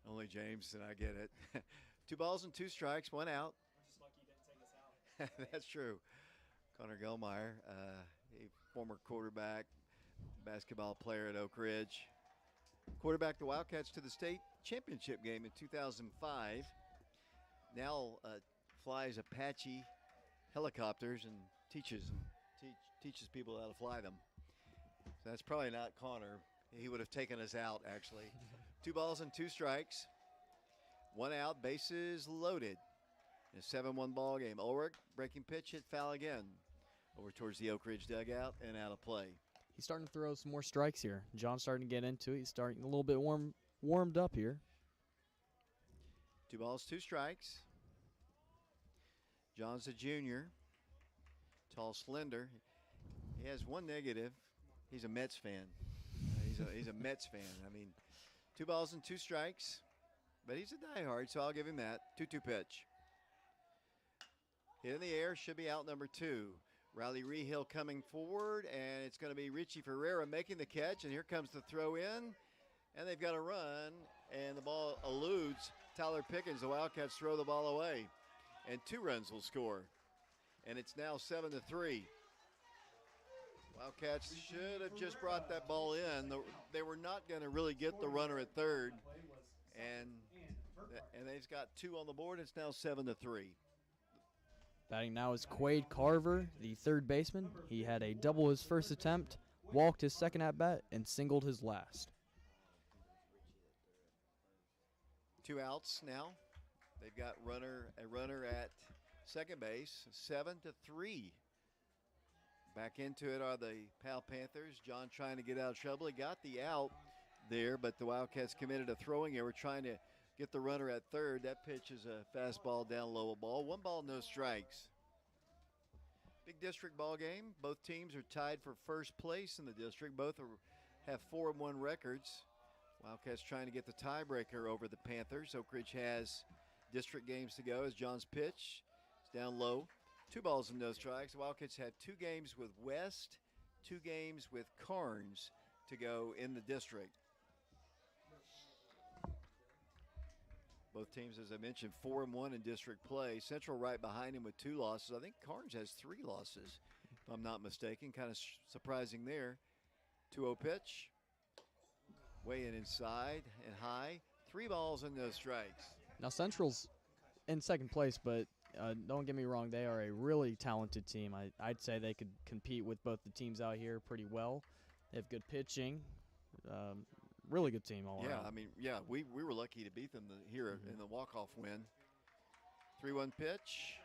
Only James and I get it. 2 balls and 2 strikes, 1 out. We're just lucky he didn't take us out. That's true. Connor Goldmeyer, a former quarterback, basketball player at Oak Ridge. Quarterback the Wildcats to the state championship game in 2005. Now flies Apache helicopters and teaches people how to fly them. So that's probably not Connor. He would have taken us out, actually. 2 balls and 2 strikes. 1 out, bases loaded. In a 7-1 ball game. Ulrich, breaking pitch, hit foul again. Over towards the Oak Ridge dugout and out of play. He's starting to throw some more strikes here. John's starting to get into it. He's starting a little bit warmed up here. 2 balls, 2 strikes. John's a junior. Tall, slender. He has one negative. He's a Mets fan. He's a Mets fan. I mean, 2 balls and 2 strikes. But he's a diehard, so I'll give him that. 2-2 pitch. Hit in the air, should be out number 2. Riley Rehill coming forward, and it's going to be Richie Ferreira making the catch, and here comes the throw in. And they've got a run and the ball eludes Tyler Pickens. The Wildcats throw the ball away, and 2 runs will score. And it's now 7-3. Wildcats should have just brought that ball in. They were not going to really get the runner at third, and they've got 2 on the board. It's now 7-3. Batting now is Quade Carver, the third baseman. He had a double his first attempt, walked his second at bat, and singled his last. 2 outs now. They've got a runner at second base. 7-3. Back into it are the Powell Panthers. John trying to get out of trouble. He got the out there, but the Wildcats committed a throwing error trying to get the runner at third. That pitch is a fastball down low ball. 1 ball, no strikes. Big district ball game. Both teams are tied for first place in the district. Both have 4-1 records. Wildcats trying to get the tiebreaker over the Panthers. Oak Ridge has district games to go as John's pitch is down low. 2 balls and no strikes. The Wildcats have 2 games with West, 2 games with Carnes to go in the district. Both teams, as I mentioned, 4-1 in district play. Central right behind him with 2 losses. I think Carnes has 3 losses, if I'm not mistaken. Kind of surprising there. 2-0 pitch. Way inside and high. 3 balls and no strikes. Now Central's in second place, but don't get me wrong, they are a really talented team. I'd say they could compete with both the teams out here pretty well. They have good pitching. Really good team all around. I mean, we were lucky to beat them here in the walk-off win. 3-1 pitch,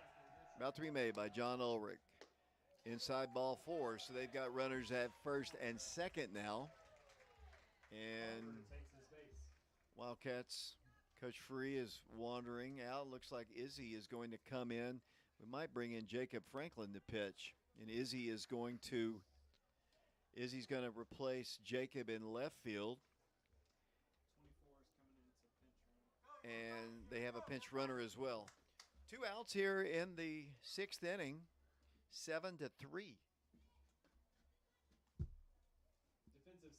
about to be made by John Ulrich. Inside ball 4, so they've got runners at first and second now. And Wildcats, Coach Free is wandering out. Looks like Izzy is going to come in. We might bring in Jacob Franklin to pitch. And Izzy's going to replace Jacob in left field. And they have a pinch runner as well. 2 outs here in the 6th inning, 7-3. Defensive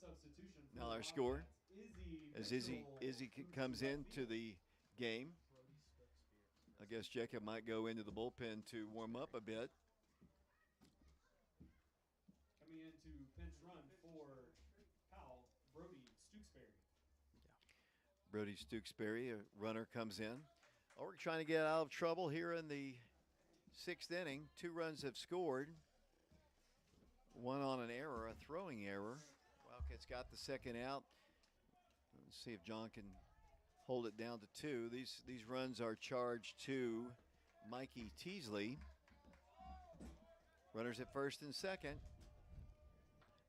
substitution. Now our score, as Izzy comes into the game. I guess Jacob might go into the bullpen to warm up a bit. Coming in to pinch run for Powell, Brody Stooksbury. Brody Stooksbury, a runner comes in. We're trying to get out of trouble here in the 6th inning. 2 runs have scored. 1 on an error, a throwing error. Wildcats got the second out. Let's see if John can hold it down to 2. These runs are charged to Mikey Teasley. Runners at first and second.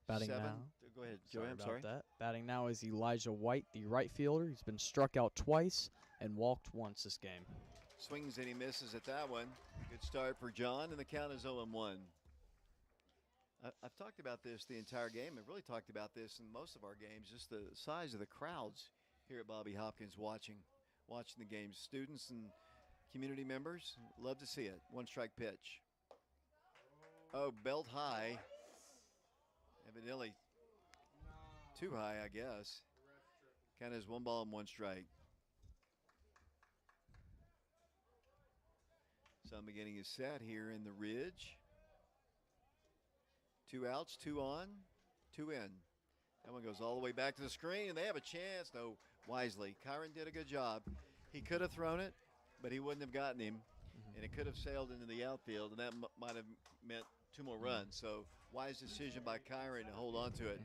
Batting 7. now. Go ahead, Joey. I'm about sorry. that. Batting now is Elijah White, the right fielder. He's been struck out twice and walked once this game. Swings and he misses at that one. Good start for John, and the count is 0-1. I've talked about this the entire game. I've really talked about this in most of our games, just the size of the crowds here at Bobby Hopkins watching the games. Students and community members, love to see it. 1-strike pitch. Oh, belt high. Evidently too high, I guess. Kind of is 1 ball and 1 strike. Sun beginning is set here in the Ridge. 2 outs, 2 on, 2 in. That one goes all the way back to the screen, and they have a chance. No, wisely. Kyron did a good job. He could have thrown it, but he wouldn't have gotten him, and it could have sailed into the outfield, and that might have meant 2 more runs. So wise decision by Kyron to hold on to it.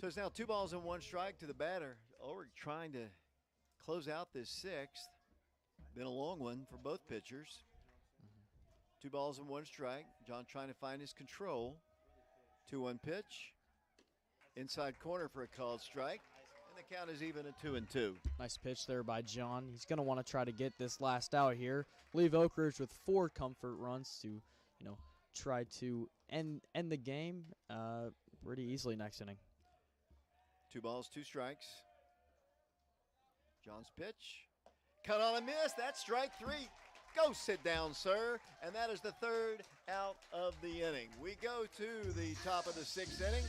So it's now 2 balls and 1 strike to the batter. Ulrich trying to close out this 6th. Been a long one for both pitchers. 2 balls and 1 strike. John trying to find his control. 2-1 pitch. Inside corner for a called strike. And the count is even at 2-2. Nice pitch there by John. He's going to want to try to get this last out here. Leave Oak Ridge with 4 comfort runs to, try to end the game pretty easily next inning. 2 balls, 2 strikes. John's pitch. Cut on a miss. That's strike 3. Go sit down, sir. And that is the 3rd out of the inning. We go to the top of the 6th inning.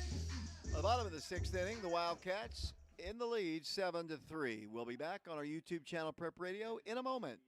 The bottom of the 6th inning, the Wildcats in the lead, 7-3. We'll be back on our YouTube channel, Prep Radio, in a moment.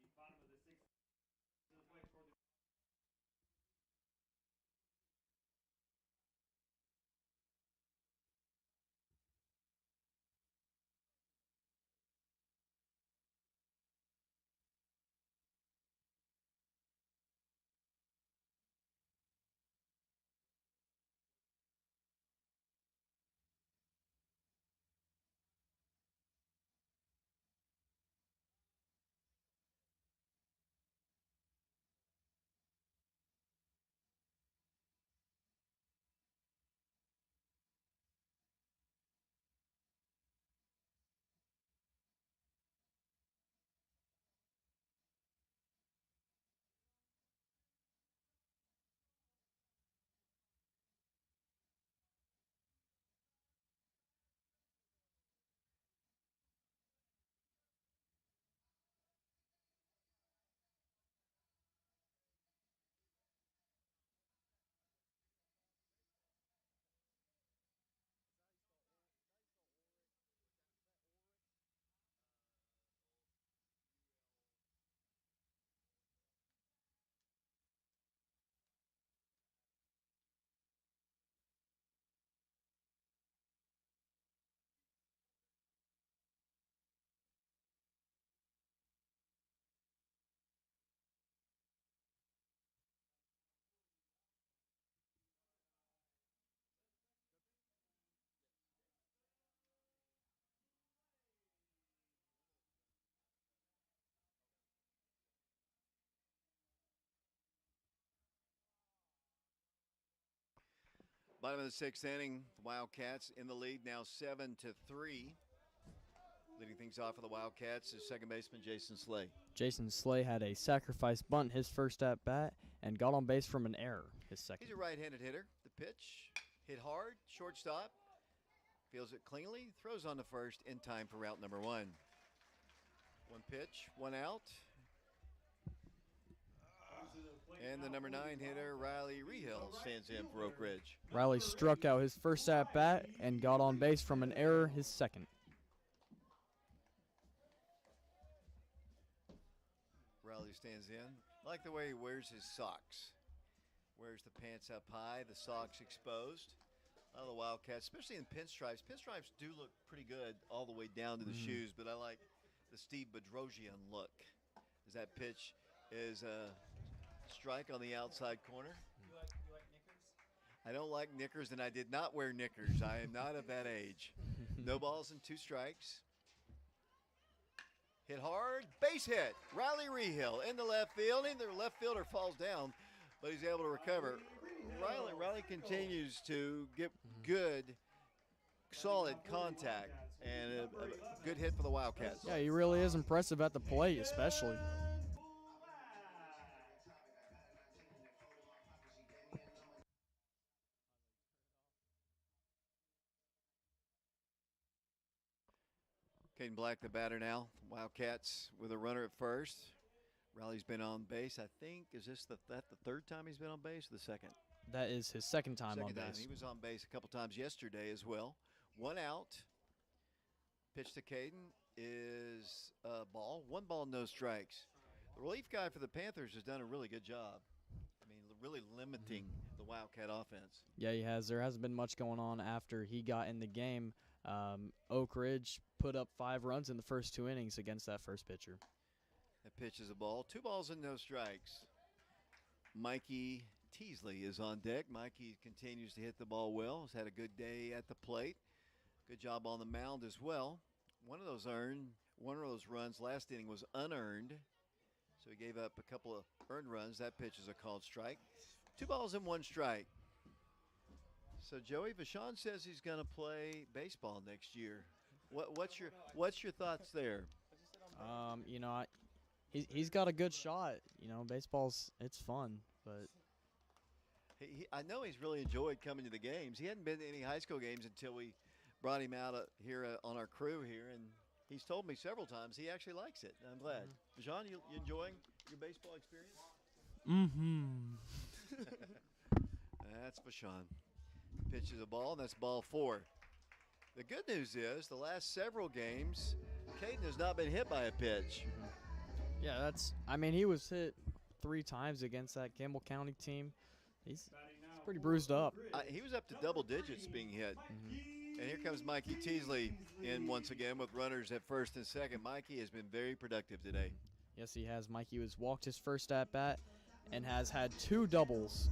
Bottom of the sixth inning, the Wildcats in the lead now 7-3. Leading things off for the Wildcats is second baseman Jason Slay. Jason Slay had a sacrifice bunt his first at bat and got on base from an error his second. He's a right-handed hitter. The pitch hit hard, shortstop, feels it cleanly, throws on to first in time for route number one. One pitch, one out. And the number 9 hitter, Riley Rehill, stands in for Oak Ridge. Riley struck out his first at bat and got on base from an error his second. Riley stands in. I like the way he wears his socks. Wears the pants up high, the socks exposed. A lot of the Wildcats, especially in pinstripes. Pinstripes do look pretty good all the way down to the shoes, but I like the Steve Bedrosian look. As that pitch is a strike on the outside corner. You like knickers? I don't like knickers, and I did not wear knickers. I am not of that age. No balls and 2 strikes. Hit hard, base hit. Riley Rehill in the left field. The left fielder falls down, but he's able to recover. Riley continues to get good, solid contact, and a good hit for the Wildcats. Yeah, he really is impressive at the plate, especially. Caden Black, the batter now. Wildcats with a runner at first. Riley's been on base, I think. Is this the third time he's been on base or the second? That is his second time on base. He was on base a couple times yesterday as well. One out. Pitch to Caden is a ball. 1 ball, no strikes. The relief guy for the Panthers has done a really good job. I mean, really limiting the Wildcat offense. Yeah, he has. There hasn't been much going on after he got in the game. Oak Ridge put up 5 runs in the first 2 innings against that first pitcher. That pitch is a ball. 2 balls and no strikes. Mikey Teasley is on deck. Mikey continues to hit the ball well. Has had a good day at the plate. Good job on the mound as well. One of those runs last inning was unearned. So he gave up a couple of earned runs. That pitch is a called strike. 2 balls and 1 strike. So Joey, Vachon says he's going to play baseball next year. What's your thoughts there? You know, he's got a good shot. You know, it's fun, but I know he's really enjoyed coming to the games. He hadn't been to any high school games until we brought him out here on our crew here, and he's told me several times he actually likes it. I'm glad. Vachon, you enjoying your baseball experience? That's Vachon. Pitches a ball, and that's ball 4. The good news is the last several games, Caden has not been hit by a pitch. Yeah, I mean, he was hit 3 times against that Campbell County team. He's pretty bruised up. He was up to double digits being hit. And here comes Mikey Teasley in once again with runners at first and second. Mikey has been very productive today. Yes, he has. Mikey was walked his first at bat and has had 2 doubles.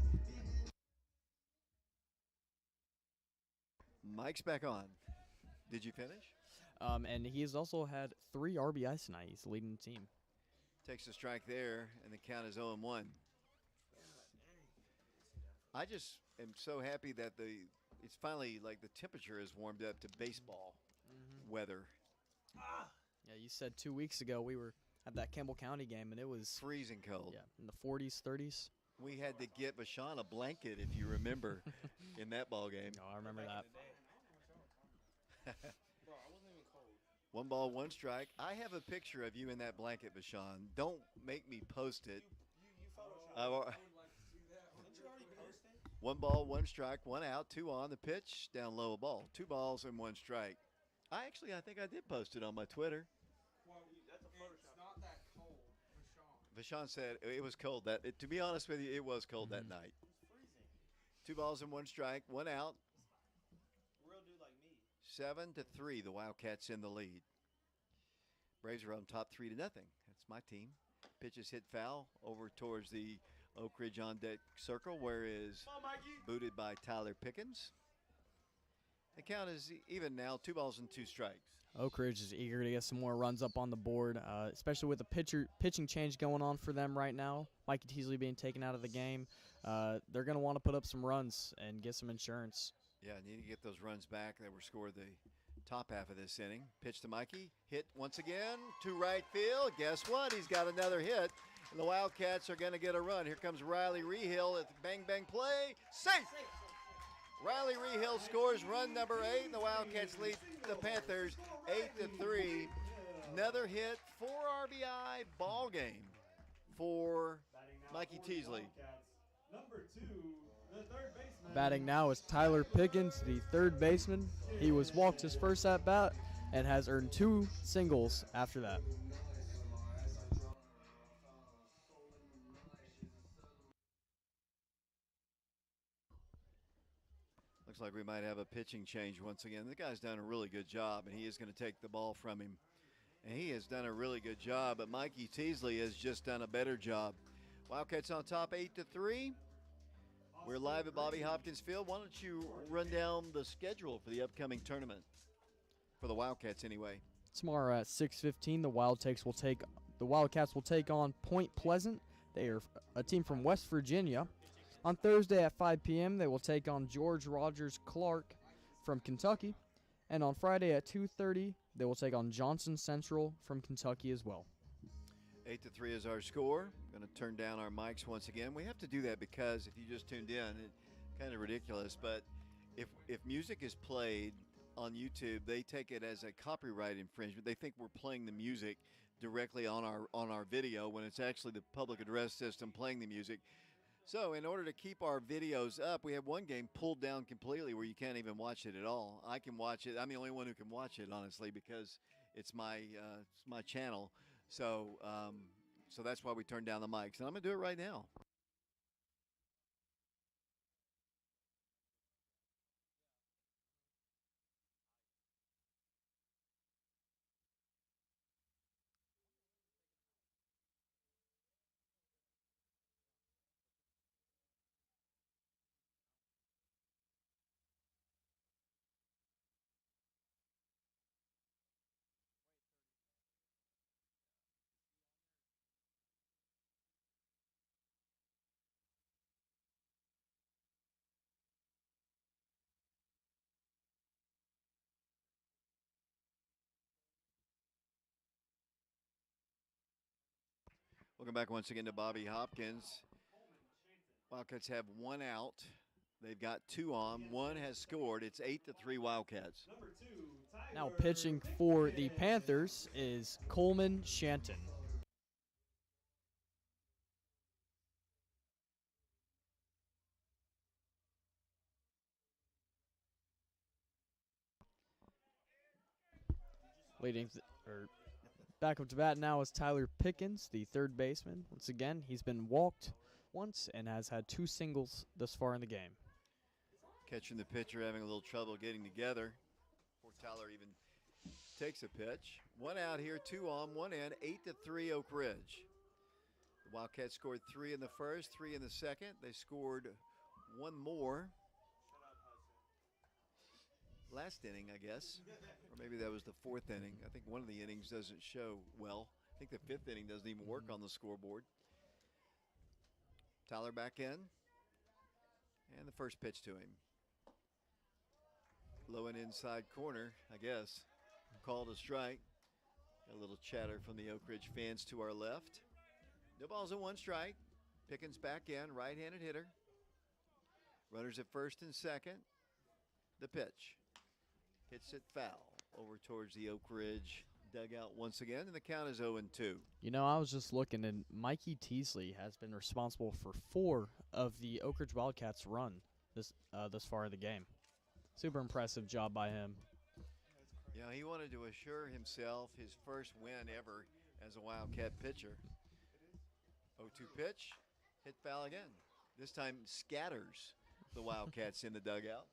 Mike's back on. Did you finish? And he has also had 3 RBIs tonight. He's leading the team. Takes a strike there, and the count is 0-1. I just am so happy that it's finally like the temperature has warmed up to baseball weather. Yeah, you said 2 weeks ago we were at that Campbell County game, and it was Freezing cold. yeah in the 40s, 30s. We had to get Vashon a blanket, if you remember, in that ball game. No, I remember that. Bro, I wasn't even cold. 1 ball, 1 strike. I have a picture of you in that blanket, Vashon. Don't make me post it. You photoshopped. I wa- I would like to see that. Didn't you already post it? 1 ball, 1 strike, 1 out, 2 on the pitch, down low a ball. 2 balls and 1 strike. I think I did post it on my Twitter. Well, that's a Photoshop. It's not that cold, Vashon Rashawn. said it was cold. To be honest with you, it was cold that night. It's freezing. 2 balls and 1 strike, 1 out. Real dude like me. 7-3, the Wildcats in the lead. Braves are on top 3-0. That's my team. Pitches hit foul over towards the Oak Ridge on deck circle, where is Come on, Mikey. booted by Tyler Pickens. The count is even now, 2 balls and 2 strikes. Oak Ridge is eager to get some more runs up on the board, especially with the pitching change going on for them right now. Mikey Teasley being taken out of the game. They're going to want to put up some runs and get some insurance. Yeah, need to get those runs back that were scored the top half of this inning. Pitch to Mikey. Hit once again to right field. Guess what? He's got another hit. And the Wildcats are going to get a run. Here comes Riley Rehill at the bang-bang play. Safe! Riley Rehill scores run number 8, and the Wildcats lead the Panthers 8-3. Another hit, 4 RBI ball game for Mikey Teasley. Number 2, the third baseman. Batting now is Tyler Pickens, the third baseman. He was walked his first at bat and has earned 2 singles after that. Looks like we might have a pitching change once again. The guy's done a really good job, and he is going to take the ball from him. And he has done a really good job, but Mikey Teasley has just done a better job. Wildcats on top 8-3. We're live at Bobby Hopkins Field. Why don't you run down the schedule for the upcoming tournament? For the Wildcats, anyway. Tomorrow at 6:15, the Wildcats will take on Point Pleasant. They are a team from West Virginia. On Thursday at 5 p.m., they will take on George Rogers Clark from Kentucky. And on Friday at 2:30, they will take on Johnson Central from Kentucky as well. 8-3 is our score. Going to turn down our mics once again. We have to do that because if you just tuned in, it's kind of ridiculous. But if music is played on YouTube, they take it as a copyright infringement. They think we're playing the music directly on our video when it's actually the public address system playing the music. So in order to keep our videos up, we have one game pulled down completely where you can't even watch it at all. I can watch it. I'm the only one who can watch it, honestly, because it's my channel. So so that's why we turned down the mics. And I'm going to do it right now. Welcome back once again to Bobby Hopkins. Wildcats have 1 out. They've got 2 on. 1 has scored. It's 8-3 Wildcats. Number 2, Tyler Now pitching for the Panthers is Coleman Shanton. Back up to bat now is Tyler Pickens, the third baseman. Once again, he's been walked once and has had 2 singles thus far in the game. Catcher and the pitcher having a little trouble getting together before Tyler even takes a pitch. 1 out here, 2 on, 1 in, 8-3 Oak Ridge. The Wildcats scored 3 in the first, 3 in the second. They scored 1 more last inning, I guess. Or maybe that was the 4th inning. I think one of the innings doesn't show well. I think the 5th inning doesn't even work on the scoreboard. Tyler back in. And the first pitch to him. Low and inside corner, I guess. Called a strike. A little chatter from the Oak Ridge fans to our left. No balls and 1 strike. Pickens back in, right-handed hitter. Runners at first and second. The pitch. Hits it foul over towards the Oak Ridge dugout once again, and the count is 0-2. You know, I was just looking, and Mikey Teasley has been responsible for 4 of the Oak Ridge Wildcats' run thus far in the game. Super impressive job by him. You know, he wanted to assure himself his first win ever as a Wildcat pitcher. 0-2 pitch, hit foul again. This time scatters the Wildcats in the dugout.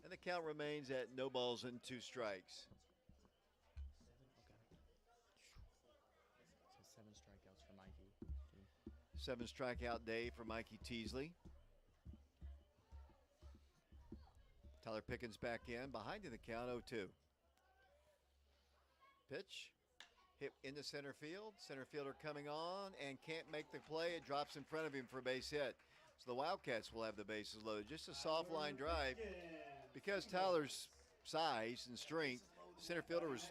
And the count remains at no balls and 2 strikes. So 7 strikeouts for Mikey. 7 strikeout day for Mikey Teasley. Tyler Pickens back in, behind in the count, 0-2. Pitch, hit into center field. Center fielder coming on and can't make the play. It drops in front of him for a base hit. So the Wildcats will have the bases loaded. Just a soft line drive. Because Tyler's size and strength, center fielder was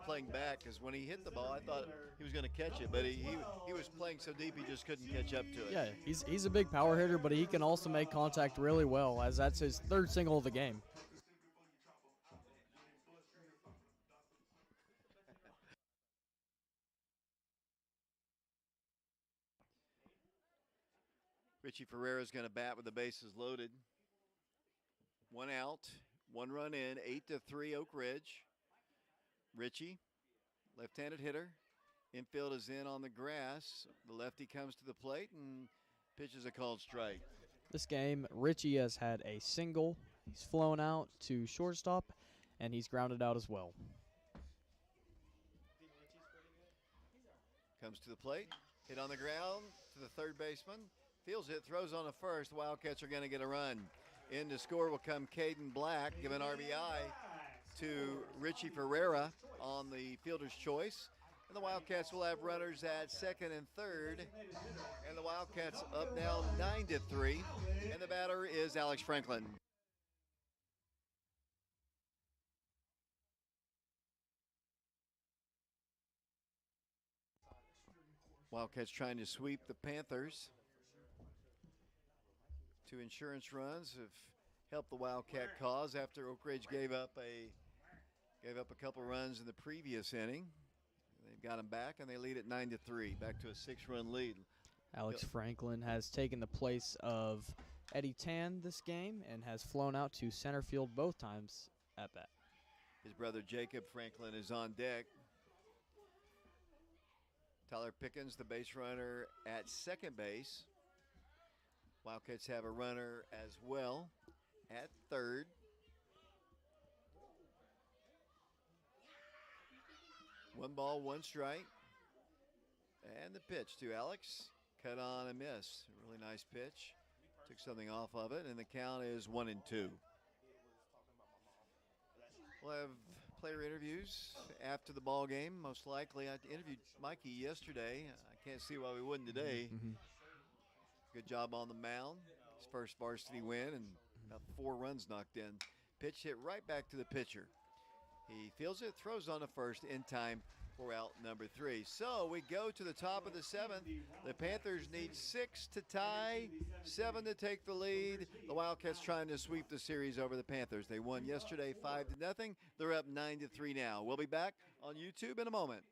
playing back, because when he hit the ball, I thought he was going to catch it, but he was playing so deep he just couldn't catch up to it. Yeah, he's a big power hitter, but he can also make contact really well, as that's his 3rd single of the game. Richie Ferreira's going to bat with the bases loaded. 1 out, 1 run in, 8-3 Oak Ridge. Richie, left-handed hitter. Infield is in on the grass. The lefty comes to the plate and pitches a called strike. This game, Richie has had a single. He's flown out to shortstop, and he's grounded out as well. Comes to the plate, hit on the ground to the third baseman. Fields it, throws on the first. The Wildcats are going to get a run. In to score will come Caden Black, give an RBI to Richie Ferreira on the fielder's choice. And the Wildcats will have runners at second and third. And the Wildcats up now 9-3. And the batter is Alex Franklin. Wildcats trying to sweep the Panthers. 2 insurance runs have helped the Wildcat cause after Oak Ridge gave up a couple runs in the previous inning. They've got them back, and they lead at 9-3, back to a 6-run lead. Alex Franklin has taken the place of Eddie Tan this game and has flown out to center field both times at bat. His brother Jacob Franklin is on deck. Tyler Pickens, the base runner at second base. Wildcats have a runner as well at third. One ball, 1 strike. And the pitch to Alex. Cut on and miss. A really nice pitch. Took something off of it, and the count is 1-2. We'll have player interviews after the ball game, most likely. I interviewed Mikey yesterday. I can't see why we wouldn't today. Good job on the mound. His first varsity win, and about 4 runs knocked in. Pitch hit right back to the pitcher. He fields it, throws on the first in time for out number 3. So we go to the top of the 7th. The Panthers need 6 to tie, 7 to take the lead. The Wildcats trying to sweep the series over the Panthers. They won yesterday 5-0. They're up 9-3 now. We'll be back on YouTube in a moment.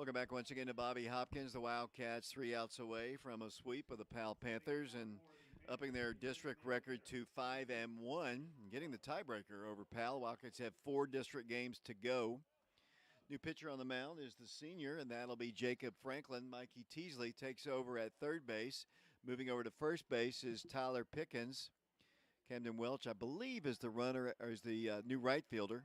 Welcome back once again to Bobby Hopkins. The Wildcats 3 outs away from a sweep of the Powell Panthers and upping their district record to 5-1, getting the tiebreaker over Powell. Wildcats have 4 district games to go. New pitcher on the mound is the senior, and that'll be Jacob Franklin. Mikey Teasley takes over at third base. Moving over to first base is Tyler Pickens. Camden Welch, I believe, is the runner or is the new right fielder.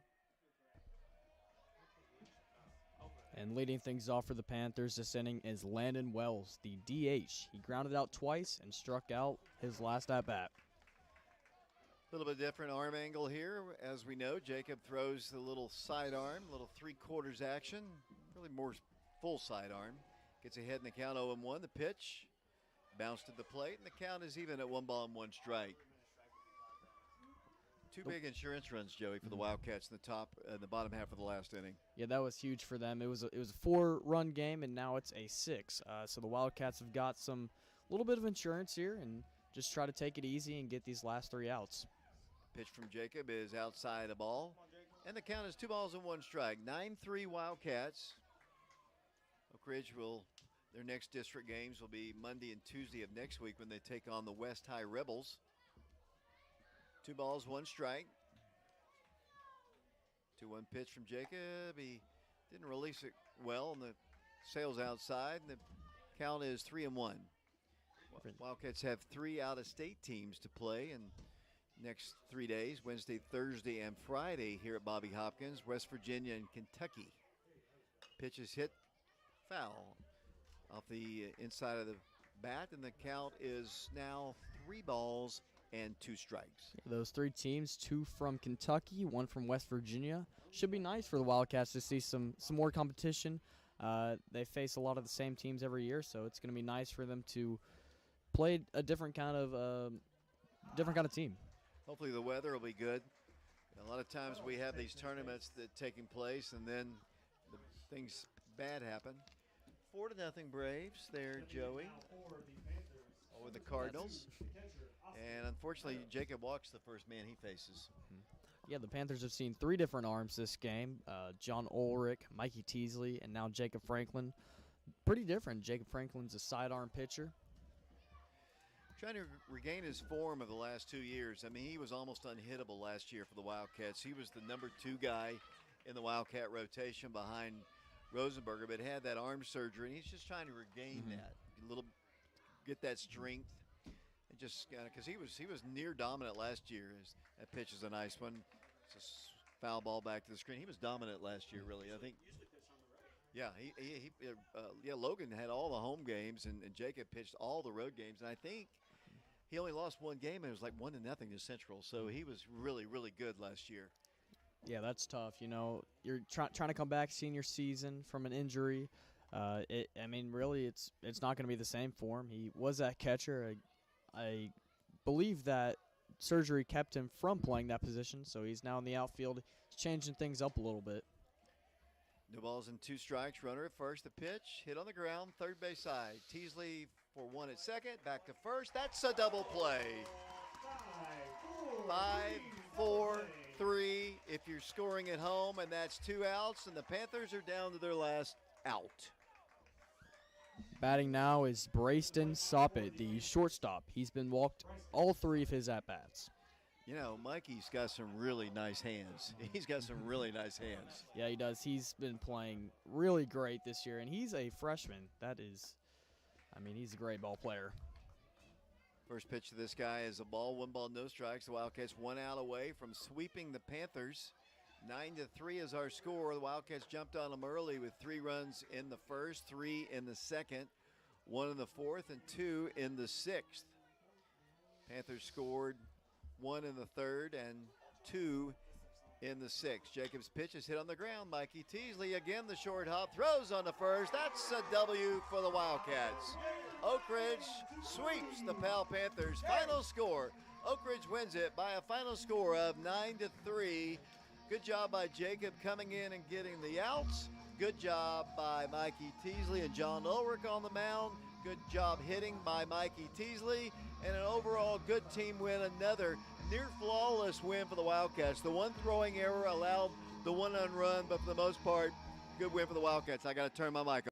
And leading things off for the Panthers this inning is Landon Wells, the DH. He grounded out twice and struck out his last at-bat. A little bit different arm angle here. As we know, Jacob throws the little sidearm, little three-quarters action, really more full sidearm. Gets ahead in the count 0-1. The pitch bounced to the plate, and the count is even at 1 ball and 1 strike. 2 big insurance runs, Joey, for the Wildcats in the bottom half of the last inning. Yeah, that was huge for them. It was a 4-run game, and now it's a 6. So the Wildcats have got some little bit of insurance here and just try to take it easy and get these last 3 outs. Pitch from Jacob is outside the ball, and the count is 2 balls and 1 strike. 9-3 Wildcats. Oak Ridge their next district games will be Monday and Tuesday of next week when they take on the West High Rebels. 2 balls, 1 strike. 2-1 pitch from Jacob. He didn't release it well, and the sail's outside, and the count is 3-1. Wildcats have 3 out-of-state teams to play in next 3 days, Wednesday, Thursday, and Friday here at Bobby Hopkins, West Virginia and Kentucky. Pitch is hit foul off the inside of the bat, and the count is now 3 balls and 2 strikes. Those 3 teams, 2 from Kentucky, 1 from West Virginia. Should be nice for the Wildcats to see some more competition. They face a lot of the same teams every year, so it's going to be nice for them to play a different kind of team. Hopefully the weather will be good. A lot of times we have these tournaments that taking place, and then things bad happen. 4-0 Braves there, Joey, over the Cardinals. And unfortunately, Jacob walks the first man he faces. Yeah, the Panthers have seen 3 different arms this game. John Ulrich, Mikey Teasley, and now Jacob Franklin. Pretty different. Jacob Franklin's a sidearm pitcher. Trying to regain his form of the last 2 years. I mean, he was almost unhittable last year for the Wildcats. He was the number 2 guy in the Wildcat rotation behind Rosenberger, but had that arm surgery, and he's just trying to regain that, get that strength. Just because he was near dominant last year. That pitch is a nice one. It's a foul ball back to the screen. He was dominant last year, really. I think. Yeah, Logan had all the home games, and Jacob pitched all the road games, and I think he only lost 1 game, and it was like 1-0 to Central. So he was really, really good last year. Yeah, that's tough. You know, you're trying to come back senior season from an injury. Really, it's not going to be the same for him. He was that catcher. I believe that surgery kept him from playing that position, so he's now in the outfield. He's changing things up a little bit. No balls and 2 strikes. Runner at first. The pitch hit on the ground, third base side. Teasley for 1 at second. Back to first. That's a double play. 5-4-3 if you're scoring at home, and that's 2 outs, and the Panthers are down to their last out. Batting now is Brayston Soppet, the shortstop. He's been walked all 3 of his at-bats. You know, Mikey's got some really nice hands. He's got some really nice hands. Yeah, he does. He's been playing really great this year, and he's a freshman. He's a great ball player. First pitch to this guy is a ball, 1 ball, no strikes. The Wildcats 1 out away from sweeping the Panthers. 9-3 is our score. The Wildcats jumped on them early with 3 runs in the first, 3 in the second, 1 in the fourth, and 2 in the sixth. Panthers scored 1 in the third and 2 in the sixth. Jacob's pitch is hit on the ground. Mikey Teasley again, the short hop, throws on the first. That's a W for the Wildcats. Oak Ridge sweeps the Powell Panthers. Final score, Oak Ridge wins it by a final score of 9-3. Good job by Jacob coming in and getting the outs. Good job by Mikey Teasley and John Ulrich on the mound. Good job hitting by Mikey Teasley. And an overall good team win. Another near flawless win for the Wildcats. The 1 throwing error allowed the 1 unrun, but for the most part, Good win for the Wildcats. I got to turn my mic on.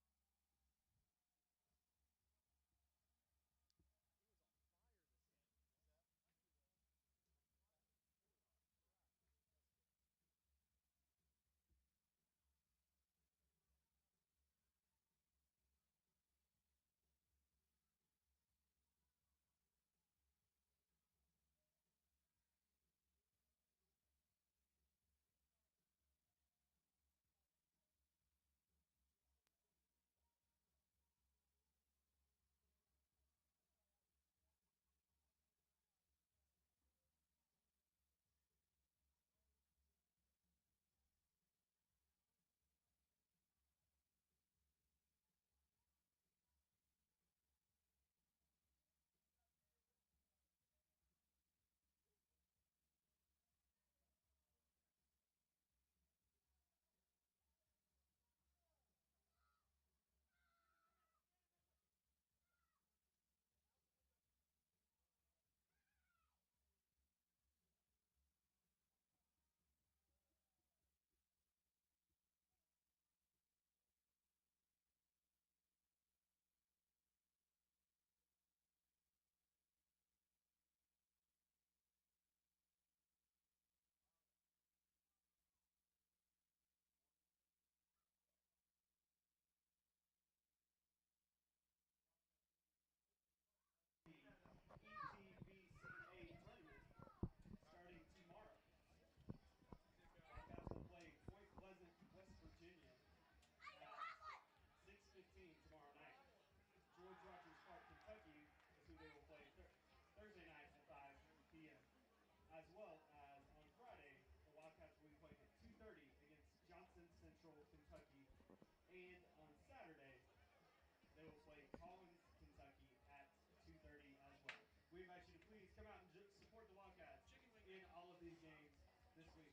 ETBCA tournament starting tomorrow. Wildcats will play Point Pleasant, West Virginia at 6:15 tomorrow night. George Rogers Park, Kentucky is who they will play Thursday night at 5 p.m. As well as on Friday, the Wildcats will be playing at 2:30 against Johnson Central, Kentucky. And on Saturday, they will play Collins, Kentucky at 2:30 as well. We invite you to please come out and support the Wildcats in all of these games this week.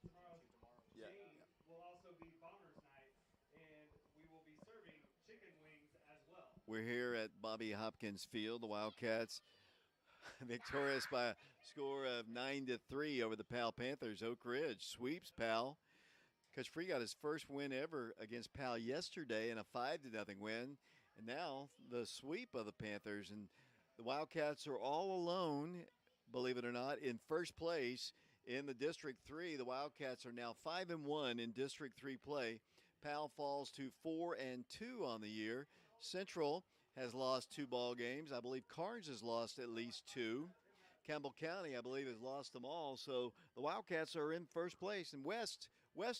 Tomorrow's game will also be Bombers Night, and we will be serving chicken wings as well. We're here at Bobby Hopkins Field. The Wildcats victorious by a score of 9-3 over the Powell Panthers. Oak Ridge sweeps Powell. Coach Free got his first win ever against Powell yesterday in a 5-0 win. And now the sweep of the Panthers. And the Wildcats are all alone, believe it or not, in first place in the District 3. The Wildcats are now 5-1 in District 3 play. Powell falls to 4-2 on the year. Central has lost 2 ball games. I believe Carnes has lost at least 2. Campbell County, I believe, has lost them all. So the Wildcats are in first place. And West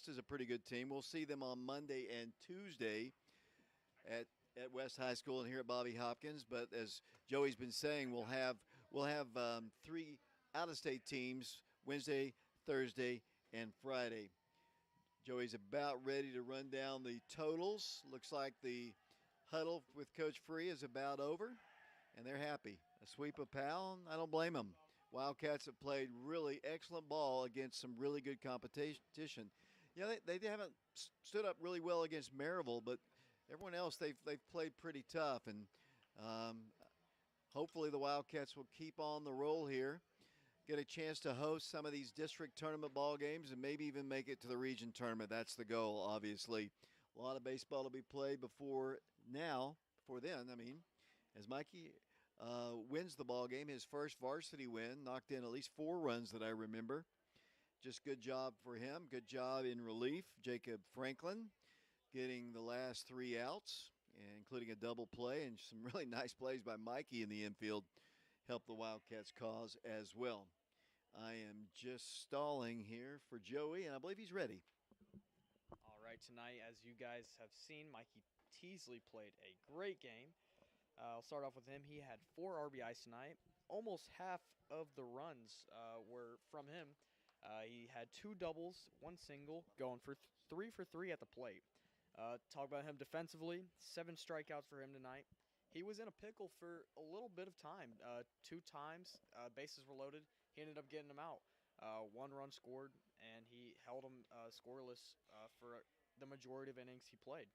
is a pretty good team. We'll see them on Monday and Tuesday at West High School and here at Bobby Hopkins. But as Joey's been saying, we'll have 3 out-of-state teams Wednesday, Thursday, and Friday. Joey's about ready to run down the totals. Looks like the huddle with Coach Free is about over, and they're happy. A sweep of Powell, I don't blame them. Wildcats have played really excellent ball against some really good competition. You know, they haven't stood up really well against Maryville, but everyone else, they've played pretty tough, and hopefully the Wildcats will keep on the roll here, get a chance to host some of these district tournament ball games, and maybe even make it to the region tournament. That's the goal, obviously. A lot of baseball to be played before then, as Mikey wins the ball game, his first varsity win, knocked in at least 4 runs that I remember. Just good job for him. Good job in relief. Jacob Franklin getting the last 3 outs, including a double play, and some really nice plays by Mikey in the infield helped the Wildcats cause as well. I am just stalling here for Joey, and I believe he's ready. All right, tonight, as you guys have seen, Mikey Teasley played a great game. I'll start off with him. He had 4 RBIs tonight. Almost half of the runs were from him. He had 2 doubles, 1 single, going for 3 for 3 at the plate. Talk about him defensively, 7 strikeouts for him tonight. He was in a pickle for a little bit of time. 2 times, bases were loaded. He ended up getting them out. 1 run scored, and he held them scoreless for the majority of innings he played.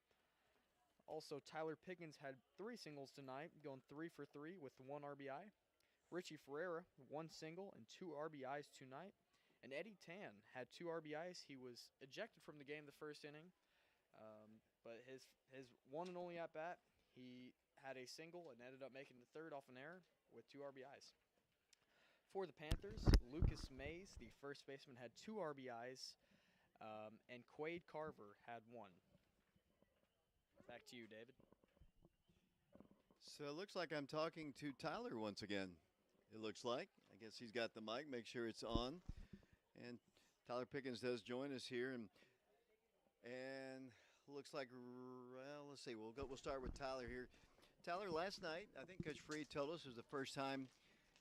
Also, Tyler Pickens had 3 singles tonight, going 3 for 3 with 1 RBI. Richie Ferreira, 1 single and 2 RBIs tonight. And Eddie Tan had 2 RBIs. He was ejected from the game the first inning, but his one and only at bat, he had a single and ended up making the third off an error with 2 RBIs. For the Panthers, Lucas Mays, the first baseman, had 2 RBIs, and Quade Carver had 1. Back to you, David. So it looks like I'm talking to Tyler once again. It looks like. I guess he's got the mic. Make sure it's on. And Tyler Pickens does join us here, and looks like, well, let's see. We'll start with Tyler here. Tyler, last night, I think Coach Freed told us it was the first time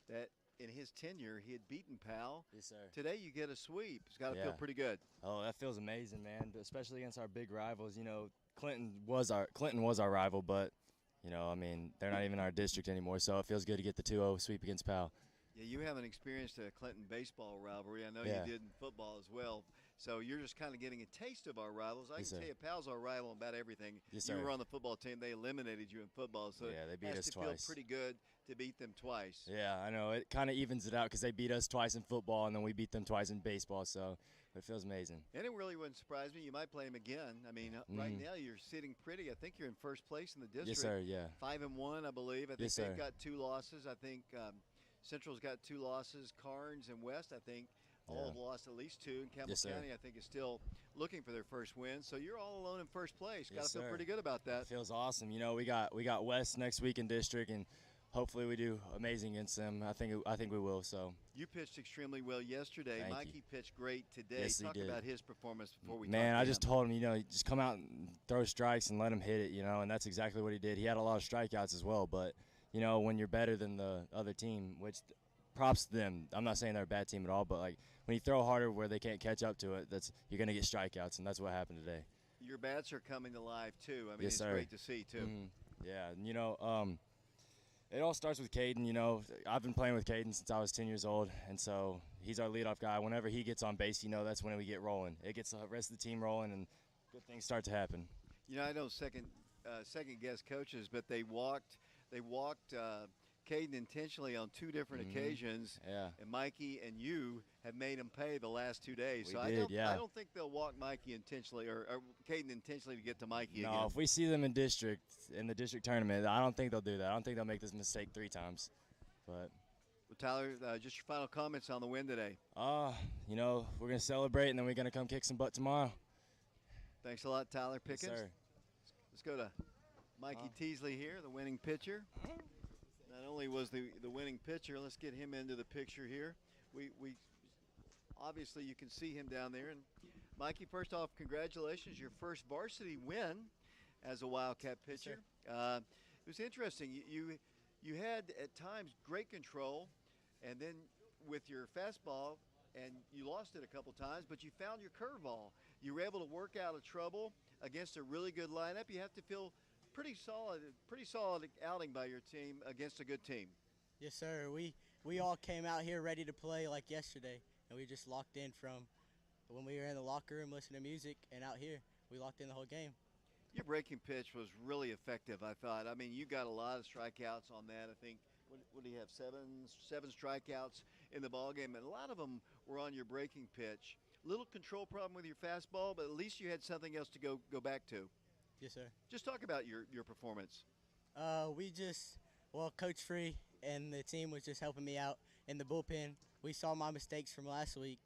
that in his tenure he had beaten Powell. Yes, sir. Today you get a sweep. It's got to feel pretty good. Oh, that feels amazing, man. Especially against our big rivals. You know, Clinton was our rival, but you know, I mean, they're not even our district anymore. So it feels good to get the 2-0 sweep against Powell. Yeah, you haven't experienced a Clinton baseball rivalry. I know Yeah. you did in football as well. So you're just kind of getting a taste of our rivals. I Yes, can sir. tell you, Powell's our rival in about everything. Yes, you sir. were on the football team. They eliminated you in football. So Yeah, they beat it us has to twice. feel pretty good to beat them twice. Yeah, I know. It kind of evens it out because they beat us twice in football, and then we beat them twice in baseball. So it feels amazing. And it really wouldn't surprise me. You might play them again. I mean, right now you're sitting pretty. I think you're in first place in the district. Yes, sir. Yeah. 5-1, I believe. I think Yes, sir. they've got 2 losses. I think Central's got 2 losses. Carnes and West, I think, all have lost at least 2. And Campbell Yes, sir. County, I think, is still looking for their first win. So you're all alone in first place. Got Yes, to feel sir. pretty good about that. It feels awesome. You know, we got West next week in district, and hopefully we do amazing against them. I think we will. So. You pitched extremely well yesterday. Thank Mikey you. pitched great today. Yes, he Talk did. about his performance before we Man, talk to I just him. told him, you know, just come out and throw strikes and let him hit it, you know, and that's exactly what he did. He had a lot of strikeouts as well, but, you know, when you're better than the other team, which props to them. I'm not saying they're a bad team at all, but, like, when you throw harder where they can't catch up to it, you're going to get strikeouts, and that's what happened today. Your bats are coming to life, too. I mean, Yes, it's sir. great to see, too. Yeah, and, you know, it all starts with Caden. You know, I've been playing with Caden since I was 10 years old, and so he's our leadoff guy. Whenever he gets on base, you know, that's when we get rolling. It gets the rest of the team rolling, and good things start to happen. You know, I don't second guess coaches, but they walked Caden intentionally on 2 different occasions. Yeah. And Mikey and you have made him pay the last 2 days. We so did, I don't think they'll walk Mikey intentionally or Caden intentionally to get to Mikey No, again. if we see them in the district tournament, I don't think they'll do that. I don't think they'll make this mistake 3 times. But Well, Tyler, just your final comments on the win today. you know, we're gonna celebrate, and then we're gonna come kick some butt tomorrow. Thanks a lot, Tyler Yes, Pickens. sir. Let's go to Mikey Teasley here, the winning pitcher. Not only was the winning pitcher, let's get him into the picture here. We obviously you can see him down there. And Mikey, first off, congratulations, your first varsity win as a Wildcat pitcher. It was interesting. You had at times great control, and then with your fastball, and you lost it a couple times, but you found your curveball. You were able to work out of trouble against a really good lineup. You have to feel pretty solid outing by your team against a good team. Yes, sir. We all came out here ready to play like yesterday, and we just locked in from when we were in the locker room listening to music, and out here we locked in the whole game. Your breaking pitch was really effective, I thought. I mean, you got a lot of strikeouts on that. I think, what do you have, seven strikeouts in the ballgame, and a lot of them were on your breaking pitch. Little control problem with your fastball, but at least you had something else to go back to. Yes, sir. Just talk about your performance. Coach Free and the team was just helping me out in the bullpen. We saw my mistakes from last week,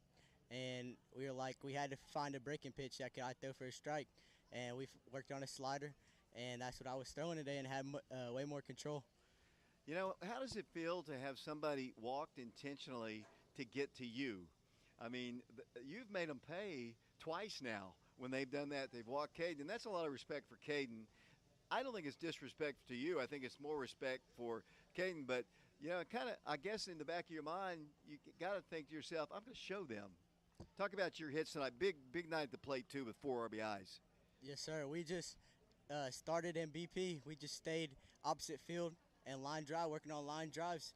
and we were like, we had to find a breaking pitch that I throw for a strike, and we worked on a slider, and that's what I was throwing today and had way more control. You know, how does it feel to have somebody walked intentionally to get to you? I mean, you've made them pay twice now. When they've done that, they've walked Caden, and that's a lot of respect for Caden. I don't think it's disrespect to you. I think it's more respect for Caden. But, you know, kind of, I guess in the back of your mind, you got to think to yourself, I'm going to show them. Talk about your hits tonight. Big night at the plate, too, with 4 RBIs. Yes, sir. We just started in BP. We just stayed opposite field and line drive, working on line drives,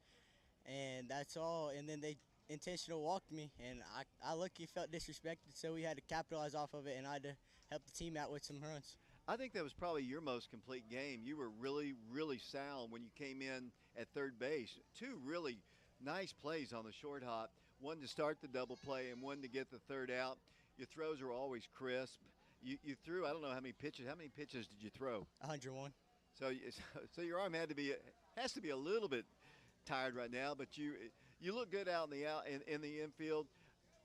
and that's all. And then they intentional walked me, and I lucky felt disrespected, so we had to capitalize off of it, and I had to help the team out with some runs. I think that was probably your most complete game. You were really, really sound when you came in at third base. 2 really nice plays on the short hop. One to start the double play and one to get the third out. Your throws are always crisp. You threw, I don't know how many pitches. How many pitches did you throw? 101. So your arm has to be a little bit tired right now, but you look good out in the infield.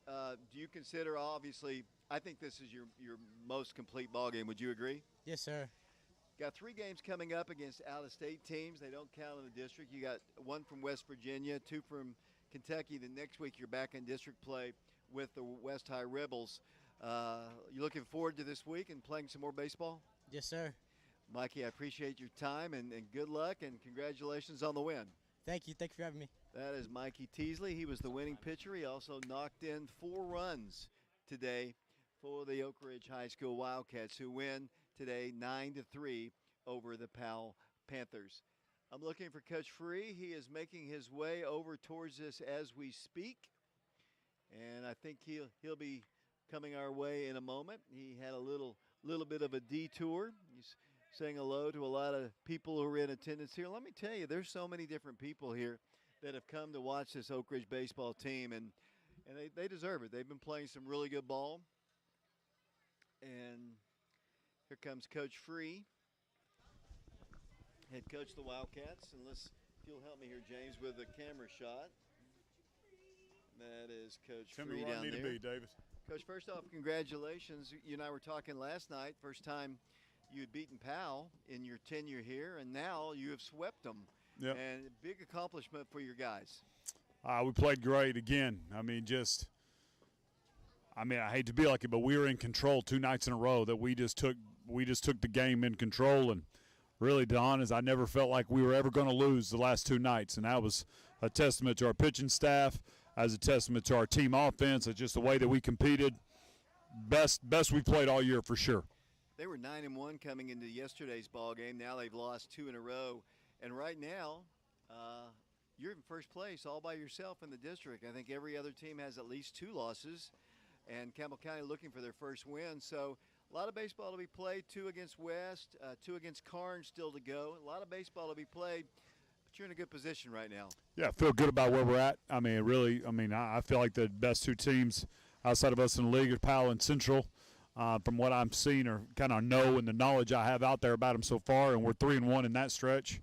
Do you consider, obviously, I think this is your most complete ball game. Would you agree? Yes, sir. Got 3 games coming up against out-of-state teams. They don't count in the district. You got 1 from West Virginia, 2 from Kentucky. The next week you're back in district play with the West High Rebels. You looking forward to this week and playing some more baseball? Yes, sir. Mikey, I appreciate your time and good luck and congratulations on the win. Thank you. Thank you for having me. That is Mikey Teasley. He was the winning pitcher. He also knocked in 4 runs today for the Oak Ridge High School Wildcats, who win today 9-3 over the Powell Panthers. I'm looking for Coach Free. He is making his way over towards us as we speak, and I think he'll be coming our way in a moment. He had a little bit of a detour. He's saying hello to a lot of people who are in attendance here. Let me tell you, there's so many different people here that have come to watch this Oak Ridge baseball team, and they deserve it. They've been playing some really good ball. And here comes Coach Free, head coach of the Wildcats. And if you'll help me here, James, with the camera shot. That is Coach Tell Free me where down I need there. to be, Davis. Coach, first off, congratulations. You and I were talking last night, first time you had beaten Powell in your tenure here, and now you have swept them. Yep. And a big accomplishment for your guys. We played great again. I hate to be like it, but we were in control 2 nights in a row. That we just took the game in control, and really, Don, is I never felt like we were ever going to lose the last 2 nights, and that was a testament to our pitching staff, as a testament to our team offense, and just the way that we competed. Best we played all year for sure. They were 9-1 coming into yesterday's ball game. Now they've lost 2 in a row, and right now, you're in first place all by yourself in the district. I think every other team has at least 2 losses, and Campbell County looking for their first win. So a lot of baseball to be played. 2 against West, 2 against Carnes still to go. A lot of baseball to be played, but you're in a good position right now. Yeah, I feel good about where we're at. I feel like the best 2 teams outside of us in the league are Powell and Central. From what I'm seeing or kind of know and the knowledge I have out there about them so far, and we're 3-1 in that stretch.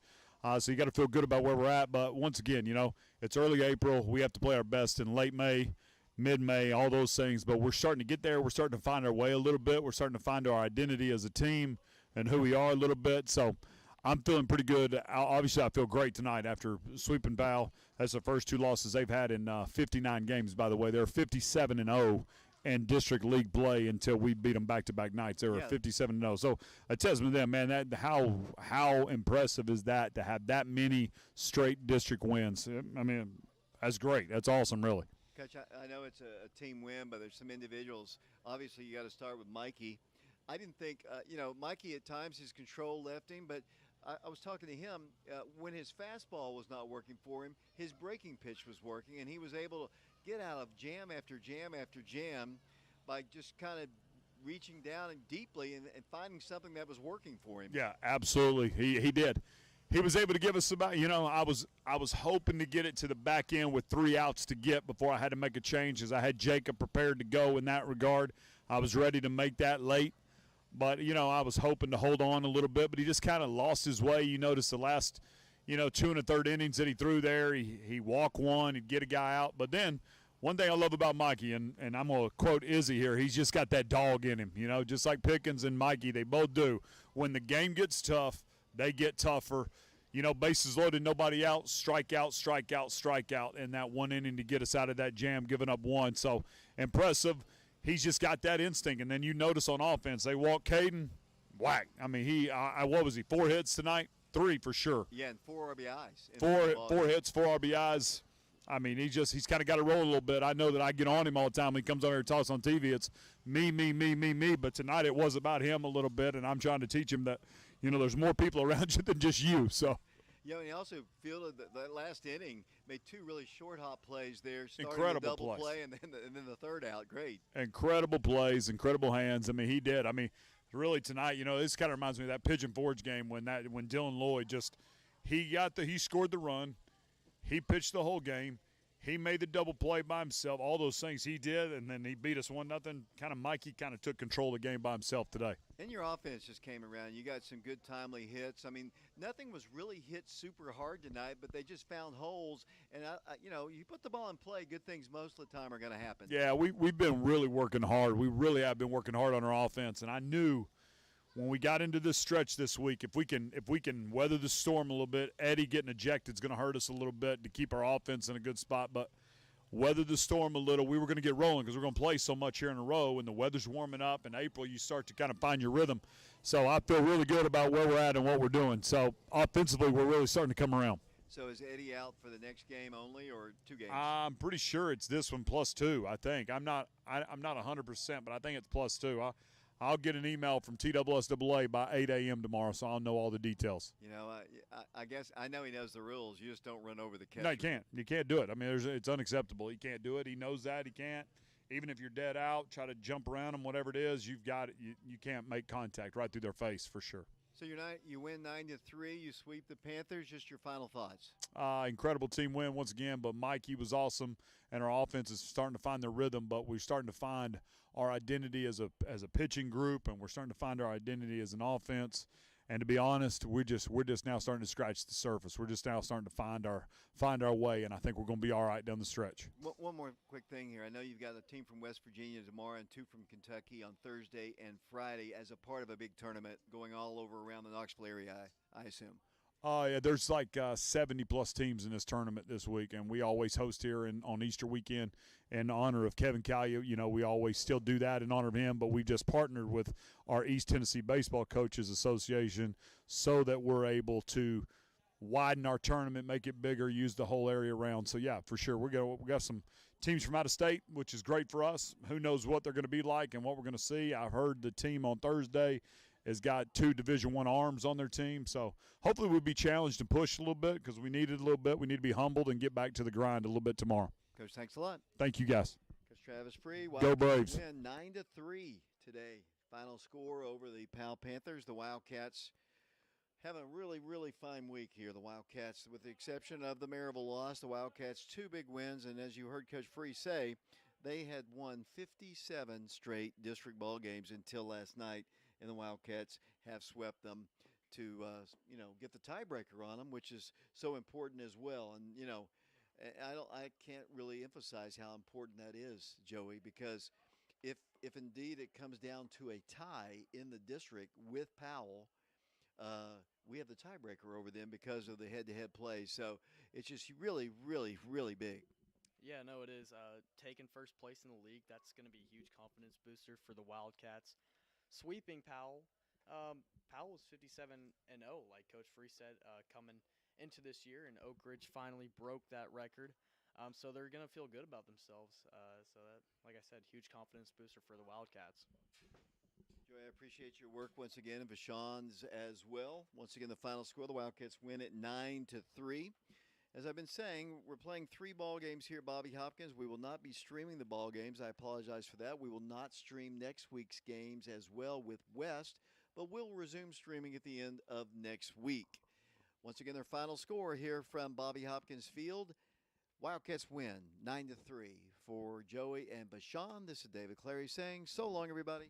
So you got to feel good about where we're at. But once again, it's early April. We have to play our best in late May, mid-May, all those things. But we're starting to get there. We're starting to find our way a little bit. We're starting to find our identity as a team and who we are a little bit. So I'm feeling pretty good. Obviously, I feel great tonight after sweeping Powell. That's the first 2 losses they've had in 59 games, by the way. They're 57-0 in district league play until we beat them back-to-back nights. They were 57-0. So a testament to them, man. That how impressive is that to have that many straight district wins? That's great. That's awesome, really. Coach, I know it's a team win, but there's some individuals. Obviously, you got to start with Mikey. I didn't think, Mikey at times his control left him, but I was talking to him when his fastball was not working for him, his breaking pitch was working, and he was able to get out of jam after jam after jam by just kind of reaching down and deeply and finding something that was working for him. Yeah, absolutely. He did. He was able to give us about, I was hoping to get it to the back end with 3 outs to get before I had to make a change, as I had Jacob prepared to go in that regard. I was ready to make that late. But, I was hoping to hold on a little bit, but he just kind of lost his way. You notice the last, 2 1/3 innings that he threw there, he walked one, he'd get a guy out. But then one thing I love about Mikey, and I'm going to quote Izzy here, he's just got that dog in him, just like Pickens and Mikey, they both do. When the game gets tough, they get tougher. Bases loaded, nobody out, strike out, strike out, strike out in that 1 inning to get us out of that jam, giving up 1. So impressive. He's just got that instinct. And then you notice on offense, they walk Caden, whack. What was he, 4 hits tonight? 3 for sure. Yeah, and 4 RBIs. 4 hits, 4 RBIs. He's kind of got to roll a little bit. I know that I get on him all the time when he comes on here and talks on TV. It's me. But tonight it was about him a little bit, and I'm trying to teach him that, there's more people around you than just you. So. Yeah, and he also fielded that last inning, made 2 really short hop plays there, starting Incredible the double plays. play and then the third out. Great. Incredible plays, incredible hands. He did. Really tonight, this kind of reminds me of that Pigeon Forge game when Dylan Lloyd he scored the run. He pitched the whole game. He made the double play by himself. All those things he did, and then he beat us 1-0. Kind of Mikey kind of took control of the game by himself today. And your offense just came around. You got some good timely hits. I mean, nothing was really hit super hard tonight, but they just found holes. And, you put the ball in play, good things most of the time are going to happen. Yeah, we've been really working hard. We really have been working hard on our offense. And I knew when we got into this stretch this week, if we can weather the storm a little bit, Eddie getting ejected is going to hurt us a little bit to keep our offense in a good spot. But weather the storm a little, we were going to get rolling because we're going to play so much here in a row. And the weather's warming up. In April, you start to kind of find your rhythm. So I feel really good about where we're at and what we're doing. So offensively, we're really starting to come around. So is Eddie out for the next game only or 2 games? I'm pretty sure it's this one +2, I think. I'm not 100%, but I think it's +2. I'll get an email from TSSAA by 8 a.m. tomorrow, so I'll know all the details. I guess I know he knows the rules. You just don't run over the catcher. No, you can't. You can't do it. I mean, it's unacceptable. He can't do it. He knows that. He can't. Even if you're dead out, try to jump around him, whatever it is, you've got it. You can't make contact right through their face for sure. So you win 9-3. You sweep the Panthers. Just your final thoughts. Incredible team win once again, but Mike, he was awesome, and our offense is starting to find their rhythm, but we're starting to find our identity as a pitching group, and we're starting to find our identity as an offense. And to be honest, we're just now starting to scratch the surface. We're just now starting to find our way, and I think we're going to be all right down the stretch. One more quick thing here. I know you've got a team from West Virginia tomorrow and 2 from Kentucky on Thursday and Friday as a part of a big tournament going all over around the Knoxville area, I assume. Yeah, there's like 70-plus teams in this tournament this week, and we always host here on Easter weekend in honor of Kevin Callier. We always still do that in honor of him, but we've just partnered with our East Tennessee Baseball Coaches Association so that we're able to widen our tournament, make it bigger, use the whole area around. So, yeah, for sure. We got some teams from out of state, which is great for us. Who knows what they're going to be like and what we're going to see. I heard the team on Thursday has got 2 Division I arms on their team. So hopefully we'll be challenged and pushed a little bit because we need it a little bit. We need to be humbled and get back to the grind a little bit tomorrow. Coach, thanks a lot. Thank you, guys. Coach Travis Free. Go Braves. Win 9-3 today. Final score over the Powell Panthers. The Wildcats have a really, really fine week here. The Wildcats, with the exception of the Maryville loss, the Wildcats 2 big wins. And as you heard Coach Free say, they had won 57 straight district ball games until last night. And the Wildcats have swept them to, get the tiebreaker on them, which is so important as well. And I can't really emphasize how important that is, Joey, because if indeed it comes down to a tie in the district with Powell, we have the tiebreaker over them because of the head-to-head play. So it's just really, really, really big. Yeah, no, it is. Taking first place in the league, that's going to be a huge confidence booster for the Wildcats. Sweeping Powell. Powell was 57-0, like Coach Free said, coming into this year, and Oak Ridge finally broke that record. So they're going to feel good about themselves. So that, like I said, huge confidence booster for the Wildcats. Joey, I appreciate your work once again, and Vashon's as well. Once again, the final score, the Wildcats win it 9-3. As I've been saying, we're playing 3 ball games here at Bobby Hopkins. We will not be streaming the ball games. I apologize for that. We will not stream next week's games as well with West, but we'll resume streaming at the end of next week. Once again, their final score here from Bobby Hopkins Field. Wildcats win 9-3. For Joey and Bashan, this is David Clary saying so long, everybody.